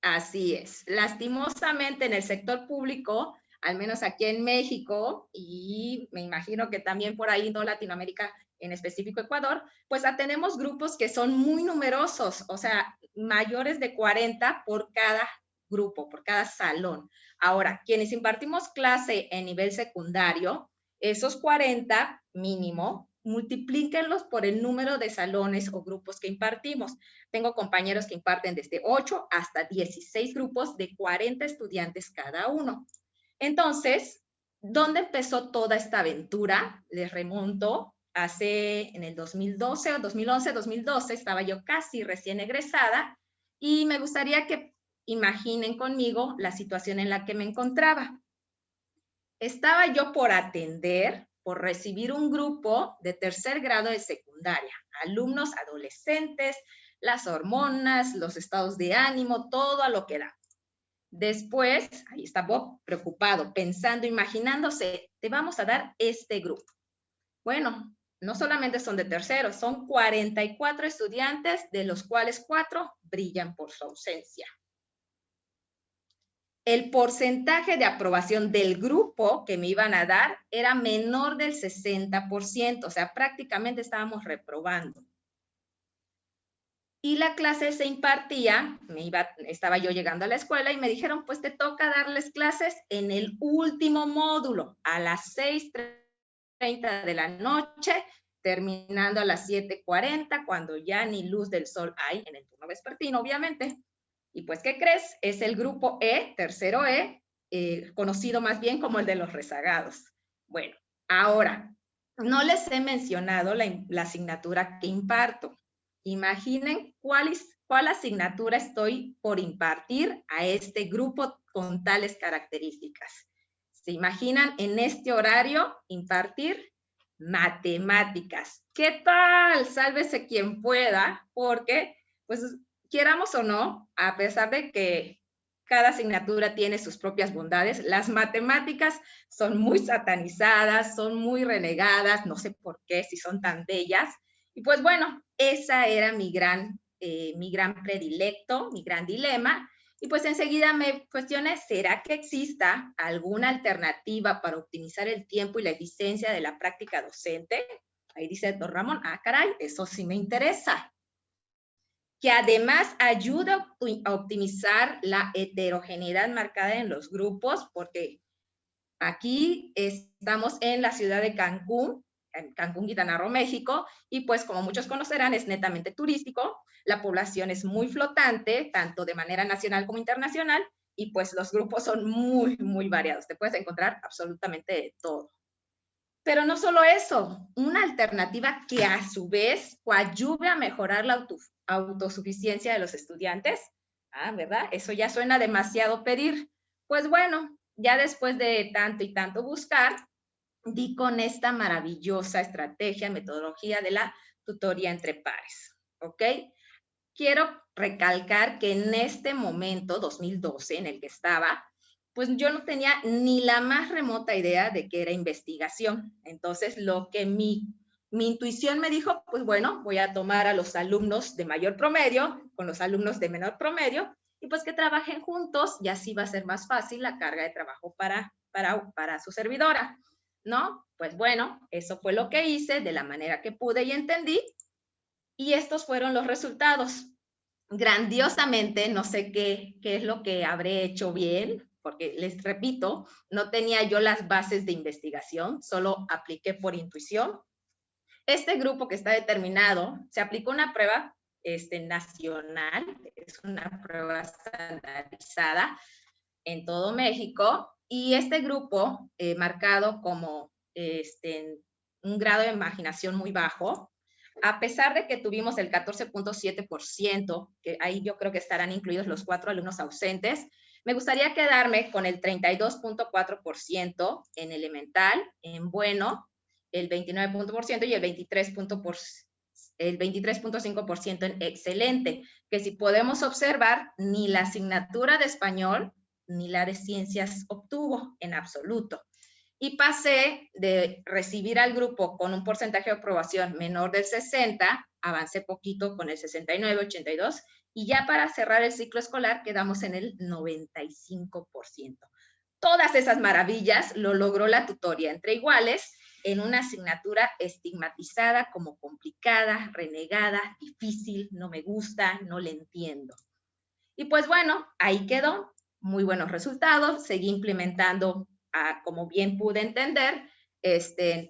Así es. Lastimosamente en el sector público, al menos aquí en México, y me imagino que también por ahí, no Latinoamérica, en específico Ecuador, pues tenemos grupos que son muy numerosos, o sea, mayores de 40 por cada grupo, por cada salón. Ahora, quienes impartimos clase en nivel secundario, esos 40 mínimo, multiplíquenlos por el número de salones o grupos que impartimos. Tengo compañeros que imparten desde 8 hasta 16 grupos de 40 estudiantes cada uno. Entonces, ¿dónde empezó toda esta aventura? Les remonto en el 2012 o 2011, 2012, estaba yo casi recién egresada, y me gustaría que imaginen conmigo la situación en la que me encontraba. Estaba yo por recibir un grupo de tercer grado de secundaria, alumnos adolescentes, las hormonas, los estados de ánimo, todo a lo que da. Después, ahí está Bob preocupado, pensando, imaginándose, te vamos a dar este grupo. Bueno, no solamente son de terceros, son 44 estudiantes, de los cuales 4 brillan por su ausencia. El porcentaje de aprobación del grupo que me iban a dar era menor del 60%, o sea, prácticamente estábamos reprobando. Y la clase se impartía, estaba yo llegando a la escuela y me dijeron, pues te toca darles clases en el último módulo, a las 6:30 de la noche, terminando a las 7:40, cuando ya ni luz del sol hay en el turno vespertino, obviamente. Y pues, ¿qué crees? Es el grupo E, tercero E, conocido más bien como el de los rezagados. Bueno, ahora, no les he mencionado la asignatura que imparto. Imaginen cuál asignatura estoy por impartir a este grupo con tales características. ¿Se imaginan en este horario impartir matemáticas? ¿Qué tal? Sálvese quien pueda, porque, pues, quieramos o no, a pesar de que cada asignatura tiene sus propias bondades, las matemáticas son muy satanizadas, son muy renegadas, no sé por qué, si son tan bellas. Y pues bueno, esa era mi gran predilecto, mi gran dilema. Y pues enseguida me cuestioné, ¿será que exista alguna alternativa para optimizar el tiempo y la eficiencia de la práctica docente? Ahí dice don Ramón, caray, eso sí me interesa. Que además ayuda a optimizar la heterogeneidad marcada en los grupos, porque aquí estamos en la ciudad de Cancún, Quintana Roo, México, y pues como muchos conocerán es netamente turístico, la población es muy flotante, tanto de manera nacional como internacional, y pues los grupos son muy, muy variados, te puedes encontrar absolutamente de todo. Pero no solo eso, una alternativa que a su vez coadyuve a mejorar la autosuficiencia de los estudiantes, ¿verdad? Eso ya suena demasiado pedir. Pues bueno, ya después de tanto y tanto buscar, di con esta maravillosa estrategia, metodología de la tutoría entre pares, ¿ok? Quiero recalcar que en este momento, 2012, en el que estaba, pues yo no tenía ni la más remota idea de qué era investigación. Entonces, lo que mi intuición me dijo, pues bueno, voy a tomar a los alumnos de mayor promedio con los alumnos de menor promedio y pues que trabajen juntos y así va a ser más fácil la carga de trabajo para su servidora, ¿no? Pues bueno, eso fue lo que hice de la manera que pude y entendí y estos fueron los resultados. Grandiosamente, no sé qué es lo que habré hecho bien, porque les repito, no tenía yo las bases de investigación, solo apliqué por intuición. Este grupo que está determinado, se aplicó una prueba nacional, es una prueba estandarizada en todo México, y este grupo, marcado como un grado de imaginación muy bajo, a pesar de que tuvimos el 14.7%, que ahí yo creo que estarán incluidos los 4 alumnos ausentes, me gustaría quedarme con el 32.4% en elemental, en bueno, el 29% y el 23.5% en excelente, que si podemos observar, ni la asignatura de español ni la de ciencias obtuvo en absoluto. Y pasé de recibir al grupo con un porcentaje de aprobación menor del 60, avancé poquito con el 69, 82, y ya para cerrar el ciclo escolar quedamos en el 95%. Todas esas maravillas lo logró la tutoría entre iguales en una asignatura estigmatizada como complicada, renegada, difícil, no me gusta, no le entiendo. Y pues bueno, ahí quedó, muy buenos resultados, seguí implementando como bien pude entender,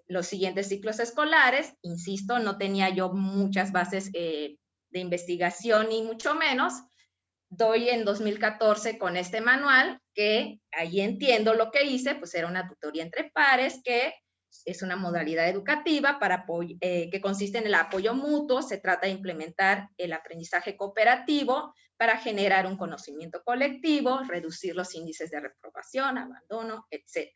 los siguientes ciclos escolares. Insisto, no tenía yo muchas bases de investigación ni mucho menos. Doy en 2014 con este manual que ahí entiendo lo que hice, pues era una tutoría entre pares que es una modalidad educativa que consiste en el apoyo mutuo. Se trata de implementar el aprendizaje cooperativo para generar un conocimiento colectivo, reducir los índices de reprobación, abandono, etc.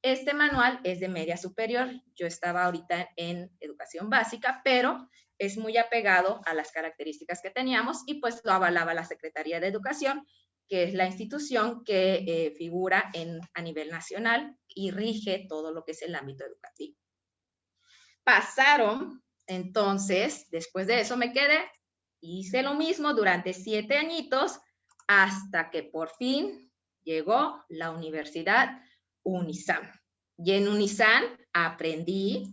Este manual es de media superior. Yo estaba ahorita en educación básica, pero es muy apegado a las características que teníamos y pues lo avalaba la Secretaría de Educación, que es la institución que figura a nivel nacional y rige todo lo que es el ámbito educativo. Pasaron, entonces, después de eso me quedé, hice lo mismo durante 7 añitos, hasta que por fin llegó la Universidad UNISAM. Y en UNISAM aprendí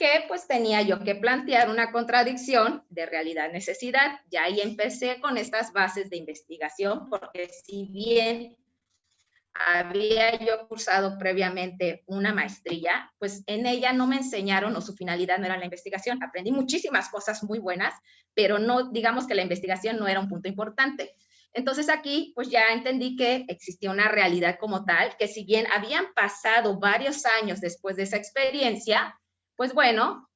que pues tenía yo que plantear una contradicción de realidad-necesidad. Y ahí empecé con estas bases de investigación, porque si bien había yo cursado previamente una maestría, pues en ella no me enseñaron, o su finalidad no era la investigación. Aprendí muchísimas cosas muy buenas, pero no, digamos que la investigación no era un punto importante. Entonces aquí pues ya entendí que existía una realidad como tal, que si bien habían pasado varios años después de esa experiencia, pues bueno,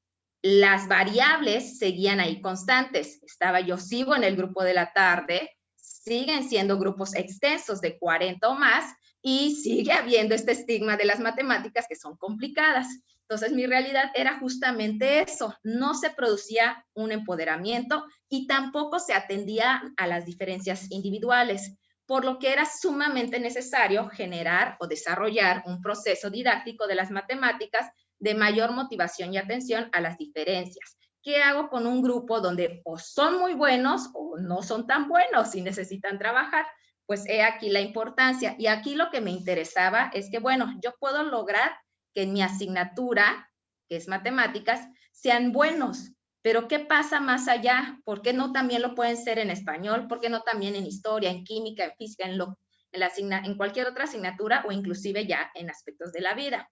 las variables seguían ahí constantes. Yo sigo en el grupo de la tarde, siguen siendo grupos extensos de 40 o más, y sigue habiendo este estigma de las matemáticas que son complicadas. Entonces mi realidad era justamente eso, no se producía un empoderamiento y tampoco se atendía a las diferencias individuales, por lo que era sumamente necesario generar o desarrollar un proceso didáctico de las matemáticas de mayor motivación y atención a las diferencias. ¿Qué hago con un grupo donde o son muy buenos o no son tan buenos y necesitan trabajar? Pues he aquí la importancia. Y aquí lo que me interesaba es que, bueno, yo puedo lograr que en mi asignatura, que es matemáticas, sean buenos. Pero ¿qué pasa más allá? ¿Por qué no también lo pueden ser en español? ¿Por qué no también en historia, en química, en física, en cualquier otra asignatura o inclusive ya en aspectos de la vida?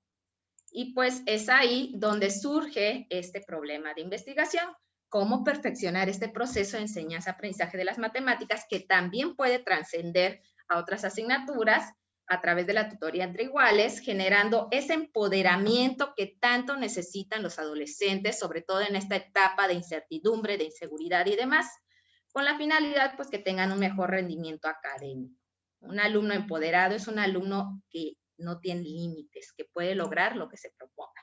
Y pues es ahí donde surge este problema de investigación. Cómo perfeccionar este proceso de enseñanza-aprendizaje de las matemáticas, que también puede trascender a otras asignaturas a través de la tutoría entre iguales, generando ese empoderamiento que tanto necesitan los adolescentes, sobre todo en esta etapa de incertidumbre, de inseguridad y demás, con la finalidad pues que tengan un mejor rendimiento académico. Un alumno empoderado es un alumno que no tiene límites, que puede lograr lo que se proponga.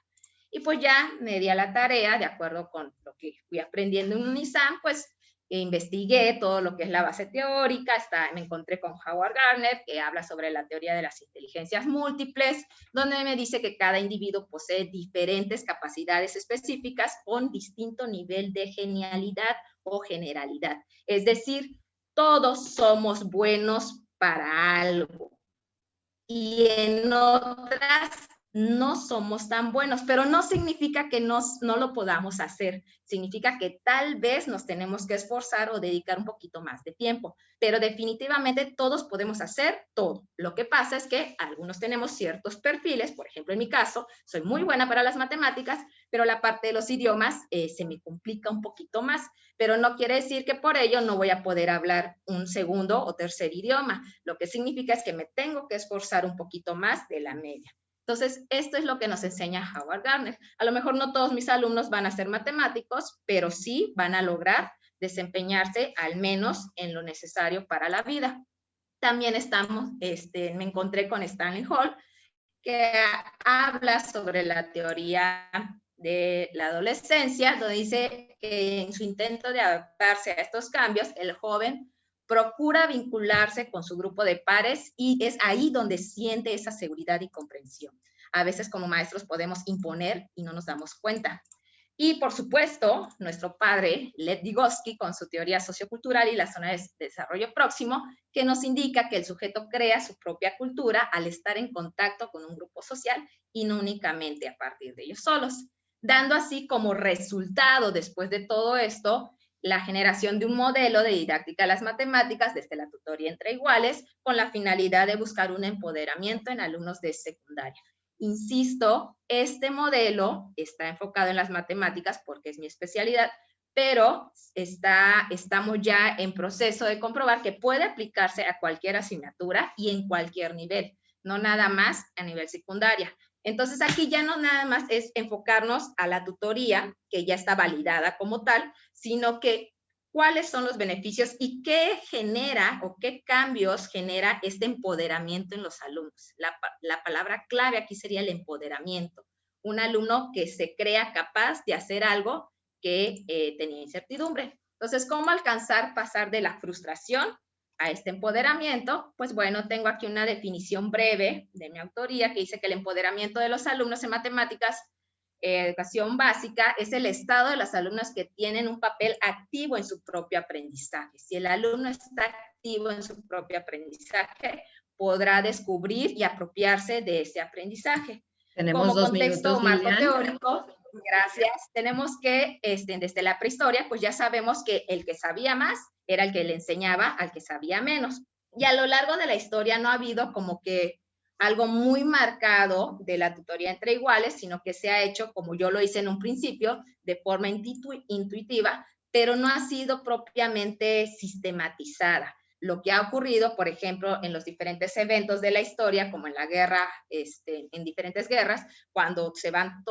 Y pues ya me di a la tarea, de acuerdo con lo que fui aprendiendo en UNISAM, pues investigué todo lo que es la base teórica, me encontré con Howard Gardner, que habla sobre la teoría de las inteligencias múltiples, donde me dice que cada individuo posee diferentes capacidades específicas con distinto nivel de genialidad o generalidad. Es decir, todos somos buenos para algo. Y en otras no somos tan buenos, pero no significa que no lo podamos hacer, significa que tal vez nos tenemos que esforzar o dedicar un poquito más de tiempo, pero definitivamente todos podemos hacer todo. Lo que pasa es que algunos tenemos ciertos perfiles, por ejemplo en mi caso, soy muy buena para las matemáticas, pero la parte de los idiomas se me complica un poquito más, pero no quiere decir que por ello no voy a poder hablar un segundo o tercer idioma. Lo que significa es que me tengo que esforzar un poquito más de la media. Entonces, esto es lo que nos enseña Howard Gardner. A lo mejor no todos mis alumnos van a ser matemáticos, pero sí van a lograr desempeñarse al menos en lo necesario para la vida. También me encontré con Stanley Hall, que habla sobre la teoría de la adolescencia, donde dice que en su intento de adaptarse a estos cambios, el joven procura vincularse con su grupo de pares y es ahí donde siente esa seguridad y comprensión. A veces como maestros podemos imponer y no nos damos cuenta. Y por supuesto, nuestro padre, Lev Vygotsky, con su teoría sociocultural y la zona de desarrollo próximo, que nos indica que el sujeto crea su propia cultura al estar en contacto con un grupo social y no únicamente a partir de ellos solos, dando así como resultado después de todo esto la generación de un modelo de didáctica de las matemáticas desde la tutoría entre iguales con la finalidad de buscar un empoderamiento en alumnos de secundaria. Insisto, este modelo está enfocado en las matemáticas porque es mi especialidad, pero estamos ya en proceso de comprobar que puede aplicarse a cualquier asignatura y en cualquier nivel, no nada más a nivel secundaria. Entonces aquí ya no nada más es enfocarnos a la tutoría, que ya está validada como tal, sino que cuáles son los beneficios y qué genera o qué cambios genera este empoderamiento en los alumnos. La palabra clave aquí sería el empoderamiento. Un alumno que se crea capaz de hacer algo que tenía incertidumbre. Entonces, ¿cómo pasar de la frustración a este empoderamiento? Pues bueno, tengo aquí una definición breve de mi autoría que dice que el empoderamiento de los alumnos en matemáticas, educación básica, es el estado de los alumnos que tienen un papel activo en su propio aprendizaje. Si el alumno está activo en su propio aprendizaje, podrá descubrir y apropiarse de ese aprendizaje. Tenemos como 2 contexto minutos, o marco Lilian. teórico. Gracias. Tenemos que, desde la prehistoria, pues ya sabemos que el que sabía más era el que le enseñaba al que sabía menos. Y a lo largo de la historia no ha habido como que algo muy marcado de la tutoría entre iguales, sino que se ha hecho, como yo lo hice en un principio, de forma intuitiva, pero no ha sido propiamente sistematizada. Lo que ha ocurrido, por ejemplo, en los diferentes eventos de la historia, como en la guerra, en diferentes guerras, cuando se van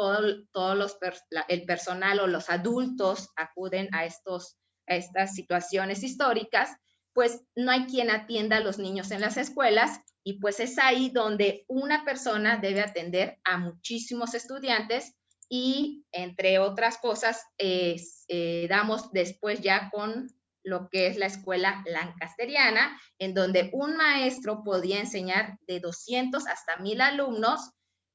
el personal o los adultos acuden a estas situaciones históricas, pues no hay quien atienda a los niños en las escuelas, y pues es ahí donde una persona debe atender a muchísimos estudiantes, y entre otras cosas, damos después ya con lo que es la escuela lancasteriana, en donde un maestro podía enseñar de 200 hasta 1000 alumnos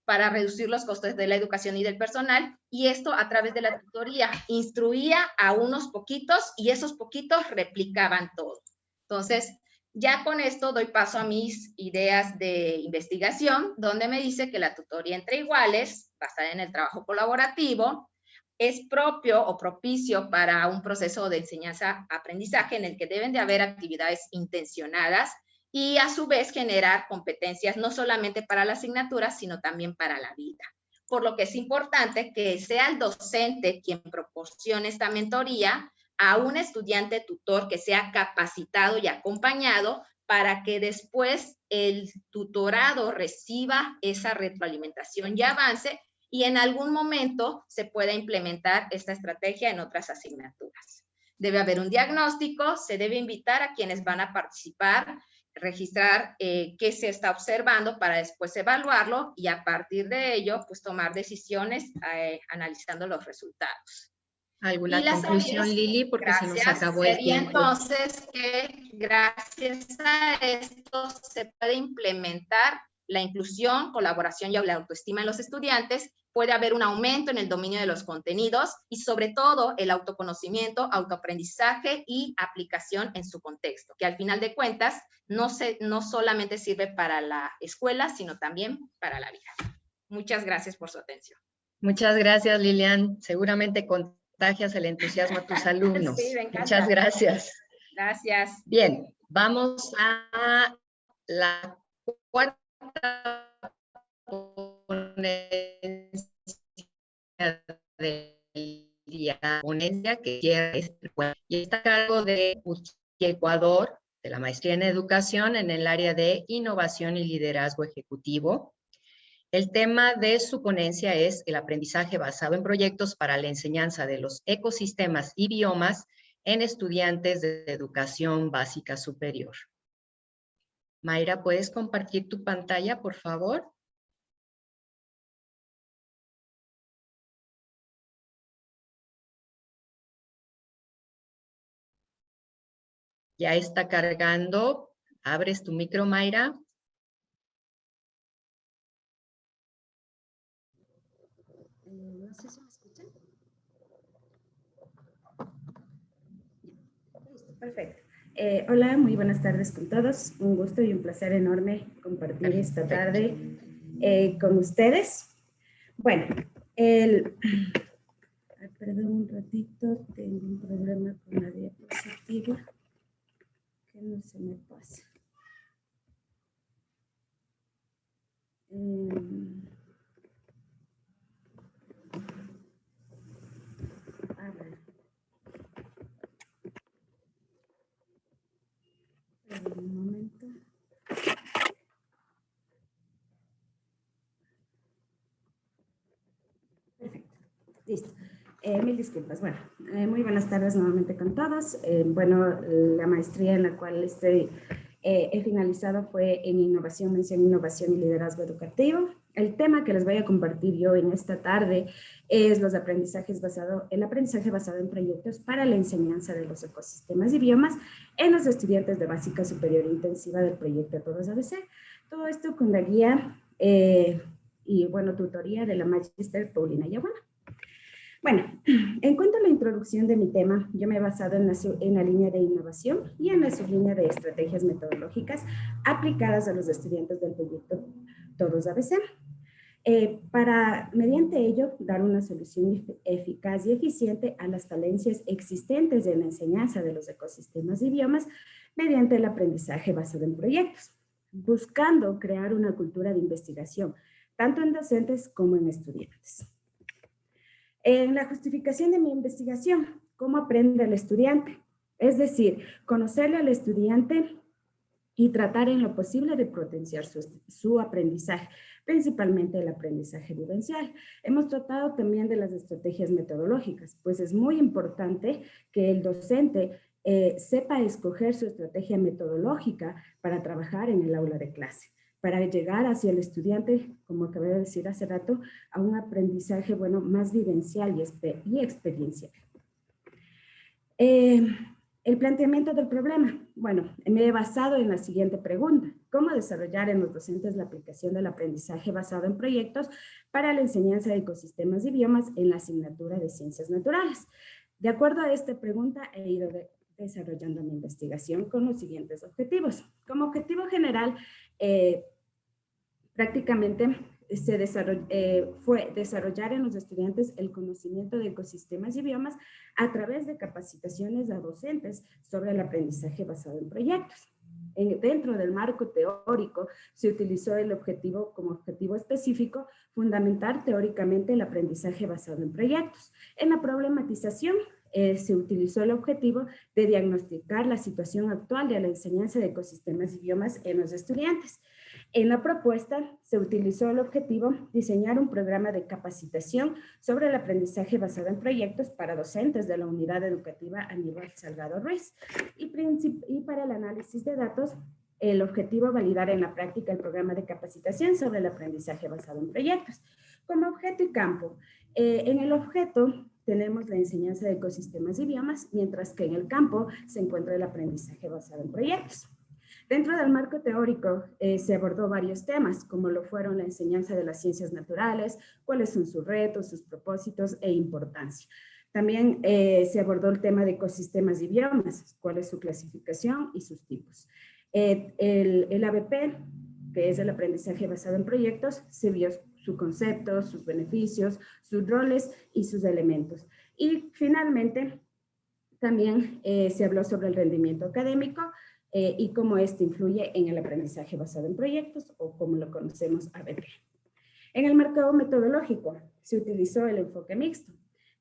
para reducir los costos de la educación y del personal, y esto a través de la tutoría. Instruía a unos poquitos y esos poquitos replicaban todo. Entonces, ya con esto doy paso a mis ideas de investigación, donde me dice que la tutoría entre iguales, basada en el trabajo colaborativo, es propio o propicio para un proceso de enseñanza-aprendizaje en el que deben de haber actividades intencionadas y a su vez generar competencias no solamente para la asignatura, sino también para la vida. Por lo que es importante que sea el docente quien proporcione esta mentoría a un estudiante tutor que sea capacitado y acompañado para que después el tutorado reciba esa retroalimentación y avance, y en algún momento se pueda implementar esta estrategia en otras asignaturas. Debe haber un diagnóstico, se debe invitar a quienes van a participar, registrar qué se está observando para después evaluarlo, y a partir de ello, pues tomar decisiones analizando los resultados. ¿Alguna conclusión, Lili? Porque se nos acabó el tiempo. Entonces, que gracias a esto se puede implementar la inclusión, colaboración y la autoestima en los estudiantes. Puede haber un aumento en el dominio de los contenidos y sobre todo el autoconocimiento, autoaprendizaje y aplicación en su contexto, que al final de cuentas no solamente sirve para la escuela, sino también para la vida. Muchas gracias por su atención. Muchas gracias, Lilian. Seguramente contagias el entusiasmo a tus alumnos. Sí, me encanta. Muchas gracias. Gracias. Bien, vamos a la cuarta ponencia del día, ponencia que y está a cargo de Ecuador, de la maestría en educación en el área de innovación y liderazgo ejecutivo. El tema de su ponencia es el aprendizaje basado en proyectos para la enseñanza de los ecosistemas y biomas en estudiantes de educación básica superior. Mayra, ¿puedes compartir tu pantalla, por favor? Ya está cargando. ¿Abres tu micro, Mayra? No sé si me escuchan. Listo, perfecto. Hola, muy buenas tardes con todos. Un gusto y un placer enorme compartir esta tarde con ustedes. Bueno, perdón un ratito, tengo un problema con la diapositiva que no se me pasa. A ver. Un momento. Perfecto. Listo. Mil disculpas. Bueno, muy buenas tardes nuevamente con todos. Bueno, la maestría en la cual he finalizado fue en innovación, mención innovación y liderazgo educativo. El tema que les voy a compartir yo en esta tarde es el aprendizaje basado en proyectos para la enseñanza de los ecosistemas y biomas en los estudiantes de básica superior intensiva del proyecto Todos ABC. Todo esto con la guía y, bueno, tutoría de la Magíster Paulina Yaguana. Bueno, en cuanto a la introducción de mi tema, yo me he basado en la línea de innovación y en la sublínea de estrategias metodológicas aplicadas a los estudiantes del proyecto Todos ABC. para, mediante ello, dar una solución eficaz y eficiente a las falencias existentes en la enseñanza de los ecosistemas y biomas mediante el aprendizaje basado en proyectos, buscando crear una cultura de investigación, tanto en docentes como en estudiantes. En la justificación de mi investigación, ¿cómo aprende el estudiante? Es decir, conocerle al estudiante y tratar en lo posible de potenciar su aprendizaje, principalmente el aprendizaje vivencial. Hemos tratado también de las estrategias metodológicas, pues es muy importante que el docente sepa escoger su estrategia metodológica para trabajar en el aula de clase, para llegar hacia el estudiante, como acabé de decir hace rato, a un aprendizaje, bueno, más vivencial y experiencial. El planteamiento del problema. Bueno, me he basado en la siguiente pregunta. ¿Cómo desarrollar en los docentes la aplicación del aprendizaje basado en proyectos para la enseñanza de ecosistemas y biomas en la asignatura de ciencias naturales? De acuerdo a esta pregunta, he ido desarrollando mi investigación con los siguientes objetivos. Como objetivo general, prácticamente fue desarrollar en los estudiantes el conocimiento de ecosistemas y biomas a través de capacitaciones a docentes sobre el aprendizaje basado en proyectos. Dentro del marco teórico se utilizó como objetivo específico fundamentar teóricamente el aprendizaje basado en proyectos. En la problematización se utilizó el objetivo de diagnosticar la situación actual de la enseñanza de ecosistemas y biomas en los estudiantes. En la propuesta se utilizó el objetivo diseñar un programa de capacitación sobre el aprendizaje basado en proyectos para docentes de la unidad educativa Aníbal Salgado Ruiz. Y para el análisis de datos, el objetivo validar en la práctica el programa de capacitación sobre el aprendizaje basado en proyectos. Como objeto y campo, en el objeto tenemos la enseñanza de ecosistemas y biomas, mientras que en el campo se encuentra el aprendizaje basado en proyectos. Dentro del marco teórico se abordó varios temas, como lo fueron la enseñanza de las ciencias naturales, cuáles son sus retos, sus propósitos e importancia. También se abordó el tema de ecosistemas y biomas, cuál es su clasificación y sus tipos. El ABP, que es el aprendizaje basado en proyectos, se vio su concepto, sus beneficios, sus roles y sus elementos. Y finalmente, también se habló sobre el rendimiento académico y cómo este influye en el aprendizaje basado en proyectos, o como lo conocemos, ABP. En el marco metodológico se utilizó el enfoque mixto,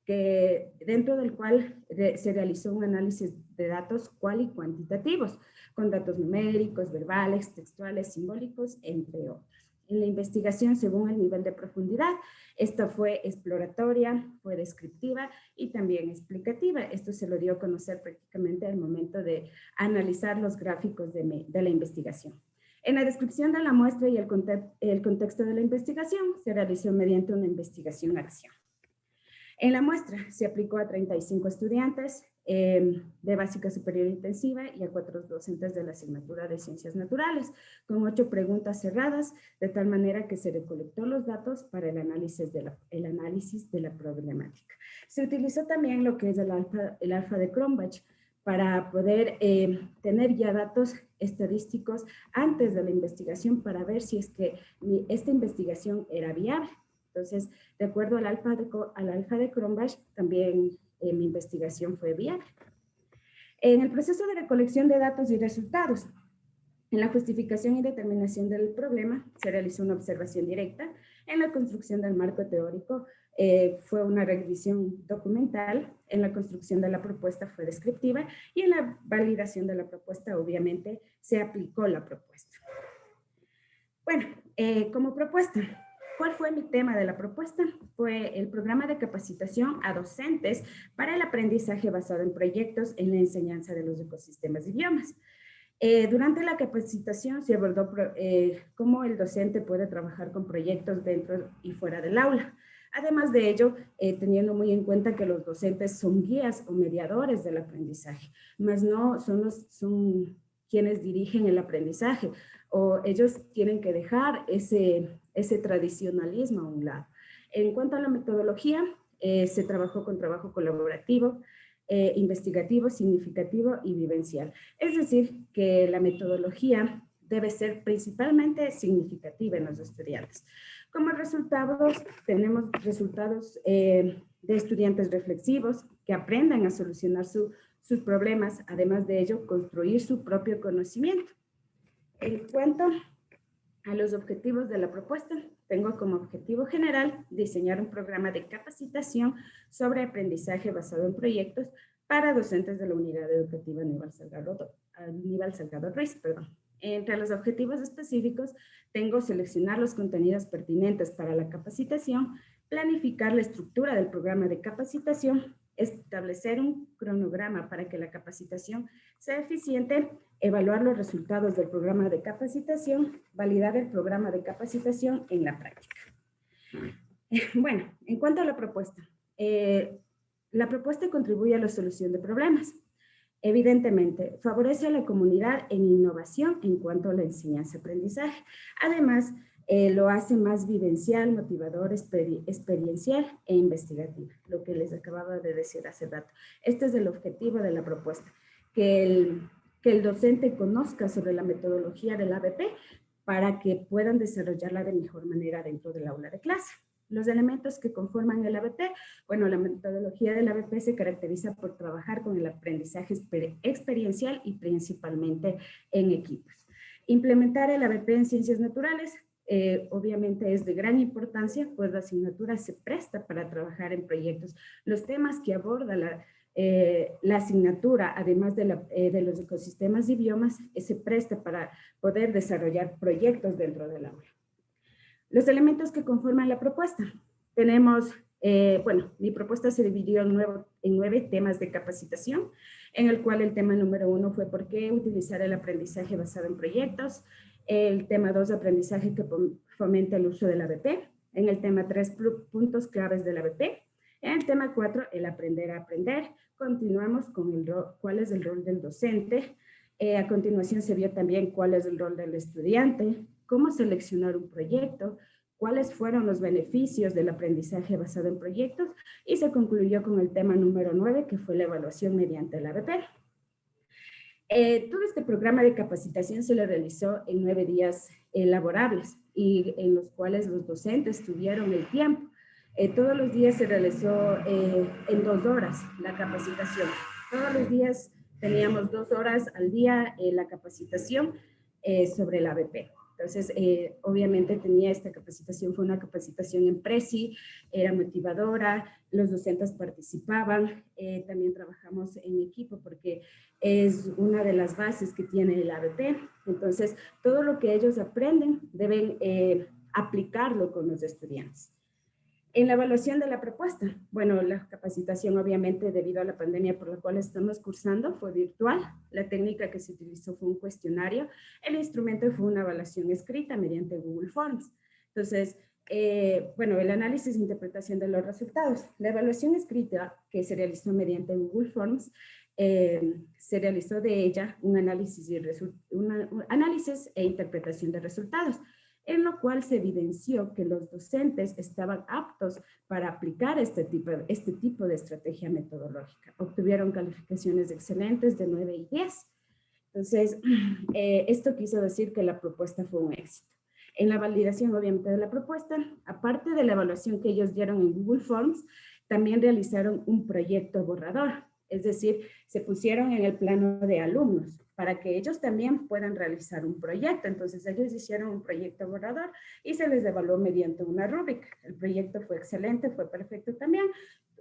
dentro del cual se realizó un análisis de datos cual y cuantitativos, con datos numéricos, verbales, textuales, simbólicos, entre otros. En la investigación, según el nivel de profundidad, esta fue exploratoria, fue descriptiva y también explicativa. Esto se lo dio a conocer prácticamente al momento de analizar los gráficos de la investigación. En la descripción de la muestra y el contexto de la investigación, se realizó mediante una investigación-acción. En la muestra se aplicó a 35 estudiantes de básica superior intensiva y a 4 docentes de la asignatura de ciencias naturales, con 8 preguntas cerradas, de tal manera que se recolectó los datos para el análisis de la problemática. Se utilizó también lo que es el alfa de Cronbach para poder tener ya datos estadísticos antes de la investigación para ver si es que esta investigación era viable. Entonces, de acuerdo al alfa de Cronbach, también mi investigación fue viable. En el proceso de recolección de datos y resultados, en la justificación y determinación del problema, se realizó una observación directa. En la construcción del marco teórico, fue una revisión documental. En la construcción de la propuesta fue descriptiva. Y en la validación de la propuesta, obviamente, se aplicó la propuesta. Bueno, como propuesta, ¿cuál fue mi tema de la propuesta? Fue el programa de capacitación a docentes para el aprendizaje basado en proyectos en la enseñanza de los ecosistemas y biomas. Durante la capacitación se abordó cómo el docente puede trabajar con proyectos dentro y fuera del aula. Además de ello, teniendo muy en cuenta que los docentes son guías o mediadores del aprendizaje, más no son quienes dirigen el aprendizaje, o ellos tienen que dejar ese tradicionalismo a un lado. En cuanto a la metodología, se trabajó con trabajo colaborativo, investigativo, significativo y vivencial. Es decir, que la metodología debe ser principalmente significativa en los estudiantes. Como resultados, tenemos resultados de estudiantes reflexivos que aprendan a solucionar sus problemas, además de ello, construir su propio conocimiento. En cuanto a los objetivos de la propuesta, tengo como objetivo general diseñar un programa de capacitación sobre aprendizaje basado en proyectos para docentes de la Unidad Educativa Aníbal Salgado Ruiz. Entre los objetivos específicos, tengo seleccionar los contenidos pertinentes para la capacitación, planificar la estructura del programa de capacitación, establecer un cronograma para que la capacitación sea eficiente, evaluar los resultados del programa de capacitación, validar el programa de capacitación en la práctica. Bueno, en cuanto a la propuesta contribuye a la solución de problemas. Evidentemente, favorece a la comunidad en innovación en cuanto a la enseñanza-aprendizaje. Además, lo hace más vivencial, motivador, experiencial e investigativo, lo que les acababa de decir hace rato. Este es el objetivo de la propuesta, que el docente conozca sobre la metodología del ABP para que puedan desarrollarla de mejor manera dentro del aula de clase. Los elementos que conforman el ABP, bueno, la metodología del ABP se caracteriza por trabajar con el aprendizaje experiencial y principalmente en equipos. Implementar el ABP en ciencias naturales, obviamente es de gran importancia, pues la asignatura se presta para trabajar en proyectos. Los temas que aborda la asignatura, además de los ecosistemas y biomas, se presta para poder desarrollar proyectos dentro del aula. Los elementos que conforman la propuesta. Tenemos, mi propuesta se dividió en 9 temas de capacitación, en el cual el tema número 1 fue por qué utilizar el aprendizaje basado en proyectos. El tema 2, aprendizaje que fomenta el uso del ABP. En el tema 3, puntos claves del ABP. En el tema 4, el aprender a aprender. Continuamos con cuál es el rol del docente. A continuación se vio también cuál es el rol del estudiante, cómo seleccionar un proyecto, cuáles fueron los beneficios del aprendizaje basado en proyectos y se concluyó con el tema número 9, que fue la evaluación mediante el ABP. Todo este programa de capacitación se lo realizó en 9 días laborables y en los cuales los docentes tuvieron el tiempo. Todos los días se realizó en 2 horas la capacitación. Todos los días teníamos 2 horas al día la capacitación sobre el ABP. Entonces, obviamente tenía esta capacitación, fue una capacitación en Prezi, era motivadora, los docentes participaban, también trabajamos en equipo porque es una de las bases que tiene el ABP. Entonces, todo lo que ellos aprenden deben aplicarlo con los estudiantes. En la evaluación de la propuesta, bueno, la capacitación obviamente debido a la pandemia por la cual estamos cursando fue virtual. La técnica que se utilizó fue un cuestionario. El instrumento fue una evaluación escrita mediante Google Forms. Entonces, el análisis e interpretación de los resultados. La evaluación escrita que se realizó mediante Google Forms, se realizó de ella un análisis e interpretación de resultados, en lo cual se evidenció que los docentes estaban aptos para aplicar este tipo de estrategia metodológica. Obtuvieron calificaciones excelentes de 9 y 10. Entonces, esto quiso decir que la propuesta fue un éxito. En la validación, obviamente, de la propuesta, aparte de la evaluación que ellos dieron en Google Forms, también realizaron un proyecto borrador. Es decir, se pusieron en el plano de alumnos para que ellos también puedan realizar un proyecto. Entonces, ellos hicieron un proyecto borrador y se les evaluó mediante una rúbrica. El proyecto fue excelente, fue perfecto también.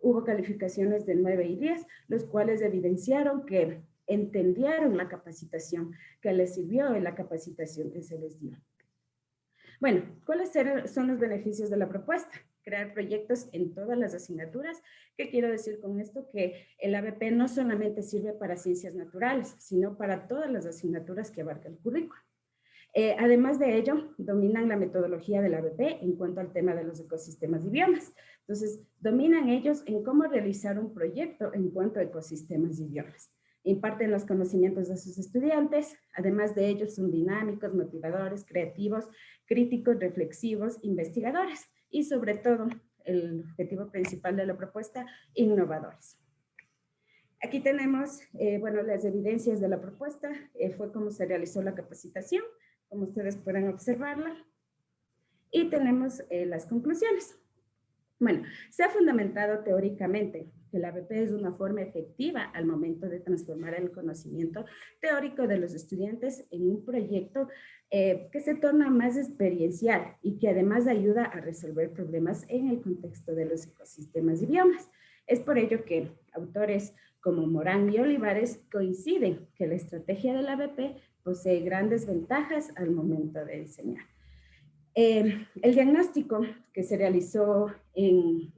Hubo calificaciones de 9 y 10, los cuales evidenciaron que entendieron la capacitación, que les sirvió en la capacitación que se les dio. Bueno, ¿cuáles son los beneficios de la propuesta? Crear proyectos en todas las asignaturas. ¿Qué quiero decir con esto? Que el ABP no solamente sirve para ciencias naturales, sino para todas las asignaturas que abarca el currículo. Además de ello, dominan la metodología del ABP en cuanto al tema de los ecosistemas y biomas. Entonces, dominan ellos en cómo realizar un proyecto en cuanto a ecosistemas y biomas. Imparten los conocimientos de sus estudiantes. Además de ellos, son dinámicos, motivadores, creativos, críticos, reflexivos, investigadores. Y sobre todo, el objetivo principal de la propuesta, innovadores. Aquí tenemos, las evidencias de la propuesta, fue cómo se realizó la capacitación. como ustedes pueden observarla. Y tenemos las conclusiones. Bueno, se ha fundamentado teóricamente que la ABP es una forma efectiva al momento de transformar el conocimiento teórico de los estudiantes en un proyecto que se torna más experiencial y que además ayuda a resolver problemas en el contexto de los ecosistemas y biomas. Es por ello que autores como Morán y Olivares coinciden que la estrategia de la ABP posee grandes ventajas al momento de diseñar. El diagnóstico que se realizó en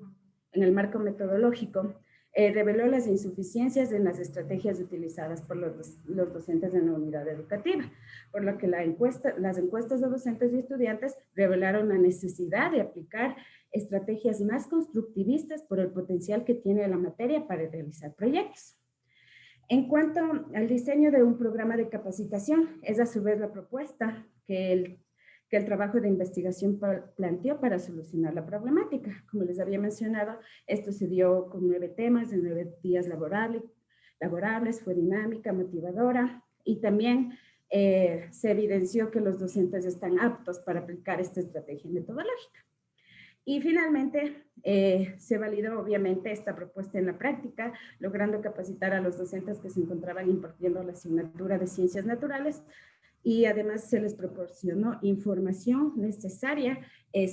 el marco metodológico reveló las insuficiencias en las estrategias utilizadas por los docentes en la unidad educativa, por lo que las encuestas de docentes y estudiantes revelaron la necesidad de aplicar estrategias más constructivistas por el potencial que tiene la materia para realizar proyectos. En cuanto al diseño de un programa de capacitación, es a su vez la propuesta que el trabajo de investigación planteó para solucionar la problemática. Como les había mencionado, esto se dio con 9 temas de 9 días laborables, fue dinámica, motivadora y también se evidenció que los docentes están aptos para aplicar esta estrategia metodológica. Y finalmente, se validó obviamente esta propuesta en la práctica, logrando capacitar a los docentes que se encontraban impartiendo la asignatura de Ciencias Naturales, y además se les proporcionó información necesaria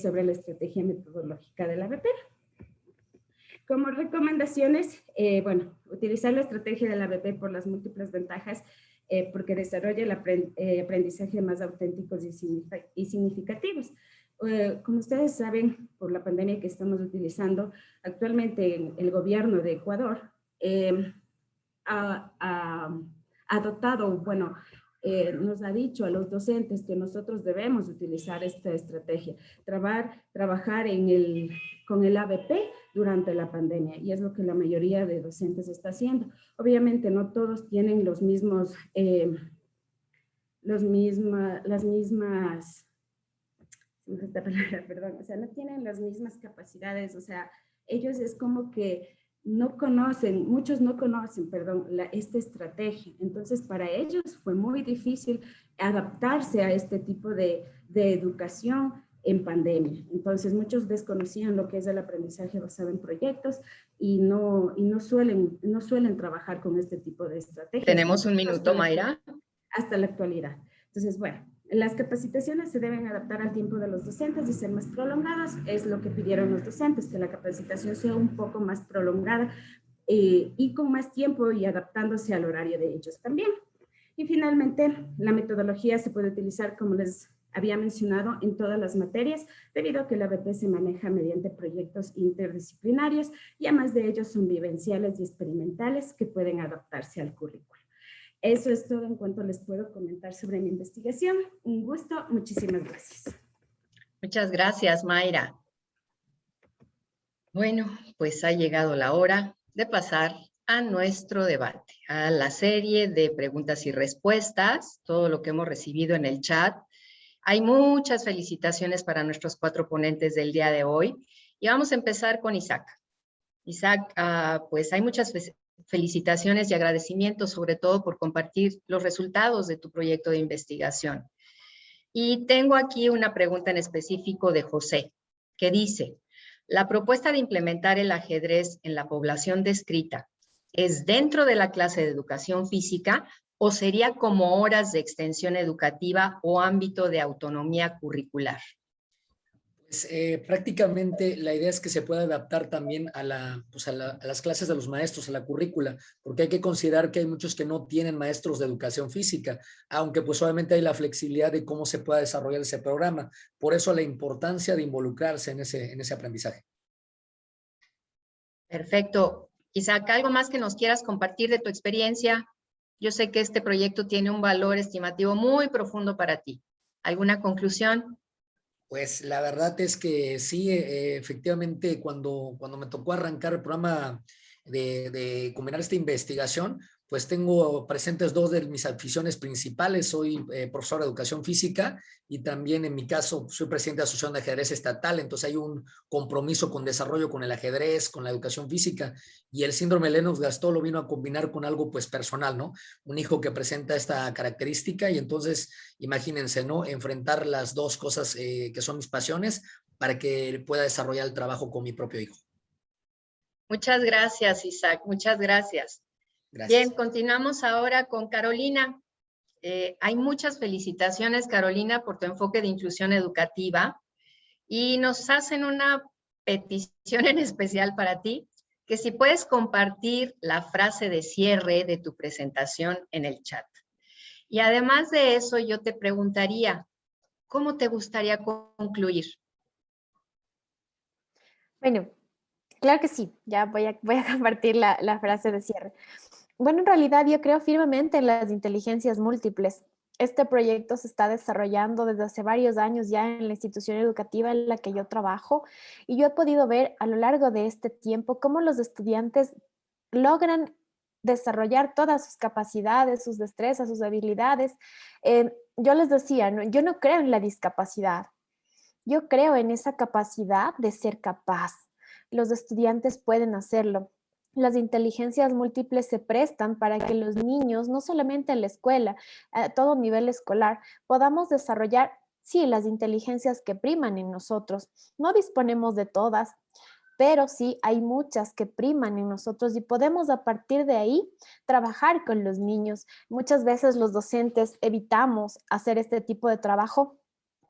sobre la estrategia metodológica de la ABP. Como recomendaciones, bueno, utilizar la estrategia de la ABP por las múltiples ventajas, porque desarrolla el aprendizaje más auténticos y significativos. Como ustedes saben, por la pandemia que estamos utilizando, actualmente el gobierno de Ecuador ha adoptado, bueno, nos ha dicho a los docentes que nosotros debemos utilizar esta estrategia, trabajar con el ABP durante la pandemia, y es lo que la mayoría de docentes está haciendo. Obviamente no todos tienen las mismas, perdón, o sea, no tienen las mismas capacidades, o sea, ellos es como que no conocen, muchos no conocen, perdón, esta estrategia. Entonces, para ellos fue muy difícil adaptarse a este tipo de educación en pandemia. Entonces, muchos desconocían lo que es el aprendizaje basado en proyectos y no suelen trabajar con este tipo de estrategias. Tenemos un minuto, Mayra. Hasta la actualidad. Entonces, bueno, las capacitaciones se deben adaptar al tiempo de los docentes y ser más prolongadas. Es lo que pidieron los docentes, que la capacitación sea un poco más prolongada y con más tiempo y adaptándose al horario de ellos también. Y finalmente, la metodología se puede utilizar, como les había mencionado, en todas las materias, debido a que la ABP se maneja mediante proyectos interdisciplinarios y además de ellos son vivenciales y experimentales que pueden adaptarse al currículo. Eso es todo en cuanto les puedo comentar sobre mi investigación. Un gusto, muchísimas gracias. Muchas gracias, Mayra. Bueno, pues ha llegado la hora de pasar a nuestro debate, a la serie de preguntas y respuestas, todo lo que hemos recibido en el chat. Hay muchas felicitaciones para nuestros 4 ponentes del día de hoy y vamos a empezar con Isaac. Isaac, pues hay muchas felicitaciones y agradecimientos, sobre todo por compartir los resultados de tu proyecto de investigación. Y tengo aquí una pregunta en específico de José, que dice, ¿la propuesta de implementar el ajedrez en la población descrita es dentro de la clase de educación física o sería como horas de extensión educativa o ámbito de autonomía curricular? Pues, prácticamente la idea es que se pueda adaptar también a las clases de los maestros, a la currícula, porque hay que considerar que hay muchos que no tienen maestros de educación física, aunque pues obviamente hay la flexibilidad de cómo se pueda desarrollar ese programa. Por eso la importancia de involucrarse en ese aprendizaje. Perfecto. Isaac, ¿algo más que nos quieras compartir de tu experiencia? Yo sé que este proyecto tiene un valor estimativo muy profundo para ti. ¿Alguna conclusión? Pues la verdad es que sí, efectivamente, cuando me tocó arrancar el programa de combinar esta investigación, pues tengo presentes dos de mis aficiones principales. Soy profesor de educación física y también en mi caso soy presidente de la Asociación de Ajedrez Estatal, entonces hay un compromiso con desarrollo con el ajedrez, con la educación física, y el síndrome de Lennox-Gastaut lo vino a combinar con algo pues personal, ¿no? Un hijo que presenta esta característica y entonces imagínense, ¿no? Enfrentar las dos cosas que son mis pasiones para que pueda desarrollar el trabajo con mi propio hijo. Muchas gracias, Isaac, muchas gracias. Gracias. Bien, continuamos ahora con Carolina. Hay muchas felicitaciones, Carolina, por tu enfoque de inclusión educativa y nos hacen una petición en especial para ti, que si puedes compartir la frase de cierre de tu presentación en el chat. Y además de eso, yo te preguntaría, ¿cómo te gustaría concluir? Bueno, claro que sí, ya voy a compartir la frase de cierre. Bueno, en realidad yo creo firmemente en las inteligencias múltiples. Este proyecto se está desarrollando desde hace varios años ya en la institución educativa en la que yo trabajo y yo he podido ver a lo largo de este tiempo cómo los estudiantes logran desarrollar todas sus capacidades, sus destrezas, sus habilidades. Yo les decía, ¿no? Yo no creo en la discapacidad, yo creo en esa capacidad de ser capaz. Los estudiantes pueden hacerlo. Las inteligencias múltiples se prestan para que los niños, no solamente en la escuela, a todo nivel escolar, podamos desarrollar, sí, las inteligencias que priman en nosotros. No disponemos de todas, pero sí hay muchas que priman en nosotros y podemos a partir de ahí trabajar con los niños. Muchas veces los docentes evitamos hacer este tipo de trabajo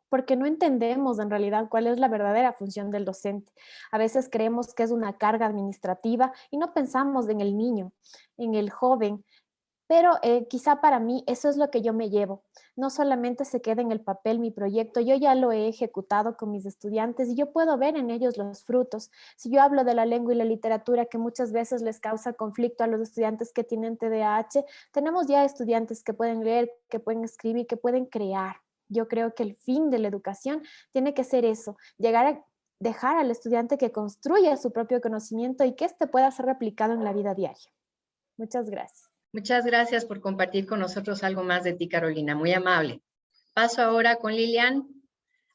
porque no entendemos en realidad cuál es la verdadera función del docente. A veces creemos que es una carga administrativa y no pensamos en el niño, en el joven, pero quizá para mí eso es lo que yo me llevo. No solamente se queda en el papel mi proyecto, yo ya lo he ejecutado con mis estudiantes y yo puedo ver en ellos los frutos. Si yo hablo de la lengua y la literatura que muchas veces les causa conflicto a los estudiantes que tienen TDAH, tenemos ya estudiantes que pueden leer, que pueden escribir, que pueden crear. Yo creo que el fin de la educación tiene que ser eso, llegar a dejar al estudiante que construya su propio conocimiento y que éste pueda ser replicado en la vida diaria. Muchas gracias. Muchas gracias por compartir con nosotros algo más de ti, Carolina, muy amable. Paso ahora con Lilian.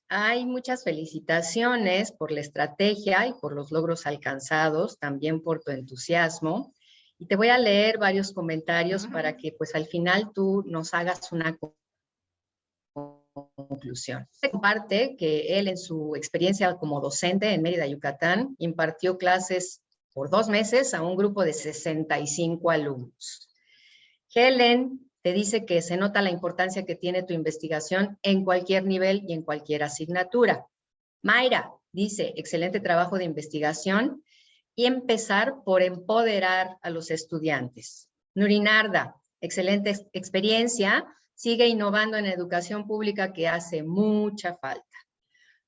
Hay muchas felicitaciones por la estrategia y por los logros alcanzados, también por tu entusiasmo. Y te voy a leer varios comentarios para que pues al final tú nos hagas una conclusión. Comparte que él en su experiencia como docente en Mérida, Yucatán, impartió clases por 2 meses a un grupo de 65 alumnos. Helen te dice que se nota la importancia que tiene tu investigación en cualquier nivel y en cualquier asignatura. Mayra dice, excelente trabajo de investigación y empezar por empoderar a los estudiantes. Nurinarda, excelente experiencia, sigue innovando en educación pública que hace mucha falta.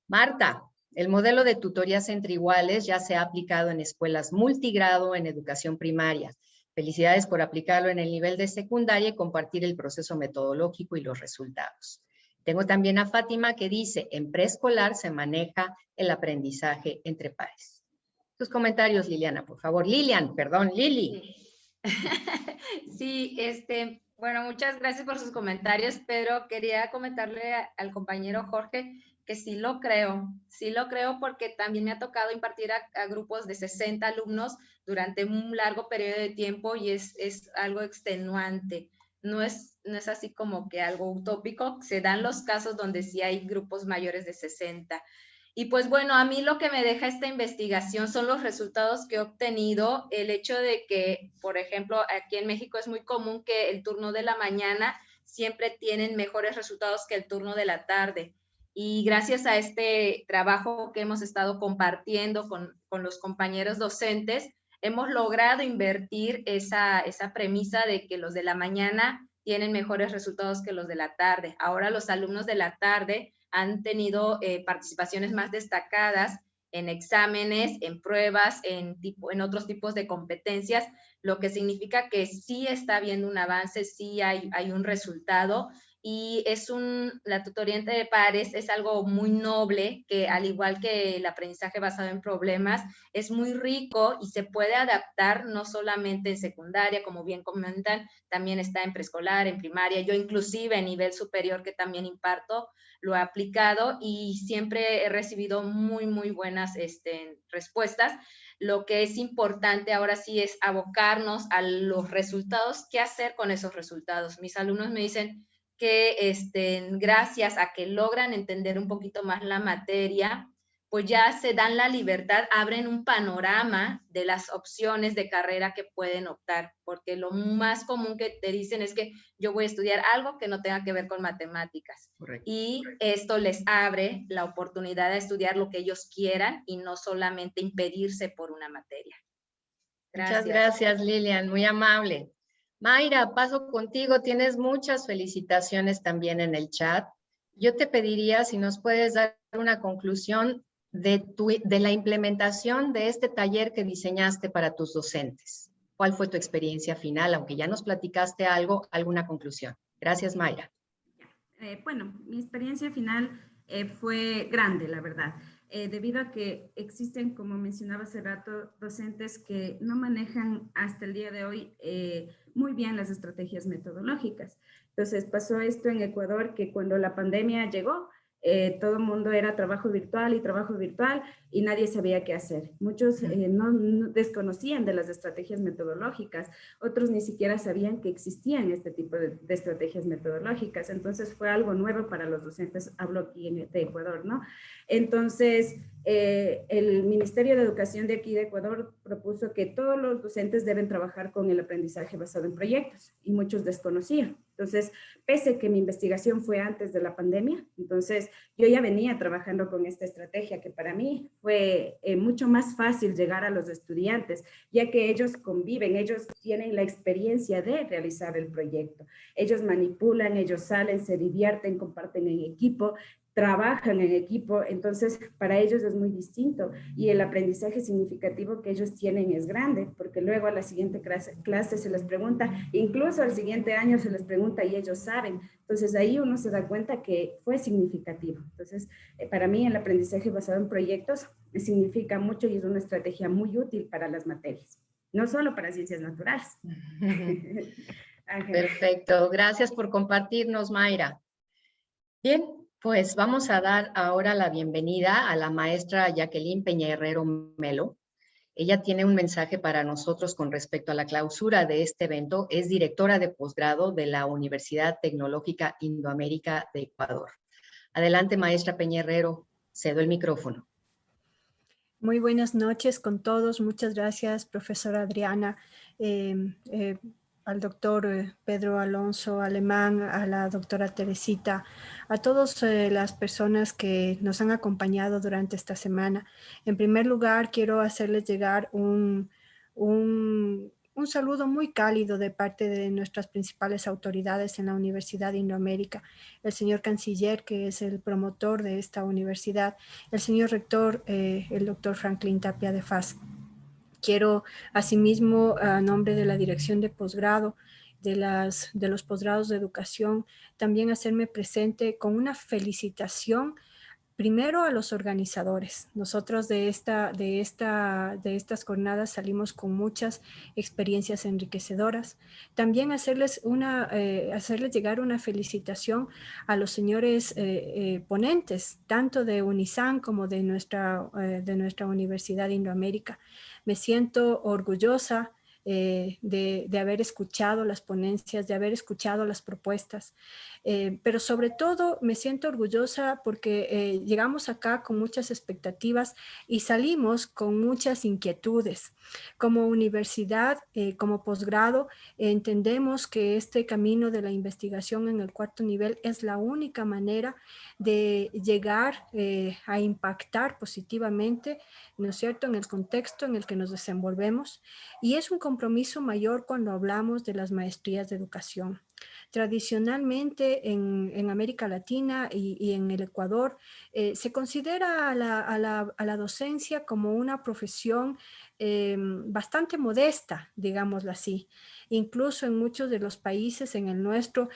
Marta, el modelo de tutorías entre iguales ya se ha aplicado en escuelas multigrado en educación primaria. Felicidades por aplicarlo en el nivel de secundaria y compartir el proceso metodológico y los resultados. Tengo también a Fátima que dice, en preescolar se maneja el aprendizaje entre pares. Tus comentarios, Liliana, por favor. Lili. Sí, bueno, muchas gracias por sus comentarios, pero quería comentarle al compañero Jorge que sí lo creo porque también me ha tocado impartir a grupos de 60 alumnos durante un largo periodo de tiempo y es algo extenuante. No es así como que algo utópico, se dan los casos donde sí hay grupos mayores de 60. Y pues bueno, a mí lo que me deja esta investigación son los resultados que he obtenido, el hecho de que, por ejemplo, aquí en México es muy común que el turno de la mañana siempre tienen mejores resultados que el turno de la tarde. Y gracias a este trabajo que hemos estado compartiendo con los compañeros docentes, hemos logrado invertir esa premisa de que los de la mañana tienen mejores resultados que los de la tarde. Ahora los alumnos de la tarde han tenido participaciones más destacadas en exámenes, en pruebas, en otros tipos de competencias, lo que significa que sí está habiendo un avance, sí hay un resultado y la tutoría entre pares es algo muy noble, que al igual que el aprendizaje basado en problemas, es muy rico y se puede adaptar no solamente en secundaria, como bien comentan, también está en preescolar, en primaria, yo inclusive a nivel superior que también imparto, lo he aplicado y siempre he recibido muy, muy buenas respuestas. Lo que es importante ahora sí es abocarnos a los resultados, qué hacer con esos resultados. Mis alumnos me dicen que gracias a que logran entender un poquito más la materia, pues ya se dan la libertad, abren un panorama de las opciones de carrera que pueden optar, porque lo más común que te dicen es que yo voy a estudiar algo que no tenga que ver con matemáticas. Correcto. Y esto les abre la oportunidad de estudiar lo que ellos quieran y no solamente impedirse por una materia. Muchas gracias, Lilian, muy amable. Mayra, paso contigo, tienes muchas felicitaciones también en el chat. Yo te pediría si nos puedes dar una conclusión de la implementación de este taller que diseñaste para tus docentes. ¿Cuál fue tu experiencia final? Aunque ya nos platicaste algo, alguna conclusión. Gracias, Mayra. Bueno, mi experiencia final fue grande, la verdad, debido a que existen, como mencionaba hace rato, docentes que no manejan hasta el día de hoy muy bien las estrategias metodológicas. Entonces pasó esto en Ecuador, que cuando la pandemia llegó, todo el mundo era trabajo virtual y nadie sabía qué hacer. Muchos no desconocían de las estrategias metodológicas, otros ni siquiera sabían que existían este tipo de estrategias metodológicas. Entonces fue algo nuevo para los docentes, hablo aquí de Ecuador, ¿no? Entonces, el Ministerio de Educación de aquí de Ecuador propuso que todos los docentes deben trabajar con el aprendizaje basado en proyectos y muchos desconocían. Entonces, pese a que mi investigación fue antes de la pandemia, entonces yo ya venía trabajando con esta estrategia que para mí fue mucho más fácil llegar a los estudiantes, ya que ellos conviven, ellos tienen la experiencia de realizar el proyecto. Ellos manipulan, ellos salen, se divierten, comparten en equipo, trabajan en equipo, entonces para ellos es muy distinto y el aprendizaje significativo que ellos tienen es grande, porque luego a la siguiente clase se les pregunta, incluso al siguiente año se les pregunta y ellos saben. Entonces ahí uno se da cuenta que fue significativo. Entonces para mí el aprendizaje basado en proyectos significa mucho y es una estrategia muy útil para las materias, no solo para ciencias naturales. Perfecto, gracias por compartirnos, Mayra. Bien, pues vamos a dar ahora la bienvenida a la maestra Jacqueline Peña Herrero Melo. Ella tiene un mensaje para nosotros con respecto a la clausura de este evento. Es directora de posgrado de la Universidad Tecnológica Indoamérica de Ecuador. Adelante, maestra Peña Herrero, cedo el micrófono. Muy buenas noches con todos. Muchas gracias, profesora Adriana, al doctor Pedro Alonso Alemán, a la doctora Teresita, a todas las personas que nos han acompañado durante esta semana. En primer lugar, quiero hacerles llegar un saludo muy cálido de parte de nuestras principales autoridades en la Universidad de Indoamérica, el señor canciller, que es el promotor de esta universidad, el señor rector, el doctor Franklin Tapia de Faz. Quiero asimismo, a nombre de la Dirección de Posgrado, de los posgrados de educación, también hacerme presente con una felicitación primero a los organizadores. Nosotros de estas jornadas salimos con muchas experiencias enriquecedoras. También hacerles llegar una felicitación a los señores ponentes, tanto de UNISAN como de nuestra Universidad de Indoamérica. Me siento orgullosa de haber escuchado las ponencias, de haber escuchado las propuestas, pero sobre todo me siento orgullosa porque llegamos acá con muchas expectativas y salimos con muchas inquietudes. Como universidad, como posgrado, entendemos que este camino de la investigación en el cuarto nivel es la única manera de llegar a impactar positivamente, ¿no es cierto?, en el contexto en el que nos desenvolvemos, y es un compromiso mayor cuando hablamos de las maestrías de educación. Tradicionalmente en América Latina y en el Ecuador se considera a la docencia como una profesión bastante modesta, digámoslo así. Incluso en muchos de los países, en el nuestro,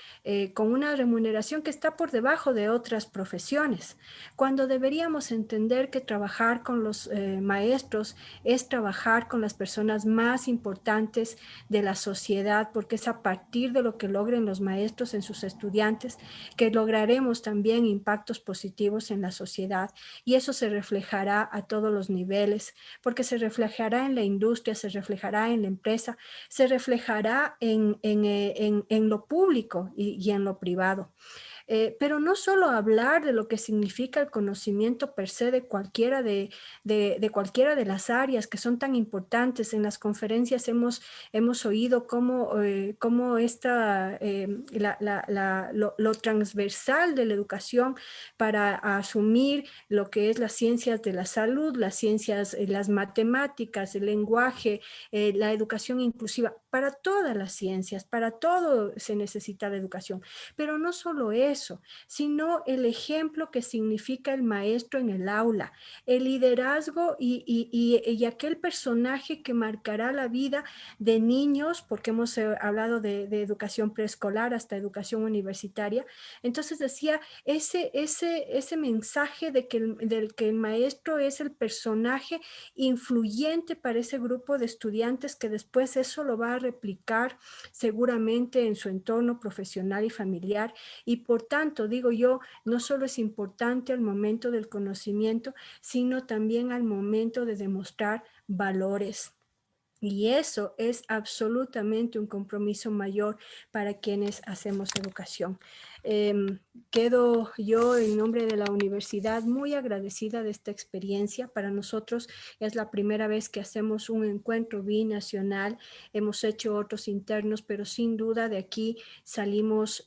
con una remuneración que está por debajo de otras profesiones, cuando deberíamos entender que trabajar con los maestros es trabajar con las personas más importantes de la sociedad, porque es a partir de lo que logren los maestros en sus estudiantes que lograremos también impactos positivos en la sociedad, y eso se reflejará a todos los niveles, porque se reflejará en la industria, se reflejará en la empresa, se reflejará en lo público y en lo privado. Pero no solo hablar de lo que significa el conocimiento per se de cualquiera de cualquiera de las áreas que son tan importantes. En las conferencias hemos oído cómo lo transversal de la educación para asumir lo que es las ciencias de la salud, las ciencias, las matemáticas, el lenguaje, la educación inclusiva. Para todas las ciencias, para todo se necesita la educación. Pero no solo eso, sino el ejemplo que significa el maestro en el aula, el liderazgo y aquel personaje que marcará la vida de niños, porque hemos hablado de educación preescolar hasta educación universitaria. Entonces decía, ese mensaje del que el maestro es el personaje influyente para ese grupo de estudiantes, que después eso lo va a replicar seguramente en su entorno profesional y familiar. Y por tanto, digo yo, no solo es importante al momento del conocimiento, sino también al momento de demostrar valores. Y eso es absolutamente un compromiso mayor para quienes hacemos educación. Quedo yo en nombre de la universidad muy agradecida de esta experiencia. Para nosotros es la primera vez que hacemos un encuentro binacional. Hemos hecho otros internos, pero sin duda de aquí salimos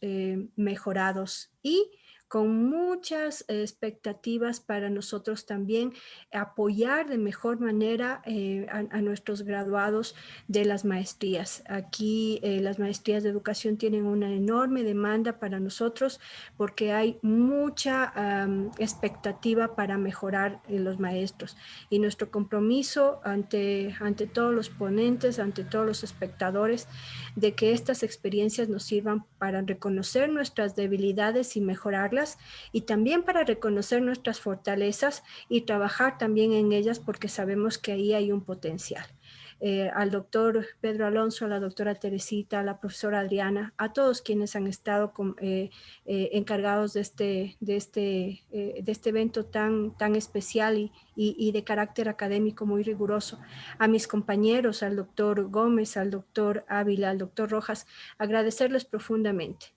mejorados y con muchas expectativas para nosotros también apoyar de mejor manera a nuestros graduados de las maestrías. Aquí las maestrías de educación tienen una enorme demanda para nosotros porque hay mucha expectativa para mejorar los maestros, y nuestro compromiso ante todos los ponentes, ante todos los espectadores, de que estas experiencias nos sirvan para reconocer nuestras debilidades y mejorarlas, y también para reconocer nuestras fortalezas y trabajar también en ellas, porque sabemos que ahí hay un potencial. Al doctor Pedro Alonso, a la doctora Teresita, a la profesora Adriana, a todos quienes han estado encargados de este evento tan especial y de carácter académico muy riguroso, a mis compañeros, al doctor Gómez, al doctor Ávila, al doctor Rojas, agradecerles profundamente.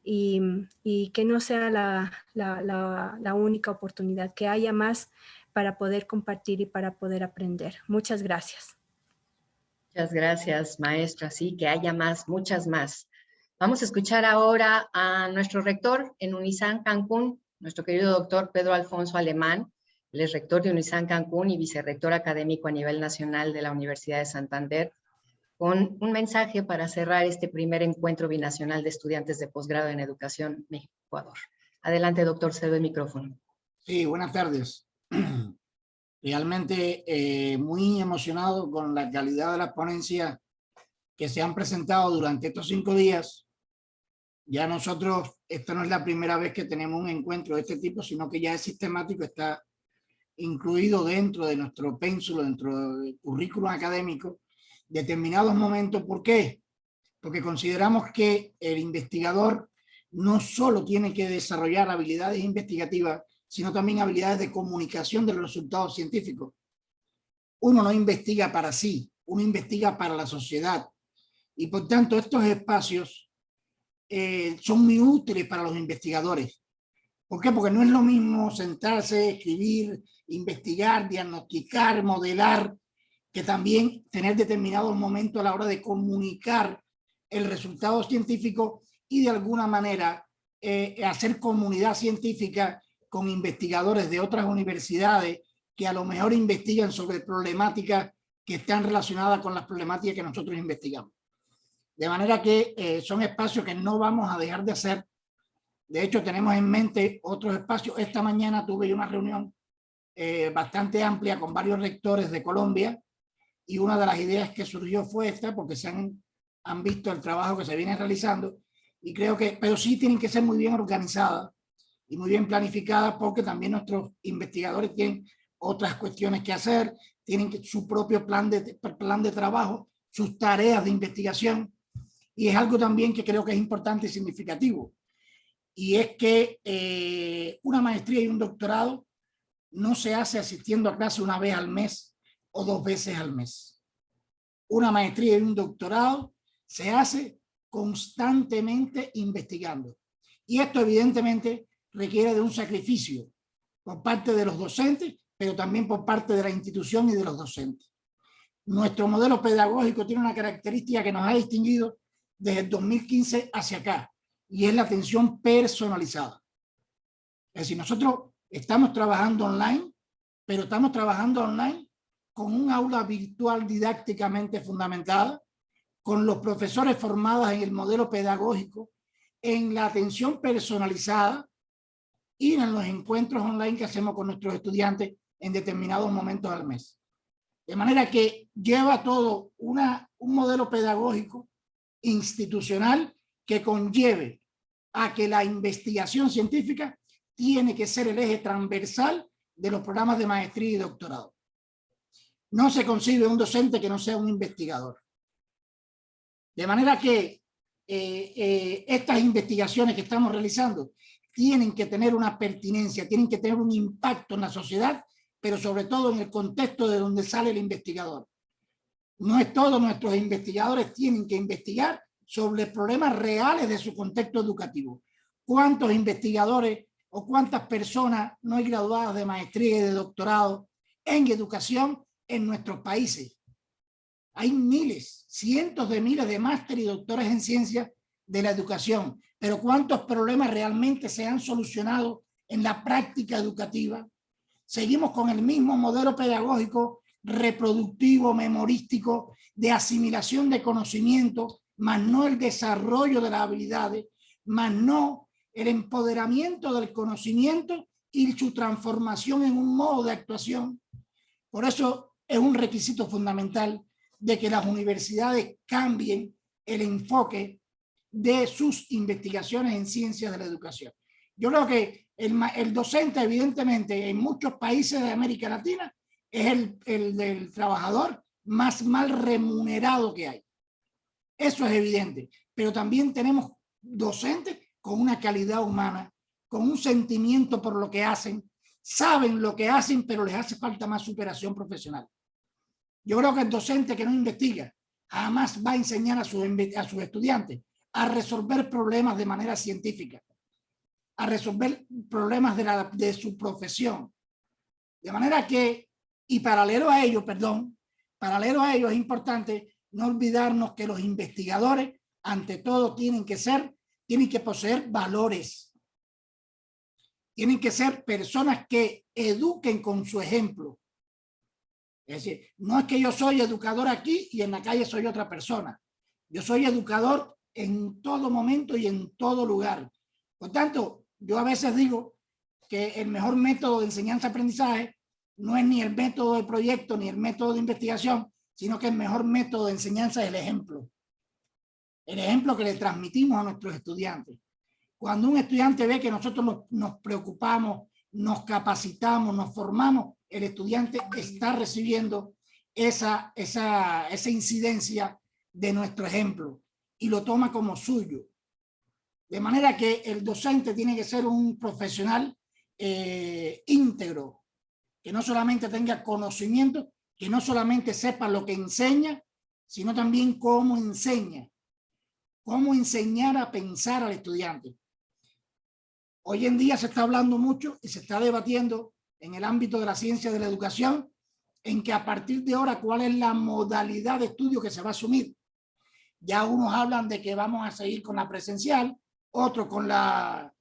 Y que no sea la única oportunidad, que haya más para poder compartir y para poder aprender. Muchas gracias. Muchas gracias, maestra. Sí, que haya más, muchas más. Vamos a escuchar ahora a nuestro rector en UNISAN Cancún, nuestro querido doctor Pedro Alfonso Alemán. Él es rector de UNISAN Cancún y vicerrector académico a nivel nacional de la Universidad de Santander, con un mensaje para cerrar este primer encuentro binacional de estudiantes de posgrado en educación México-Ecuador. Adelante, doctor, cedo el micrófono. Sí, buenas tardes. Realmente muy emocionado con la calidad de las ponencias que se han presentado durante estos 5 días. Ya nosotros, esto no es la primera vez que tenemos un encuentro de este tipo, sino que ya es sistemático, está incluido dentro de nuestro pénsulo, dentro del currículum académico, determinados momentos. ¿Por qué? Porque consideramos que el investigador no solo tiene que desarrollar habilidades investigativas, sino también habilidades de comunicación de los resultados científicos. Uno no investiga para sí, uno investiga para la sociedad. Y por tanto, estos espacios son muy útiles para los investigadores. ¿Por qué? Porque no es lo mismo sentarse, escribir, investigar, diagnosticar, modelar, que también tener determinados momentos a la hora de comunicar el resultado científico y de alguna manera hacer comunidad científica con investigadores de otras universidades que a lo mejor investigan sobre problemáticas que están relacionadas con las problemáticas que nosotros investigamos. De manera que son espacios que no vamos a dejar de hacer. De hecho, tenemos en mente otros espacios. Esta mañana tuve una reunión bastante amplia con varios rectores de Colombia, y una de las ideas que surgió fue esta, porque han visto el trabajo que se viene realizando, y creo que, pero sí tienen que ser muy bien organizadas y muy bien planificadas, porque también nuestros investigadores tienen otras cuestiones que hacer, tienen su propio plan de trabajo, sus tareas de investigación, y es algo también que creo que es importante y significativo, y es que una maestría y un doctorado no se hace asistiendo a clase una vez al mes o 2 veces al mes. Una maestría y un doctorado se hace constantemente investigando. Y esto evidentemente requiere de un sacrificio por parte de los docentes, pero también por parte de la institución y de los docentes. Nuestro modelo pedagógico tiene una característica que nos ha distinguido desde el 2015 hacia acá, y es la atención personalizada. Es decir, nosotros estamos trabajando online, pero estamos trabajando online con un aula virtual didácticamente fundamentada, con los profesores formados en el modelo pedagógico, en la atención personalizada y en los encuentros online que hacemos con nuestros estudiantes en determinados momentos al mes. De manera que lleva todo un modelo pedagógico institucional que conlleve a que la investigación científica tiene que ser el eje transversal de los programas de maestría y doctorado. No se concibe un docente que no sea un investigador. De manera que estas investigaciones que estamos realizando tienen que tener una pertinencia, tienen que tener un impacto en la sociedad, pero sobre todo en el contexto de donde sale el investigador. No es todo, nuestros investigadores tienen que investigar sobre problemas reales de su contexto educativo. ¿Cuántos investigadores o cuántas personas no hay graduadas de maestría y de doctorado en educación en nuestros países? Hay miles, cientos de miles de máster y doctores en ciencias de la educación, pero ¿cuántos problemas realmente se han solucionado en la práctica educativa? Seguimos con el mismo modelo pedagógico reproductivo, memorístico, de asimilación de conocimiento, más no el desarrollo de las habilidades, más no el empoderamiento del conocimiento y su transformación en un modo de actuación. Por eso es un requisito fundamental de que las universidades cambien el enfoque de sus investigaciones en ciencias de la educación. Yo creo que el docente, evidentemente, en muchos países de América Latina, es el trabajador más mal remunerado que hay. Eso es evidente, pero también tenemos docentes con una calidad humana, con un sentimiento por lo que hacen, saben lo que hacen, pero les hace falta más superación profesional. Yo creo que el docente que no investiga jamás va a enseñar a sus estudiantes a resolver problemas de manera científica, a resolver problemas de su profesión. De manera que, y paralelo a ello, es importante no olvidarnos que los investigadores, ante todo, tienen que poseer valores. Tienen que ser personas que eduquen con su ejemplo. Es decir, no es que yo soy educador aquí y en la calle soy otra persona. Yo soy educador en todo momento y en todo lugar. Por tanto, yo a veces digo que el mejor método de enseñanza-aprendizaje no es ni el método de proyecto ni el método de investigación, sino que el mejor método de enseñanza es el ejemplo. El ejemplo que le transmitimos a nuestros estudiantes. Cuando un estudiante ve que nosotros nos preocupamos, nos capacitamos, nos formamos, el estudiante está recibiendo esa incidencia de nuestro ejemplo y lo toma como suyo. De manera que el docente tiene que ser un profesional íntegro, que no solamente tenga conocimiento, que no solamente sepa lo que enseña, sino también cómo enseña, cómo enseñar a pensar al estudiante. Hoy en día se está hablando mucho y se está debatiendo en el ámbito de la ciencia de la educación, en que a partir de ahora, ¿cuál es la modalidad de estudio que se va a asumir? Ya unos hablan de que vamos a seguir con la presencial, otros con la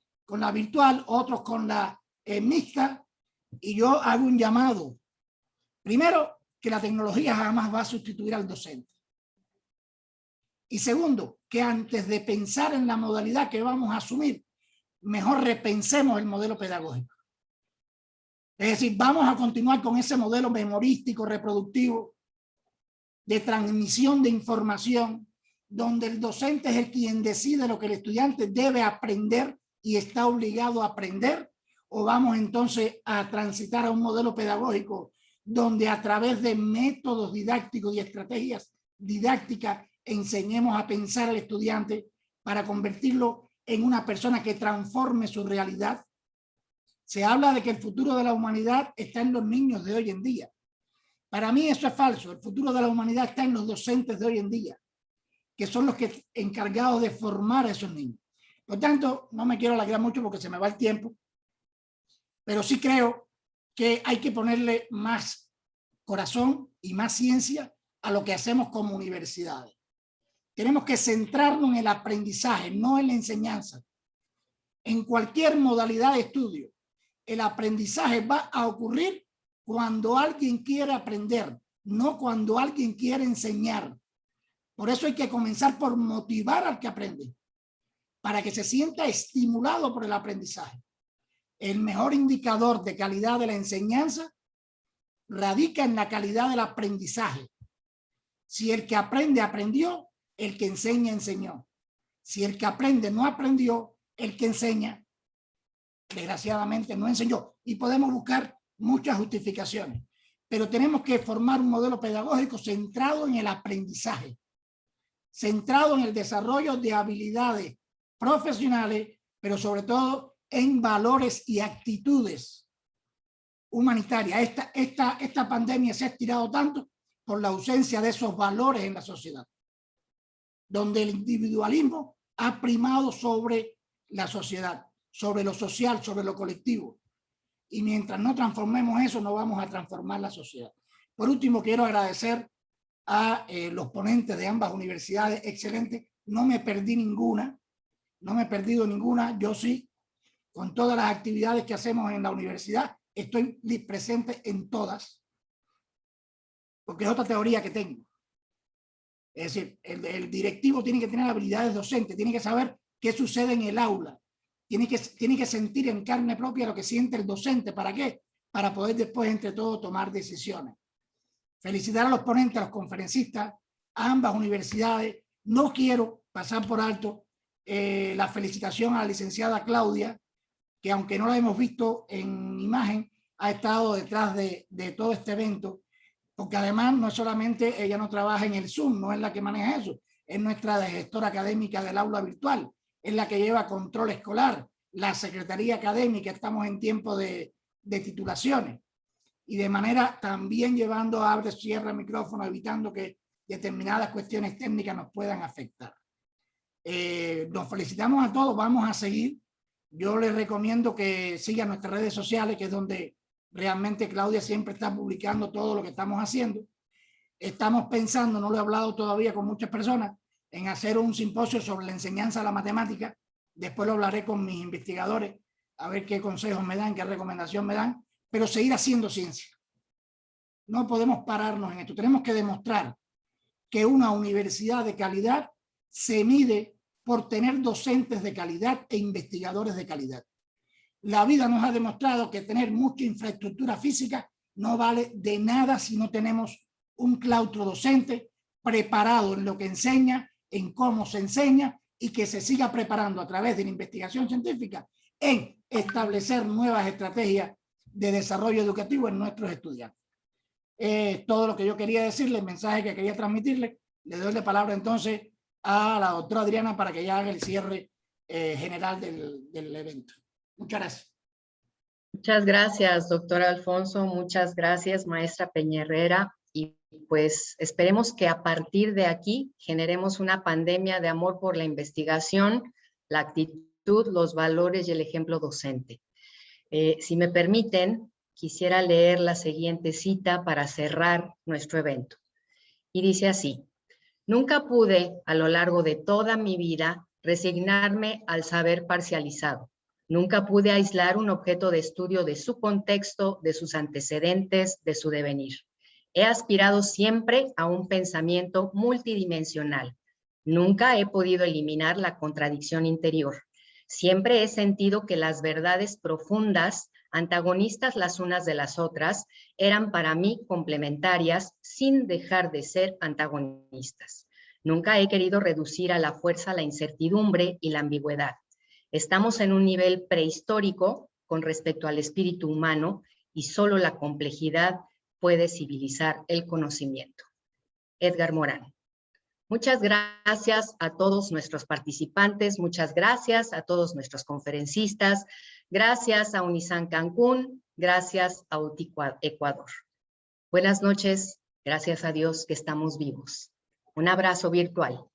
virtual, otros con la mixta, y yo hago un llamado. Primero, que la tecnología jamás va a sustituir al docente. Y segundo, que antes de pensar en la modalidad que vamos a asumir, mejor repensemos el modelo pedagógico. Es decir, vamos a continuar con ese modelo memorístico, reproductivo, de transmisión de información, donde el docente es el quien decide lo que el estudiante debe aprender y está obligado a aprender, o vamos entonces a transitar a un modelo pedagógico donde a través de métodos didácticos y estrategias didácticas enseñemos a pensar al estudiante para convertirlo en una persona que transforme su realidad. Se habla de que el futuro de la humanidad está en los niños de hoy en día. Para mí eso es falso. El futuro de la humanidad está en los docentes de hoy en día, que son los que encargados de formar a esos niños. Por tanto, no me quiero alargar mucho porque se me va el tiempo, pero sí creo que hay que ponerle más corazón y más ciencia a lo que hacemos como universidades. Tenemos que centrarnos en el aprendizaje, no en la enseñanza. En cualquier modalidad de estudio, el aprendizaje va a ocurrir cuando alguien quiere aprender, no cuando alguien quiere enseñar. Por eso hay que comenzar por motivar al que aprende, para que se sienta estimulado por el aprendizaje. El mejor indicador de calidad de la enseñanza radica en la calidad del aprendizaje. Si el que aprende aprendió, el que enseña enseñó. Si el que aprende no aprendió, el que enseña desgraciadamente no enseñó. Y podemos buscar muchas justificaciones, pero tenemos que formar un modelo pedagógico centrado en el aprendizaje, centrado en el desarrollo de habilidades profesionales, pero sobre todo en valores y actitudes humanitarias. Esta pandemia se ha estirado tanto por la ausencia de esos valores en la sociedad, donde el individualismo ha primado sobre la sociedad, sobre lo social, sobre lo colectivo. Y mientras no transformemos eso, no vamos a transformar la sociedad. Por último, quiero agradecer a los ponentes de ambas universidades, excelentes. No me perdí ninguna, no me he perdido ninguna. Yo sí, con todas las actividades que hacemos en la universidad, estoy presente en todas, porque es otra teoría que tengo. Es decir, el directivo tiene que tener habilidades docentes, tiene que saber qué sucede en el aula, tiene que sentir en carne propia lo que siente el docente. ¿Para qué? Para poder después entre todos tomar decisiones. Felicitar a los ponentes, a los conferencistas, a ambas universidades. No quiero pasar por alto la felicitación a la licenciada Claudia, que aunque no la hemos visto en imagen, ha estado detrás de todo este evento, porque además no solamente ella no trabaja en el Zoom, no es la que maneja eso, es nuestra gestora académica del aula virtual, es la que lleva control escolar, la secretaría académica, estamos en tiempo de titulaciones, y de manera también llevando abre, cierra el micrófono, evitando que determinadas cuestiones técnicas nos puedan afectar. Nos felicitamos a todos, vamos a seguir. Yo les recomiendo que sigan nuestras redes sociales, que es donde realmente Claudia siempre está publicando todo lo que estamos haciendo. Estamos pensando, no lo he hablado todavía con muchas personas, en hacer un simposio sobre la enseñanza de la matemática. Después lo hablaré con mis investigadores, a ver qué consejos me dan, qué recomendación me dan, pero seguir haciendo ciencia. No podemos pararnos en esto. Tenemos que demostrar que una universidad de calidad se mide por tener docentes de calidad e investigadores de calidad. La vida nos ha demostrado que tener mucha infraestructura física no vale de nada si no tenemos un claustro docente preparado en lo que enseña, en cómo se enseña, y que se siga preparando a través de la investigación científica en establecer nuevas estrategias de desarrollo educativo en nuestros estudiantes. Todo lo que yo quería decirle, el mensaje que quería transmitirle. Le doy la palabra entonces a la doctora Adriana para que ella haga el cierre general del evento. Muchas gracias. Muchas gracias, doctor Alfonso. Muchas gracias, maestra Peña Herrera. Y pues esperemos que a partir de aquí generemos una pandemia de amor por la investigación, la actitud, los valores y el ejemplo docente. Si me permiten, quisiera leer la siguiente cita para cerrar nuestro evento. Y dice así: nunca pude, a lo largo de toda mi vida, resignarme al saber parcializado. Nunca pude aislar un objeto de estudio de su contexto, de sus antecedentes, de su devenir. He aspirado siempre a un pensamiento multidimensional, Nunca he podido eliminar la contradicción interior. Siempre he sentido que las verdades profundas, antagonistas las unas de las otras, eran para mí complementarias sin dejar de ser antagonistas. Nunca he querido reducir a la fuerza la incertidumbre y la ambigüedad. Estamos en un nivel prehistórico con respecto al espíritu humano y solo la complejidad puede civilizar el conocimiento. Edgar Morán. Muchas gracias a todos nuestros participantes, muchas gracias a todos nuestros conferencistas, gracias a Unisan Cancún, gracias a UTI Ecuador. Buenas noches, gracias a Dios que estamos vivos. Un abrazo virtual.